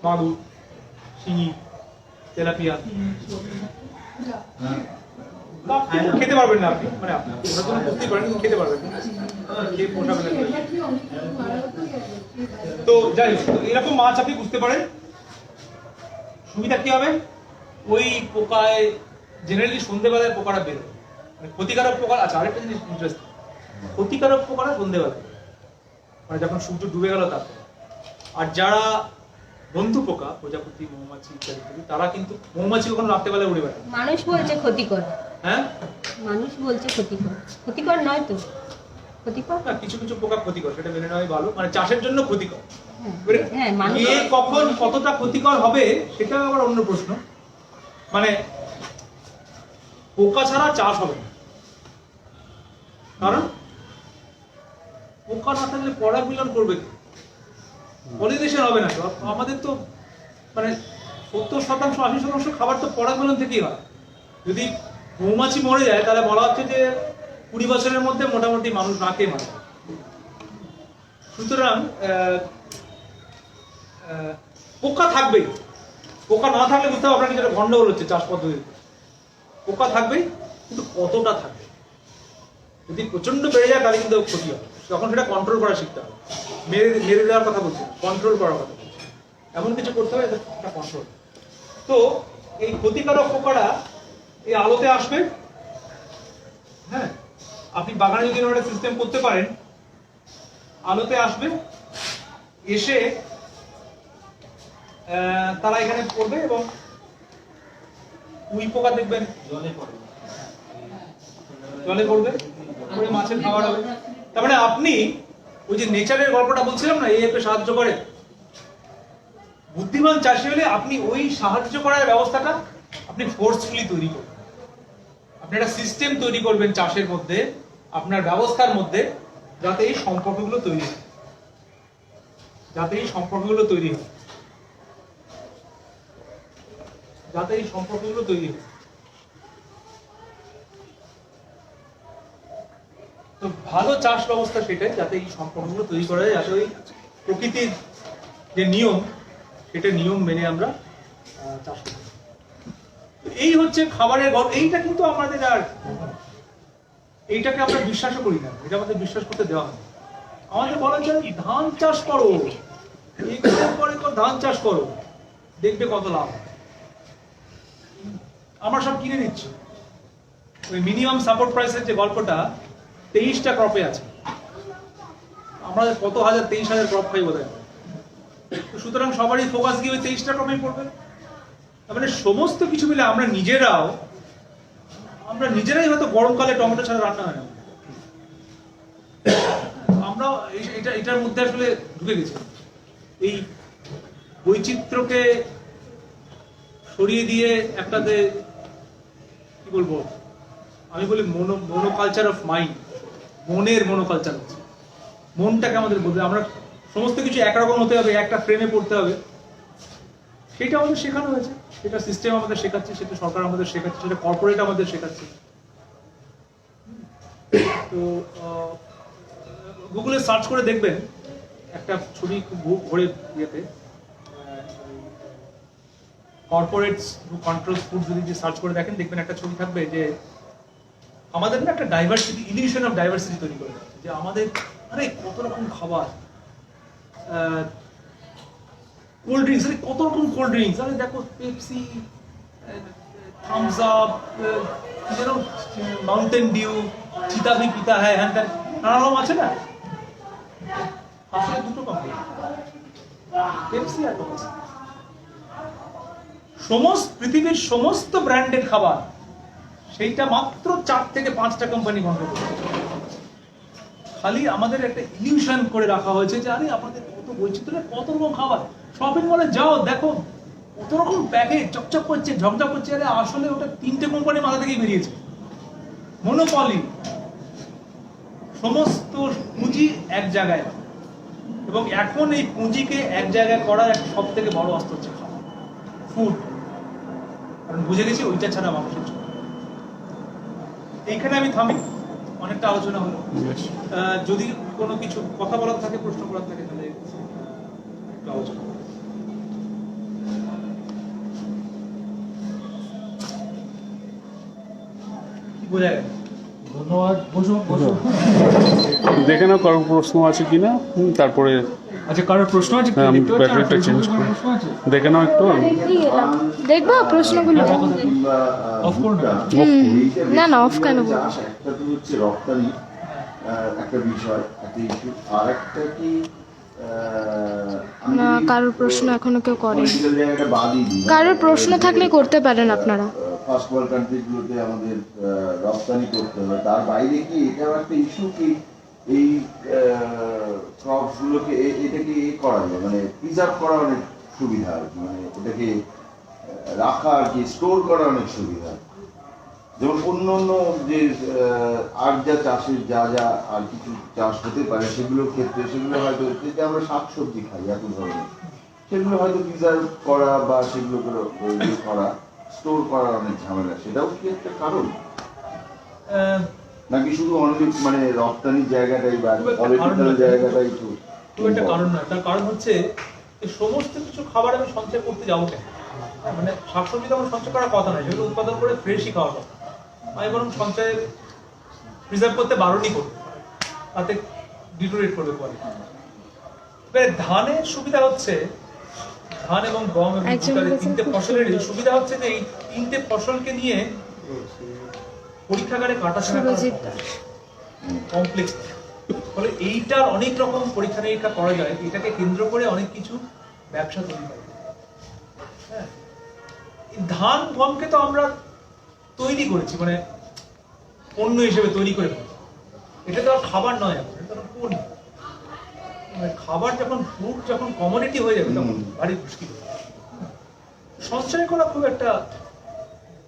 মাগুর, শিঙি, তেলাপিয়া। খেতে পারবেন না আপনি, মানে আপনি বুঝতেই পারেন, কিন্তু খেতে পারবেন না। তো যাই হোক, এরকম মাছ আপনি বুঝতে পারেন। সুবিধা কি হবে? ওই পোকায় জেনারেলি সন্ধ্যেবেলায় পোকারা বেরোয়, মানে ক্ষতিকারক পোকা। আচ্ছা, আরেকটা জিনিস ইন্টারেস্টিং, ক্ষতিকারক পোকারা সন্ধ্যেবেলায়, মানে যখন সূর্য ডুবে গেল তারপর। আর যারা বন্ধু পোকা, প্রজাপতি, মৌমাছি ইত্যাদি, তারা কিন্তু মৌমাছি কখনো রাত্রেবেলায় উড়ে বেড়ায়। মানুষ বলছে ক্ষতিকর, হ্যাঁ, মানুষ বলছে ক্ষতিকর, ক্ষতিকর নয় তো? ক্ষতিকর না, কিছু কিছু পোকা ক্ষতিকর, সেটা মেনে নেওয়াই ভালো, মানে চাষের জন্য ক্ষতিকর। হ্যাঁ, মানুষ কখন কতটা ক্ষতিকর হবে সেটা আবার অন্য প্রশ্ন। মানে পোকা ছাড়া চাষ হবে না, কারণ পোকা না থাকলে পরাগ মিলন করবে কি? পলিনেশন হবে না তো। আমাদের তো মানে 70% 80% খাবার তো পরাগ মিলন থেকেই হয়। যদি মৌমাছি মরে যায় তাহলে বলা হচ্ছে যে 20 বছরের মধ্যে মোটামুটি মানুষ না খেয়ে মারা যায়। সুতরাং পোকা থাকবেই, পোকা না থাকলে বুঝতে হবে আপনার কিছু একটা গন্ডগোল হচ্ছে চাষ পদ্ধতিতে। পোকা থাকবেই, কিন্তু কতটা থাকবে। যদি প্রচন্ড বেড়ে যায় তাহলে কিন্তু ক্ষতি হবে, তখন সেটা কন্ট্রোল করা শিখতে হবে। মেরে দেওয়ার কথা বলছি, কন্ট্রোল করার কথা বলছি। এমন কিছু করতে হবে এটা কন্ট্রোল। তো এই ক্ষতিকারক পোকাটা এই আলোতে আসবে। হ্যাঁ, আপনি বাগানে যদি একটা সিস্টেম করতে পারেন, আলোতে আসবে, এসে তারা এখানে পড়বে এবং উই পোকা দেখবেন জলে পড়বে, পড়ে মাছের খাবার হবে। তার মানে আপনি ওই যে নেচারের গল্পটা বলছিলাম না, এই একটু সাহায্য করে। বুদ্ধিমান চাষি হলে আপনি ওই সাহায্য করার ব্যবস্থাটা আপনি ফোর্সফুলি তৈরি করবেন। আপনি একটা সিস্টেম তৈরি করবেন চাষের মধ্যে, আপনার ব্যবস্থার মধ্যে, যাতে এই সম্পর্কগুলো তৈরি হয়, যাতে এই সম্পর্কগুলো তৈরি হয়, যাতে এই সম্পর্কগুলো তৈরি হয়। তো ভালো চাষ ব্যবস্থা সেটাই, যাতে এই সম্পর্কগুলো তৈরি করা যায়, যাতে ওই প্রকৃতির যে নিয়ম, সেটা নিয়ম মেনে আমরা চাষ করি। এই হচ্ছে খাবারের গল্প। এইটা কিন্তু আমাদের আর এইটাকে আমরা বিশ্বাসও করি না, এটা আমাদের বিশ্বাস করতে দেওয়া হয়। আমাদের বলা যায় ধান চাষ করো, পরে ধান চাষ করো, দেখবে কত লাভ। আমরা সব কিনে নিচ্ছি। ওই মিনিমাম সাপোর্ট প্রাইসের যে গল্পটা 23টা ক্রপে আছে, আমরা কত হাজার 23,000 ক্রপ খাই বোধ হয়। সুতরাং সবারই ফোকাস গিয়ে ওই 23টা ক্রপেই পড়বে। তার মানে সমস্ত কিছু মিলে আমরা নিজেরাই হয়তো গরমকালে টমেটো ছাড়া রান্না হয় না। আমরা এটার মধ্যে আসলে ঢুকে গেছি। এই বৈচিত্র্যকে সরিয়ে দিয়ে একটাতে কি বলবো, আমি বলি মনোকালচার অফ মাইন্ড, মনের মনোকালচার হচ্ছে। মনটাকে আমাদের বলতে, আমরা সমস্ত কিছু একরকম হতে হবে, একটা ফ্রেমে পড়তে হবে, সেটা আমাদের শেখানো হয়েছে, সেটা সিস্টেম আমাদের শেখাচ্ছে, সেটা সরকার আমাদের শেখাচ্ছে, সেটা কর্পোরেট আমাদের শেখাচ্ছে। তো গুগলে সার্চ করে দেখবেন একটা ছবি, ঘুরে ইয়েতে কর্পোরেটস হু কন্ট্রোলস ফুড যদি সার্চ করে দেখেন, দেখবেন একটা ছবি থাকবে যে আমাদের না একটা ডাইভার্সিটি, ইলিউশন অফ ডাইভার্সিটি তৈরি করে রাখছে, যে আমাদের আরে কত রকম খাবার, কোল্ড ড্রিঙ্কস, আরে কত রকম কোল্ড ড্রিঙ্কস, আরে দেখো Pepsi, Thums Up, Mountain Dew, চিতা ভি পিতা হ্যাঁ, হ্যাঁ নানা রকম আছে না। আসলে দুটো কোম্পানি, পেপসি আর কোকা। পৃথিবীর সমস্ত ব্র্যান্ডের খাবার, সেইটা মাত্র 4 থেকে 5টা কোম্পানি কন্ট্রোল করছে। খালি আমাদের একটা ইলিউশন করে রাখা হয়েছে যে আরে আমাদের কত বৈচিত্র্য, কত রকম খাবার। শপিং মলে যাও, দেখো কত রকম প্যাকেট চকচক করছে, ঝকঝক করছে। আরে আসলে ওটা 3টে কোম্পানি মাথা থেকেই বেরিয়েছে, মনোপলি। সমস্ত পুঁজি এক জায়গায়, এবং এখন এই পুঁজিকে এক জায়গায় করার একটা সব থেকে বড় অস্ত্র হচ্ছে খাবার, ফুড। কারণ বুঝে গেছি ওইটা ছাড়া মানুষের জন্য। এইখানে আমি থামি, অনেকটা আলোচনা হলো। যদি কোনো কিছু কথা বলার থাকে, প্রশ্ন করার থাকে, তাহলে একটু আলোচনা করব। কি বোঝা গেল? ধন্যবাদ। বসুন। দেখে নাও কারো প্রশ্ন আছে কিনা, তারপরে আচ্ছা, কারোর প্রশ্ন আছে? হ্যাঁ, আমি ব্যাটারিটা চেঞ্জ করি, দেখে নাও একটু। দেখবো প্রশ্নগুলো। অফ করুন না না, অফ কেন বলবো? একটা তো হচ্ছে রপ্তানি একটা বিষয়, একটা ইস্যু। আর একটা কি না, কারোর প্রশ্ন এখনো কেউ করেনি। জায়গাটা বাদই দিই, কারোর প্রশ্ন থাকলে করতে পারেন আপনারা। ফার্স্ট ওয়ার্ল্ড কান্ট্রিগুলোতে আমাদের রপ্তানি করতে হবে, তার বাইরে কি এটাও একটা ইস্যু কি এই ক্রপস গুলোকে এটাকে করা যায়, মানে প্রিজার্ভ করা অনেক সুবিধা আর কি, মানে এটাকে রাখা আর কি, স্টোর করা অনেক সুবিধা। যেমন অন্য অন্য যে আর যা চাষের যা যা আর কিছু চাষ হতে পারে সেগুলোর ক্ষেত্রে সেগুলো হয়তো যে আমরা শাকসবজি খাই এত ধরনের, সেগুলো হয়তো প্রিজার্ভ করা বা সেগুলো করা স্টোর করার অনেক ঝামেলা, সেটাও কি একটা কারণ নাকি শুধু অনলি মানে রপ্তানির জায়গাটাই বা পলিটিক্যাল জায়গাটাই খুব একটা কারণ নয়। তার কারণ হচ্ছে এই সমস্ত কিছু খাবার আমি সঞ্চয় করতে যাবো কেন? মানে শাকসবজি তো আমার সঞ্চয় করার কথা নয়, সেগুলো উৎপাদন করে ফ্রেশই খাওয়ার কথা। আমি বরং সঞ্চয় প্রিজার্ভ করতে বারণই করবো, তাতে ডিটোরেট করবে পরে। এবারে ধানের সুবিধা হচ্ছে, ধান এবং গম এবং তিনটে ফসলের সুবিধা হচ্ছে যে এই তিনটে ফসলকে নিয়ে পরীক্ষাগারে কাটা কমপ্লেক্স, ফলে এইটার অনেক রকম পরীক্ষা নিরীক্ষা করা যায়, এটাকে কেন্দ্র করে অনেক কিছু ব্যবসা তৈরি হয়। হ্যাঁ, ধান গমকে তো আমরা তৈরি করেছি, মানে পণ্য হিসেবে তৈরি করে ফেলেছি। এটা তো আর খাবার নয়, এখন এটা তো পণ্য। খাবার যখন ফুড যখন কমোডিটি হয়ে যাবে তখন ভারী মুশকিল। সঞ্চয় করা খুব একটা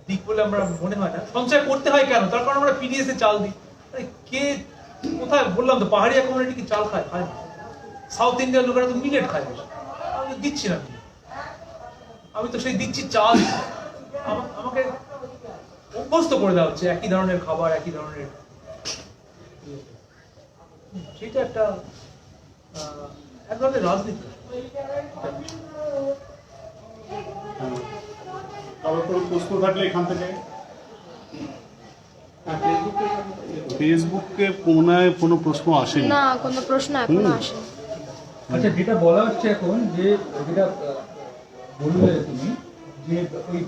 দিক বলে আমরা মনে হয় না। সঞ্চয় করতে হয় কেন? তার কারণ আমরা পিডিএস এ চাল দিই। কে কোথায় বললাম তো, পাহাড়িয়া কমিউনিটি কি চাল খায়? খায় না। সাউথ ইন্ডিয়ার লোকেরা তো মিলেট খায়, আমি দিচ্ছি না, আমি তো সেই দিচ্ছি চাল। আমাকে অভ্যস্ত করে দেওয়া হচ্ছে একই ধরনের খাবার, একই ধরনের, সেটা একটা এক ধরনের রাজনীতি। কারোর কোনো প্রশ্ন থাকলে এখান থেকে। ফেসবুকে কোনো প্রশ্ন আসেনি। না, কোনো প্রশ্ন এখনো আসেনি। আচ্ছা, যেটা বলা হচ্ছে এখন যে যেটা বললে তুমি যে ওই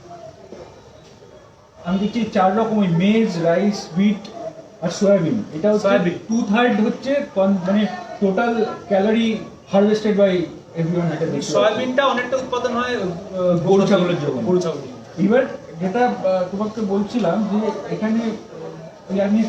আমি দেখছি 4 রকম, ওই মেজ, রাইস, হুইট আর সয়াবিন, এটা হচ্ছে 2/3 হচ্ছে মানে total calorie harvested by everyone. এটা সয়াবিনটা অনেকটা উৎপাদন হয় গরু ছাগলের জন্য। এবার যেটা তোমাকে বলছিলাম যে এখানে আমি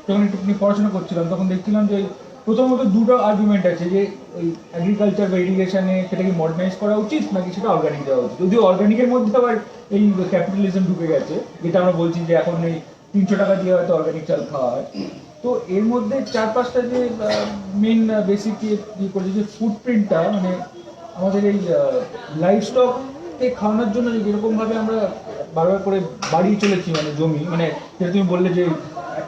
যখন একটু পড়াশোনা করছিলাম তখন দেখছিলাম যে প্রথমত দুটো আর্গুমেন্ট আছে যে ওই এগ্রিকালচার বা ইরিগেশনে সেটাকে মডার্নাইজ করা উচিত নাকি সেটা অর্গানিক দেওয়া উচিত। যদিও অর্গানিকের মধ্যে আবার এই ক্যাপিটালিজম ঢুকে গেছে, যেটা আমরা বলছি যে এখন এই 300 টাকা দিয়ে হয়তো অর্গানিক চাল খাওয়া হয়। তো এর মধ্যে 4-5টা যে মেন বেসিক ইয়ে করেছে যে ফুটপ্রিন্টটা, মানে আমাদের এই লাইফ স্টককে খাওয়ানোর জন্য যেরকম ভাবে আমরা বারবার করে বাড়িয়ে চলেছি, মানে জমি, মানে যেটা তুমি বললে যে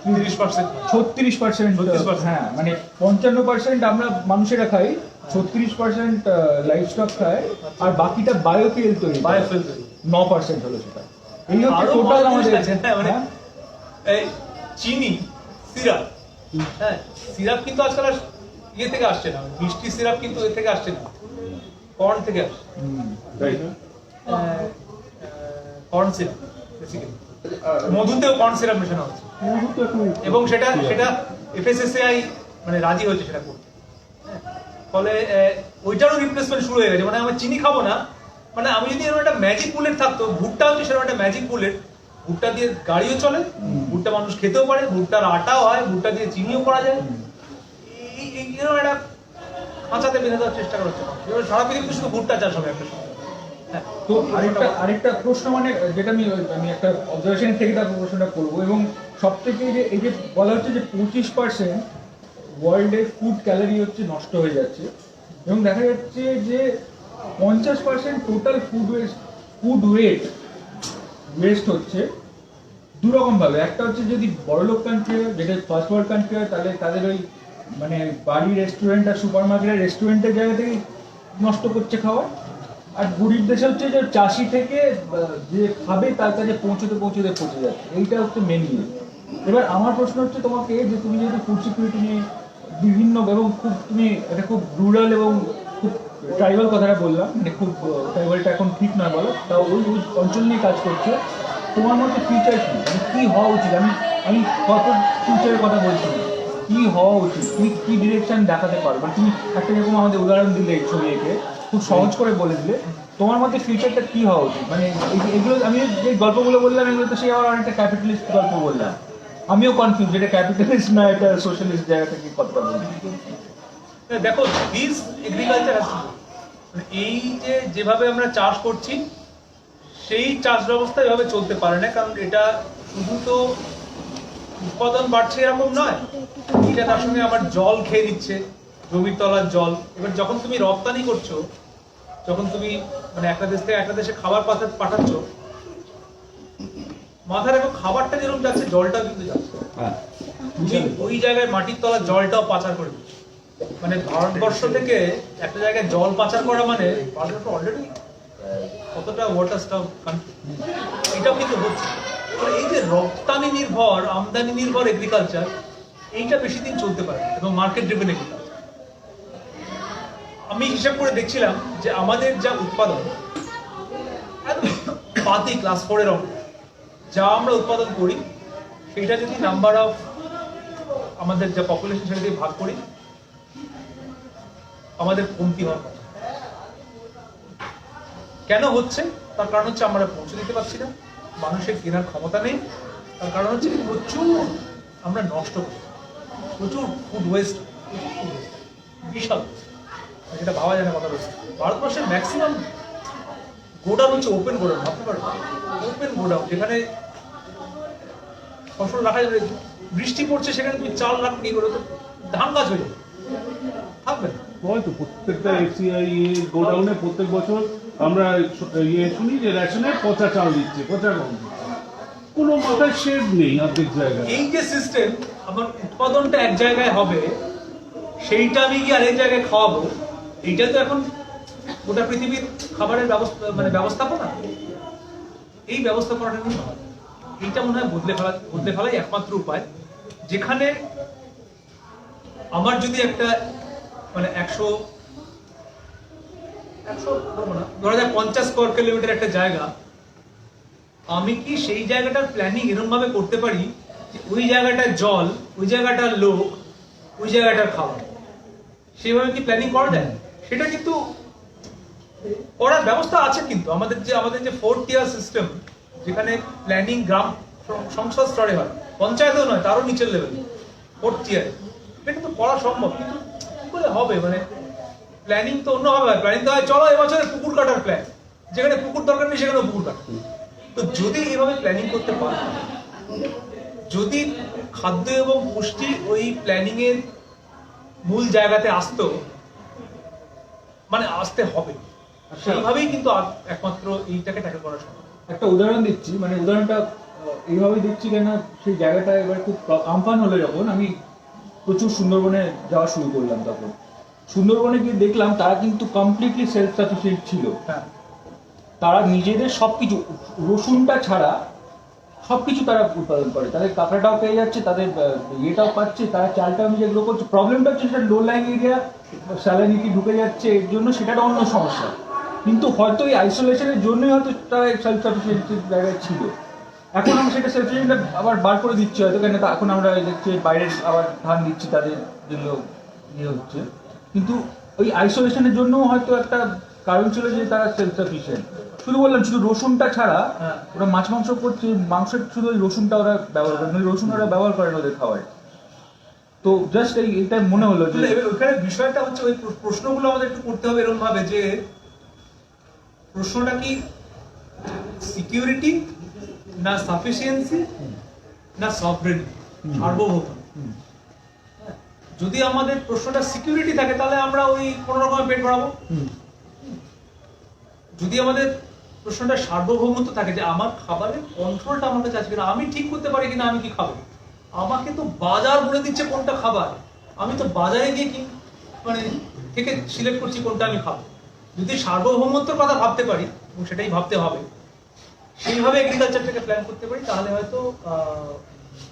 36%, হ্যাঁ, মানে 55% আমরা মানুষেরা খাই, 36% লাইফ স্টক খায়, আর বাকিটা বায়োফুয়েল তৈরি, 9% হলো সেটা। এই হচ্ছে টোটাল আমাদের। চিনি, সিরাপ, হ্যাঁ, সিরাপ কিন্তু আজকাল আর ইয়ে থেকে আসছে না, মিষ্টি সিরাপ কিন্তু এ থেকে আসছে না, কর্ন থেকে আসছে, কর্ন সিরাপ বেসিক্যালি। মধুতেও কর্ন সিরাপ মেশানো হচ্ছে এবং সেটা এফএসএসএআই মানে রাজি হয়েছে সেটা করতে। ফলে ওইটারও রিপ্লেসমেন্ট শুরু হয়ে গেছে। মানে আমি চিনি খাবো না, মানে আমি যদি এরকম একটা ম্যাজিক বুলেট থাকতো, ভুট্টা হচ্ছে সেরকম একটা ম্যাজিক বুলেট, ভুট্টা দিয়ে গাড়িও চলে, ভুট্টা মানুষ খেতেও পারে, ভুট্টার আটাও হয়, ভুট্টা দিয়ে চিনিও করা যায়। এরকম একটা খাঁচাতে বেঁধে দেওয়ার চেষ্টা করা হচ্ছে। সারা পৃথিবীতে শুধু ভুট্টা চাষ হবে একটা সময়। তো আরেকটা প্রশ্ন, মানে যেটা আমি একটা অবজারভেশন থেকে তার প্রশ্নটা করবো, এবং সব থেকে যে এই যে বলা হচ্ছে যে 25% ওয়ার্ল্ডের ফুড ক্যালোরি হচ্ছে নষ্ট হয়ে যাচ্ছে, এবং দেখা যাচ্ছে যে 50% টোটাল ফুড ওয়েস্ট হচ্ছে দুরকম ভাবে। একটা হচ্ছে যদি বড়লোক কান্ট্রি হয়, যেটা ফার্স্ট ওয়ার্ল্ড কান্ট্রি হয়, তাহলে তাদের ওই মানে বাড়ি, রেস্টুরেন্ট আর সুপার মার্কেটের রেস্টুরেন্টের জায়গা থেকে নষ্ট করছে খাওয়া। আর গরিব দেশে হচ্ছে যে চাষি থেকে যে খাবে তার কাছে পৌঁছতে পৌঁছে যাচ্ছে, এইটা হচ্ছে মেন ইয়ে। এবার আমার প্রশ্ন হচ্ছে তোমাকে, যে তুমি যেহেতু ফুড সিকিউরিটি নিয়ে বিভিন্ন এবং খুব তুমি এটা খুব রুরাল এবং খুব ট্রাইবাল কথাটা বললাম, মানে খুব ট্রাইবালটা এখন ঠিক নয় বলো, তাও ওই অঞ্চল নিয়ে কাজ করছে, তোমার মধ্যে ফিউচার কি, মানে কি হওয়া উচিত? আমি কত ফিউচারের কথা বলছি, কি হওয়া উচিত, তুমি কি ডিরেকশন দেখাতে পারো? মানে তুমি একটা যেরকম আমাদের উদাহরণ দিলে ছবি এঁকে খুব সহজ করে বলে দিলে, তোমার মধ্যে ফিউচারটা কি হওয়া উচিত? মানে এগুলো আমি যে গল্পগুলো বললাম এগুলো তো সেই আবার অনেকটা ক্যাপিটালিস্ট গল্প বললাম, আমিও কনফিউজ এটা ক্যাপিটালিস্ট না এটা সোশ্যালিস্ট জায়গা থেকে কতটা বলছি। দেখো, দিস এগ্রিকালচার এই যেভাবে আমরা চাষ করছি সেই চাষ ব্যবস্থা এভাবে চলতে পারে না, কারণ এটা শুধু তো উৎপাদন বাড়ছে এরকম নয়, এটা তার সঙ্গে আমার জল খেয়ে নিচ্ছে, জমির তলার জল। এবার যখন তুমি রপ্তানি করছো, যখন তুমি মানে একটা দেশ থেকে একটা দেশে খাবার পাঠাচ্ছ, মাথায় রাখো খাবারটা যেরকম যাচ্ছে জলটাও কিন্তু যাচ্ছে। তুমি ওই জায়গায় মাটির তলার জলটাও পাচার করে দিচ্ছ। মানে ভারতবর্ষ থেকে একটা জায়গায় জল পাচার করা মানে ভারতবর্ষ অলরেডি কতটা ওয়াটার স্টাফ কান্ট্রি, এটাও কিন্তু হচ্ছে। এই যে রপ্তানি নির্ভর, আমদানি নির্ভর এগ্রিকালচার, এইটা বেশি দিন চলতে পারে এবং মার্কেট ড্রিভেন এগ্রিকালচার। আমি হিসাব করে দেখছিলাম যে আমাদের যা উৎপাদন, পাতি ক্লাস 4 এর অঙ্ক, যা আমরা উৎপাদন করি সেটা যদি নাম্বার অফ আমাদের যা পপুলেশন সেটা দিয়ে ভাগ করি, আমাদের কমতি হওয়ার কথা। কেন হচ্ছে? তার কারণ হচ্ছে আমরা পৌঁছে দিতে পারছি না, মানুষের কেনার ক্ষমতা নেই। তার কারণ হচ্ছে প্রচুর আমরা নষ্ট করি, প্রচুর ফুড ওয়েস্ট, বিশাল, যেটা ভাবা যায় না কথা বলছে। ভারতবর্ষের ম্যাক্সিমাম গোডাউন হচ্ছে ওপেন গোডাউন, ভাবতে পারবেন ওপেন গোডাউন, যেখানে ফসল রাখা যাবে, বৃষ্টি পড়ছে সেখানে তুমি চাল রাখো কি করে, তো ধান গাছ হয়ে যাবে, থাকবে না। হয়তো প্রত্যেকটা এফসিআই গোডাউনে প্রত্যেক বছর আমরা শুনি যে রেশনে পচা চাল দিচ্ছে, পচা গম, কোনো মাথায় শেড নেই অর্ধেক জায়গায়। এই যে সিস্টেম, আমার উৎপাদনটা এক জায়গায় হবে, সেইটা আমি কি আরেক জায়গায় খাওয়াবো, এইটা তো এখন গোটা পৃথিবীর খাবারের ব্যবস্থা মানে ব্যবস্থাপনা, এই ব্যবস্থাপনাটা নিয়ে ভাবা। এইটা মনে হয় বদলে ফেলাই একমাত্র উপায়। যেখানে আমার যদি একটা মানে 100 বলবো না, 50 স্কোয়ার কিলোমিটার একটা জায়গা, আমি কি সেই জায়গাটার প্ল্যানিং এরকম ভাবে করতে পারি যে ওই জায়গাটার জল, ওই জায়গাটার লোক, ওই জায়গাটার খাবার, সেইভাবে কি প্ল্যানিং করা যায়? সেটা কিন্তু করার ব্যবস্থা আছে। কিন্তু আমাদের যে 4 টিয়ার সিস্টেম, যেখানে প্ল্যানিং গ্রাম সংসদ স্তরে হয়, পঞ্চায়েতেও নয়, তারও নিচের লেভেলে 4 টিয়ারে, এটা কিন্তু করা সম্ভব। কিন্তু কি করে হবে? মানে প্ল্যানিং তো অন্যভাবে হয়। প্ল্যানিং তো হয় চলো এবছরে পুকুর কাটার প্ল্যান, যেখানে পুকুর দরকার নেই সেখানে পুকুর কাটা। তো যদি এভাবে প্ল্যানিং করতে পারে, যদি খাদ্য এবং পুষ্টি ওই প্ল্যানিং এর মূল জায়গাতে আসতো, মানে আসতে হবে, সেইভাবেই কিন্তু একমাত্র এইটাকে ট্যাকেল করা সম্ভব। একটা উদাহরণ দিচ্ছি, মানে উদাহরণটা এইভাবে দিচ্ছি কেন, সেই জায়গাটা এবার খুব আমফান হলে যখন আমি প্রচুর সুন্দরবনে যাওয়া শুরু করলাম, তখন সুন্দরবনে গিয়ে দেখলাম তারা কিন্তু কমপ্লিটলি সেলফ সাফিসিয়েন্ট ছিল। তারা নিজেদের সবকিছু, রসুনটা ছাড়া সবকিছু তারা উৎপাদন করে, তাদের কাঁকড়াটাও পেয়ে যাচ্ছে, তাদের ইয়েটাও পাচ্ছে, তারা চালটাও নিজে গ্রো করছে। প্রবলেমটা হচ্ছে সেটা লো লাইং এরিয়া, স্যালানিটি ঢুকে যাচ্ছে, এর জন্য সেটা অন্য সমস্যা। কিন্তু হয়তো এই আইসোলেশনের জন্যই হয়তো তারা সেলফ সাফিসিয়েন্সির জায়গায় ছিল। এখন আমরা সেটা সেলফ সাফিসিয়েন্ট আবার বার করে দিচ্ছি হয়তো, কেন এখন আমরা দেখছি বাইরের আবার ধান দিচ্ছি, তাদের যেগুলো ইয়ে হচ্ছে। কিন্তু ওই আইসোলেশনের জন্যও হয়তো একটা কারণ ছিল যে তারা সেলফ সাফিসিয়েন্ট। শুধু বললাম, শুধু রসুনটা ছাড়া ওরা মাছ মাংস করছে, মাংসের শুধু ওই রসুনটা ওরা ব্যবহার করে, রসুন ওরা ব্যবহার করেন ওদের খাওয়ায়। তো জাস্ট এইটা মনে হলো যে ওখানে বিষয়টা হচ্ছে ওই প্রশ্নগুলো আমাদের একটু করতে হবে এরকম ভাবে যে প্রশ্নটা কি সিকিউরিটি না সাফিসিয়েন্সি না সভরেনিটি, সার্বভৌম। যদি আমাদের প্রশ্নটা সিকিউরিটি থাকে তাহলে আমরা ওই কোনো রকমের পেট ভরাবো। যদি আমাদের প্রশ্নটা সার্বভৌমত্ব থাকে, যে আমার খাবারের কন্ট্রোলটা আমার কাছে আছে কিনা, আমি ঠিক করতে পারি কিনা আমি কি খাবো, আমাকে তো বাজার বলে দিচ্ছে কোনটা খাবার, আমি তো বাজারে গিয়ে কি মানে থেকে সিলেক্ট করছি কোনটা আমি খাবো। যদি সার্বভৌমত্বের কথা ভাবতে পারি, এবং সেটাই ভাবতে হবে, সেইভাবে এগ্রিকালচারটাকে প্ল্যান করতে পারি, তাহলে হয়তো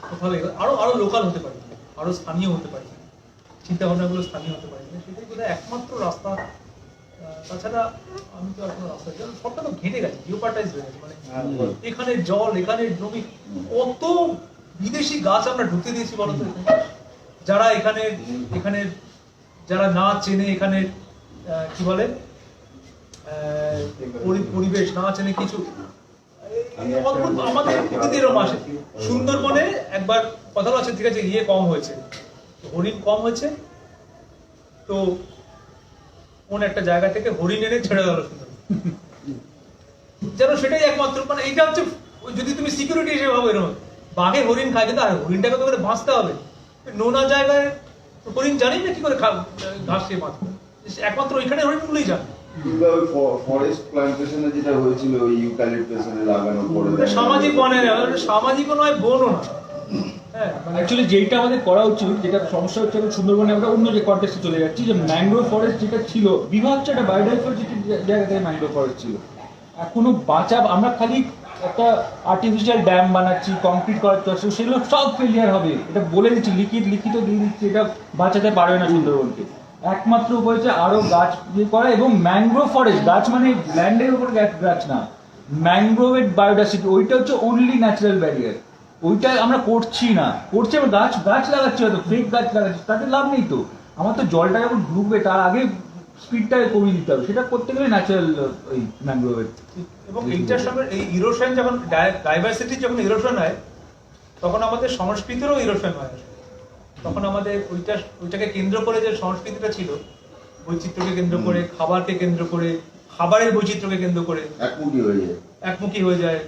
কোথাও আরো লোকাল হতে পারে, আরো স্থানীয় হতে পারে, চিন্তা ভাবনাগুলো স্থানীয় হতে পারে। সেটাই বোধহয় একমাত্র রাস্তা। তাছাড়া আমি তো এখনো রাস্তা, সবটা তো ঘেটে গেছে, জিওপার্টাইজ হয়ে গেছে। মানে এখানে জল, এখানে জমি, কত বিদেশি গাছ আমরা ঢুকতে দিয়েছি বলতো। যারা এখানে যারা না চেনে, এখানে কি বলে পরিবেশ না চেনে, কিছু আমাদের প্রকৃতি এরকম আসে। সুন্দরবনে একবার কথা আছে, ঠিক আছে, ইয়ে কম হয়েছে, হরিণ কম হয়েছে, তো কোন একটা জায়গা থেকে হরিণ এনে ছেড়ে গেল সুন্দরবন, যেন সেটাই একমাত্র, মানে এইটা হচ্ছে যদি তুমি সিকিউরিটি হিসেবে ভাবো এরকম। বাঘে হরিণ খায়, কিন্তু আর হরিণটাকে তো করে বাঁচতে হবে, নোনা জায়গায় হরিণ জানি না কি করে ঘাস খেয়ে বাঁচবে, একমাত্র ওইখানে হরিণগুলোই জানে। কিংবা ওই ফরেস্ট প্ল্যান্টেশনে যেটা হয়েছিল ওই ইউক্যালিপটাসে লাগানো পড়ে ওটা সামাজিক বনে, সামাজিকও নয়, বনও নয়। হ্যাঁ, অ্যাকচুয়ালি যেটা আমাদের করা উচিত, যেটা সমস্যা হচ্ছে এখন সুন্দরবনে আমরা অন্য যে কন্টেক্সটে চলে যাচ্ছি, যে ম্যানগ্রোভ ফরেস্ট যেটা ছিল, বিভাগ একটা বায়োডাইভার্সিটির জায়গা থেকে ম্যানগ্রোভ ফরেস্ট ছিল, এখনো বাঁচা, আমরা খালি একটা আর্টিফিশিয়াল ড্যাম বানাচ্ছি, কংক্রিট করার চেষ্টা, সেগুলো সব ফেলিয়ার হবে, এটা বলে দিচ্ছি, লিখিত দিয়ে দিচ্ছি, এটা বাঁচাতে পারবে না সুন্দরবনকে। একমাত্র উপায় হচ্ছে আরো গাছ ইয়ে করা, এবং ম্যানগ্রোভ ফরেস্ট, গাছ মানে ল্যান্ডের উপর গাছ না, ম্যানগ্রোভের বায়োডাইভার্সিটি, ওইটা হচ্ছে অনলি ন্যাচারাল ব্যারিয়ার, ওইটা আমরা করছি না, করছি আমরা গাছ লাগাচ্ছি, হয়তো ফেক গাছ লাগাচ্ছি, তাতে লাভ নেই তো। আমার তো জলটা যখন ঢুকবে তার আগে স্পিডটা কমিয়ে দিতে হবে, সেটা করতে গেলে ন্যাচারাল ওই ম্যানগ্রোভের। এবং এইটার সঙ্গে এই ইরোশন, যখন ডাইভার্সিটি যখন ইরোশন হয়, তখন আমাদের সংস্কৃতিরও ইরোশন হয়। তখন আমাদের ওইটাকে কেন্দ্র করে যে সংস্কৃতিটা ছিল, বৈচিত্র্যকে কেন্দ্র করে, খাবারকে কেন্দ্র করে, খাবারের বৈচিত্র্যকে কেন্দ্র করে একমুখী হয়ে যায়।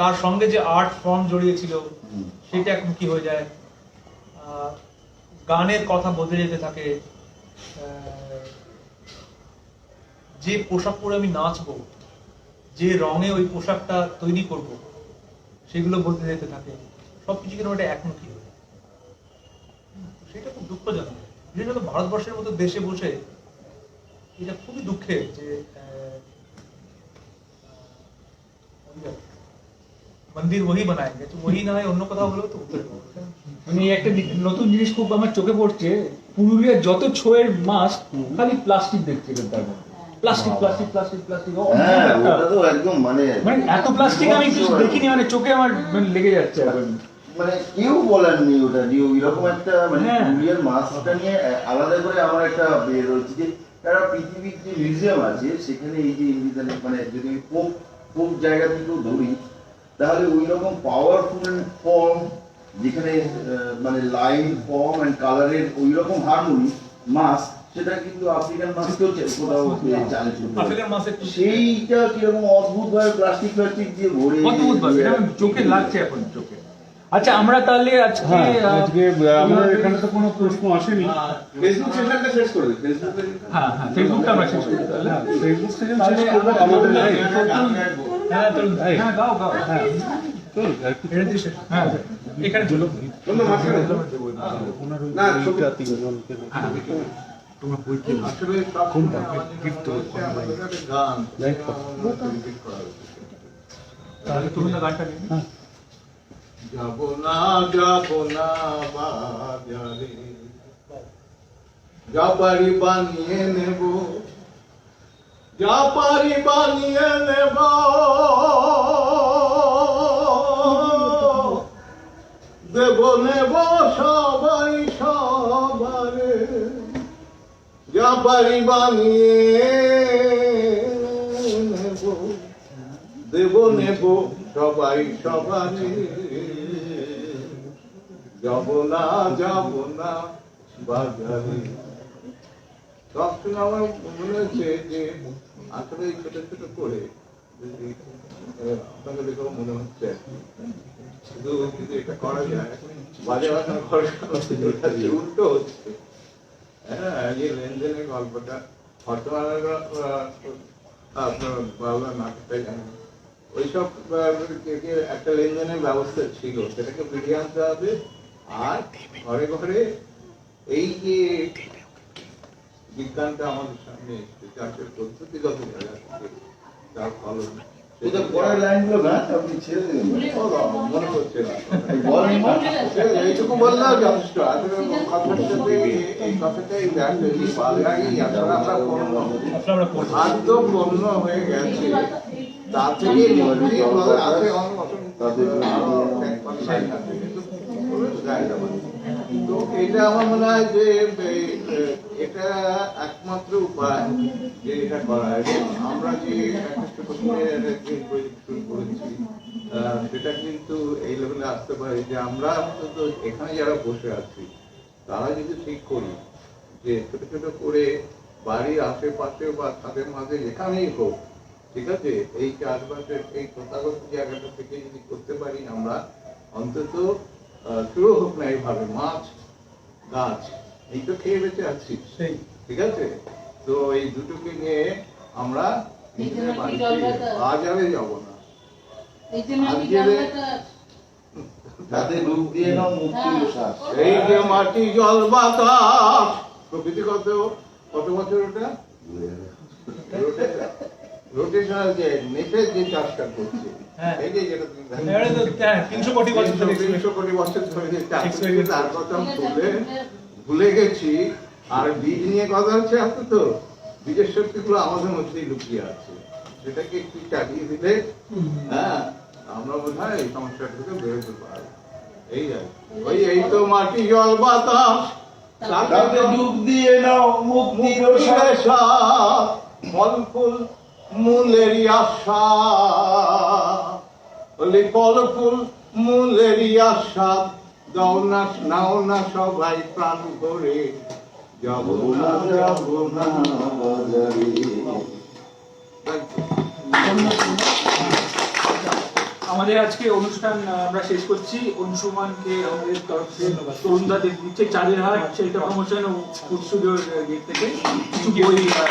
তার সঙ্গে যে আর্ট ফর্ম জড়িয়েছিল সেটা একমুখী হয়ে যায়। গানের কথা বদলে যেতে থাকে, যে পোশাক পরে আমি নাচবো, যে রঙে ওই পোশাকটা তৈরি করব, সেগুলো বদলে যেতে থাকে, সবকিছু কিন্তু ওটা একমুখী হয়। সেটা খুব দুঃখজনক। বিশেষত ভারতবর্ষের মতো দেশে বসে এটা খুবই দুঃখের যে মন্দির ওই বানায় গেছে, ওই না হয় অন্য কোথাও হলেও তো উত্তর মানে একটা নতুন জিনিস খুব আমার চোখে পড়ছে, পুরুলিয়ার যত ছোয়ের মাছ খালি প্লাস্টিক দেখছি, প্লাস্টিক প্লাস্টিক প্লাস্টিক প্লাস্টিক, একদম মানে এত প্লাস্টিক আমি কিছু দেখিনি, মানে চোখে আমার লেগে যাচ্ছে এখন। মানে কেউ বলেননি ওটা যে ওইরকম একটা মানে পুরুলিয়ার মাছটা নিয়ে আলাদা করে আমার একটা বের রয়েছে, যে তারা পৃথিবীর যে মিউজিয়াম আছে সেখানে এই যে মানে যদি পোপ জায়গা থেকেও ধরি, তাহলে ওই রকম পাওয়ারফুল ফর্ম যেখানে মানে লাইন ফর্ম এন্ড কালারের ওই রকম হারমোনি মাছ, সেটা কিন্তু আফ্রিকান মাছকেও কোথাও সেইটা কিরকম অদ্ভুত ভাবে প্লাস্টিক দিয়ে ভরে, অদ্ভুত ভাবে চোখে লাগছে এখন চোখে। আচ্ছা, আমরা তাহলে আজকে আমাদের এখানে তো কোনো প্রশ্ন আসেনি, ফেসবুক সেশনটা শেষ করে দিই। হ্যাঁ ফেসবুকটা আমরা শেষ করি, তাহলে ফেসবুক সেশন শেষ করবো আমাদের। হ্যাঁ গাও হ্যাঁ চল হ্যাঁ এখানে চলো না তিনজনকে তোমরা বই কি আসলে কোনটা গিফট গান তাহলে তুমি না গানটা নিয়ে যাব না বাজারে, যা পারি বানিয়ে নেব, যা পারি বানিয়ে নেব, দেব নেব সবাই সবারে, যা পারি বানিয়ে নেব, দেব নেব সবাই সবারে, যাব না বাজারে। তখন আমার মনে হচ্ছে যে আসলে ছোট ছোট করে যদি আপনাকে দেখেও মনে হচ্ছে শুধু যদি এটা করা যায়, বাজে বাজার খরচ উল্টো হচ্ছে। হ্যাঁ, এই লেনদেনের গল্পটা বর্তমানে আপনার বাংলা নাটকটাই জানেন, ওইসব একটা লেনদেনের ব্যবস্থা ছিল, সেটাকে ফিরিয়ে আনতে হবে। আর ঘরে ঘরে এই যে বিজ্ঞানটা আমাদের সামনে এসছে, চাষের পদ্ধতিগত জায়গা থেকে তার ফলন, পরের লাইনগুলো গান আপনি ছেড়ে দিলেন, মনে করছে না, এইটুকু বললেও যথেষ্ট। আসলে এই কথাটাই খাদ্য পণ্য হয়ে গেছে, তার থেকে তো এটা আমার মনে হয় যে এটা একমাত্র উপায় যে এটা করা। আমরা যে শুরু করেছি সেটা কিন্তু এই লেভেলে আসতে পারে যে আমরা অন্তত এখানে যারা বসে আছি তারা যদি ঠিক করি যে ছোট ছোট করে বাড়ির আশেপাশে বা তাদের মাঝে যেখানেই হোক ঠিক আছে, এই চাষবাসের এই প্রথাগত জায়গাটা থেকে যদি করতে পারি আমরা, অন্তত শুরু হোক না এইভাবে, মাছ গাছ এই তো খেয়ে বেঁচে আছি, ঠিক আছে, তো এই দুটোকে নিয়ে আমরা নিজেদের বাড়িতে বাজারে যাব না, তাতে রূপ দিয়ে নাও মুক্তির শ্বাস। এই যে মাটি জল বাতাস প্রকৃতিগত কত বছর ওটা রোটেশনাল যে নেটের যে চাষটা করছে, এই যে যেটা তুমি 300 কোটি বছর ধরে 300 কোটি বছর ধরে যে চাষ করছে তার কথা ভুলে গেছি। আর বীজ নিয়ে কথা হচ্ছে, আপনি তো বীজের শক্তিগুলো আমাদের মধ্যেই লুকিয়ে আছে, সেটাকে একটু চালিয়ে দিলে হ্যাঁ আমরা বোধ হয় এই সমস্যাটা থেকে বেরোতে পারবো। এই তো মাটি জল বাতাস তাতে ডুব দিয়ে নাও মুক্তির শ্বাস। ফল ফুল মূলেরই আশা, ফল ফুল মূলেরই আশা, দাও না নাও না সবাই প্রাণ করে, যাব না বাজারে। আমাদের আজকে অনুষ্ঠান আমরা শেষ করছি। অংশুমানকে আমাদের তরফ থেকে তরুণদাদের দিচ্ছে চাঁদের হাট, সেইটা প্রমোশন ও ফুড স্টুডিওর গেট থেকে কিছু বই আর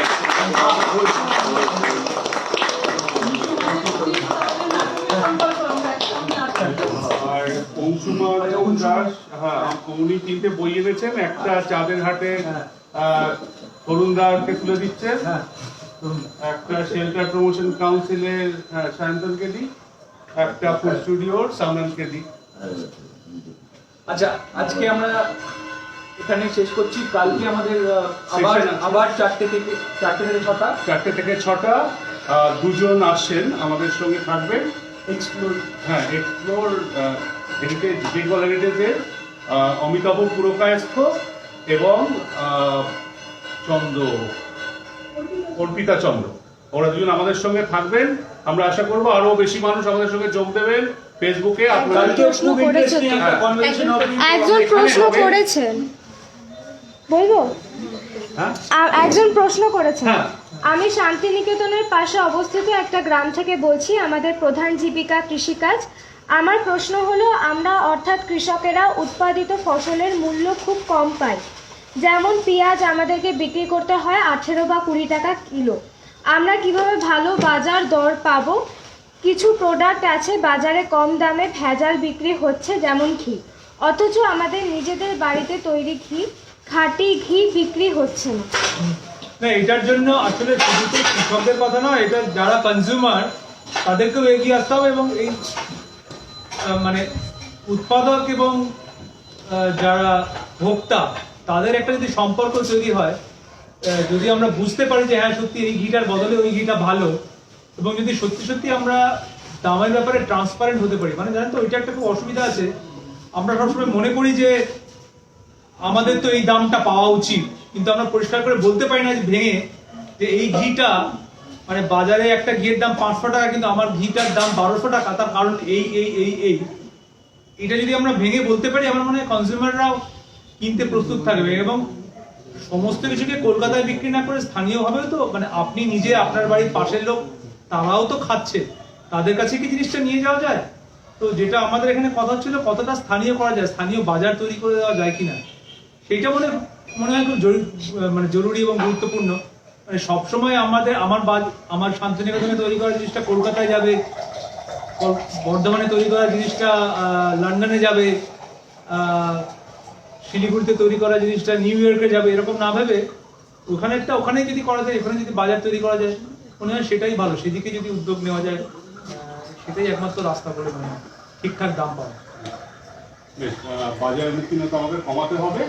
অংশুমান দাস, হ্যাঁ উনি 3টে বই এনেছেন, একটা চাঁদের হাটে তরুণদাকে তুলে দিচ্ছেন, একটা শেল্টার প্রমোশন কাউন্সিলের সায়ন্তনকে দিই, একটা ফুড স্টুডিওর সামনানকে দিই। আচ্ছা, আজকে আমরা এখানে শেষ করছি। কালকে আমাদের আবার 4টে থেকে 6টা দুজন আসছেন আমাদের সঙ্গে থাকবেন। এক্সপ্লোর এক্সপ্লোর হেরিটেজ, বেঙ্গল হেরিটেজের অমিতাভ পুরকায়স্থ এবং অর্পিতা চন্দ্র, ওরা দুজন আমাদের সঙ্গে থাকবেন। আমরা আশা করবো আরো বেশি মানুষ আমাদের সঙ্গে যোগ দেবেন। ফেসবুকে একজন প্রশ্ন করেছেন, বলবো একজন প্রশ্ন করেছেন, আমি শান্তিনিকেতনের পাশে অবস্থিত একটা গ্রাম থেকে বলছি, আমাদের প্রধান জীবিকা কৃষিকাজ। আমার প্রশ্ন হলো, আমরা অর্থাৎ কৃষকেরা উৎপাদিত ফসলের মূল্য খুব কম পাই। যেমন পেঁয়াজ আমাদেরকে বিক্রি করতে হয় 18 বা 20 টাকা কিলো। আমরা কিভাবে ভালো বাজার দর পাবো? কিছু প্রোডাক্ট আছে বাজারে কম দামে ভেজাল বিক্রি হচ্ছে, যেমন ঘি, অথচ আমাদের নিজেদের বাড়িতে তৈরি ঘি, খাঁটি ঘি বিক্রি হচ্ছে না। না, এটার জন্য আসলে শুধু তো কৃষকদের কথা নয়, এটা যারা কনজিউমার তাদেরকেও এগিয়ে আসতে হবে, এবং এই মানে উৎপাদক এবং যারা ভোক্তা তাদের একটা যদি সম্পর্ক তৈরি হয়, যদি আমরা বুঝতে পারি যে হ্যাঁ সত্যি এই ঘিটার বদলে ওই ঘিটা ভালো, এবং যদি সত্যি সত্যি আমরা দামের ব্যাপারে ট্রান্সপারেন্ট হতে পারি, মানে জানেন তো ওইটা একটা খুব অসুবিধা আছে, আমরা সবসময় মনে করি যে আমাদের তো এই দামটা পাওয়া উচিত, কিন্তু আমরা পরিষ্কার করে বলতে পারি না যে ভেঙে যে এই ঘিটা মানে বাজারে একটা ঘিয়ের দাম 500 টাকা, কিন্তু আমার ঘিটার দাম 1200 টাকা, তার কারণ এই এটা যদি আমরা ভেঙে বলতে পারি, আমার মনে হয় কনজিউমাররাও কিনতে প্রস্তুত থাকবে। এবং সমস্ত কিছুকে কলকাতায় বিক্রি না করে স্থানীয়ভাবেও তো, মানে আপনি নিজে আপনার বাড়ির পাশের লোক তারাও তো খাচ্ছে, তাদের কাছে কি জিনিসটা নিয়ে যাওয়া যায়? তো যেটা আমাদের এখানে কথা ছিল, কতটা স্থানীয় করা যায়, স্থানীয় বাজার তৈরি করে দেওয়া যায় কিনা, সেইটা মনে হয় খুব জরুরি এবং গুরুত্বপূর্ণ। মানে সবসময় আমার শান্তিনিকেতনে তৈরি করা জিনিসটা কলকাতায় যাবে, বর্ধমানে তৈরি করা জিনিসটা লন্ডনে যাবে, শিলিগুড়িতে তৈরি করা জিনিসটা নিউ ইয়র্কে যাবে, এরকম না ভেবে ওখানে যদি করা যায়, এখানে যদি বাজার তৈরি করা যায়, মনে হয় সেটাই ভালো। সেদিকে যদি উদ্যোগ নেওয়া যায়, সেটাই একমাত্র রাস্তা বলে মনে হয়, ঠিকঠাক দাম পাওয়া। বাজার বিচ্ছিন্নতা আমাদের কমাতে হবে,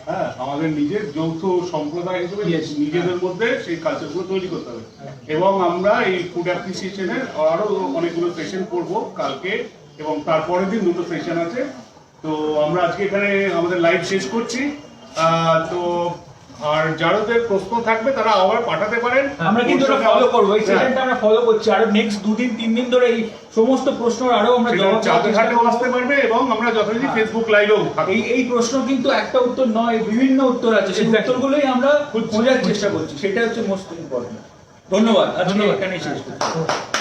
হ্যাঁ আমাদের নিজের যৌথ সম্প্রদায় হিসেবে নিজেদের মধ্যে সেই কালচারগুলো তৈরি করতে হবে। এবং আমরা এই ফুড অ্যাপ্রিসিয়েশনের আরো অনেকগুলো সেশন করবো কালকে, এবং তারপরের দিন 2টো সেশন আছে। তো আমরা আজকে এখানে আমাদের লাইভ শেষ করছি। তো আর যাদের প্রশ্ন থাকবে তারা আবার পাঠাতে পারেন, আমরা কিন্তু এটা ফলো করব, এই সেশনটা আমরা ফলো করছি, আর নেক্সট 2-3 দিন ধরে এই সমস্ত প্রশ্নের আরো আমরা জবাব চাঁদের হাটেও আসতে পারবে, এবং আমরা যথারীতি ফেসবুক লাইভেও থাকবো। এই প্রশ্ন কিন্তু একটা উত্তর নয়, বিভিন্ন উত্তর আছে, সেই উত্তরগুলোই আমরা খোঁজার চেষ্টা করছি, সেটা হচ্ছে মোস্ট ইম্পর্টেন্ট। ধন্যবাদ, আজকে এখানেই শেষ করছি।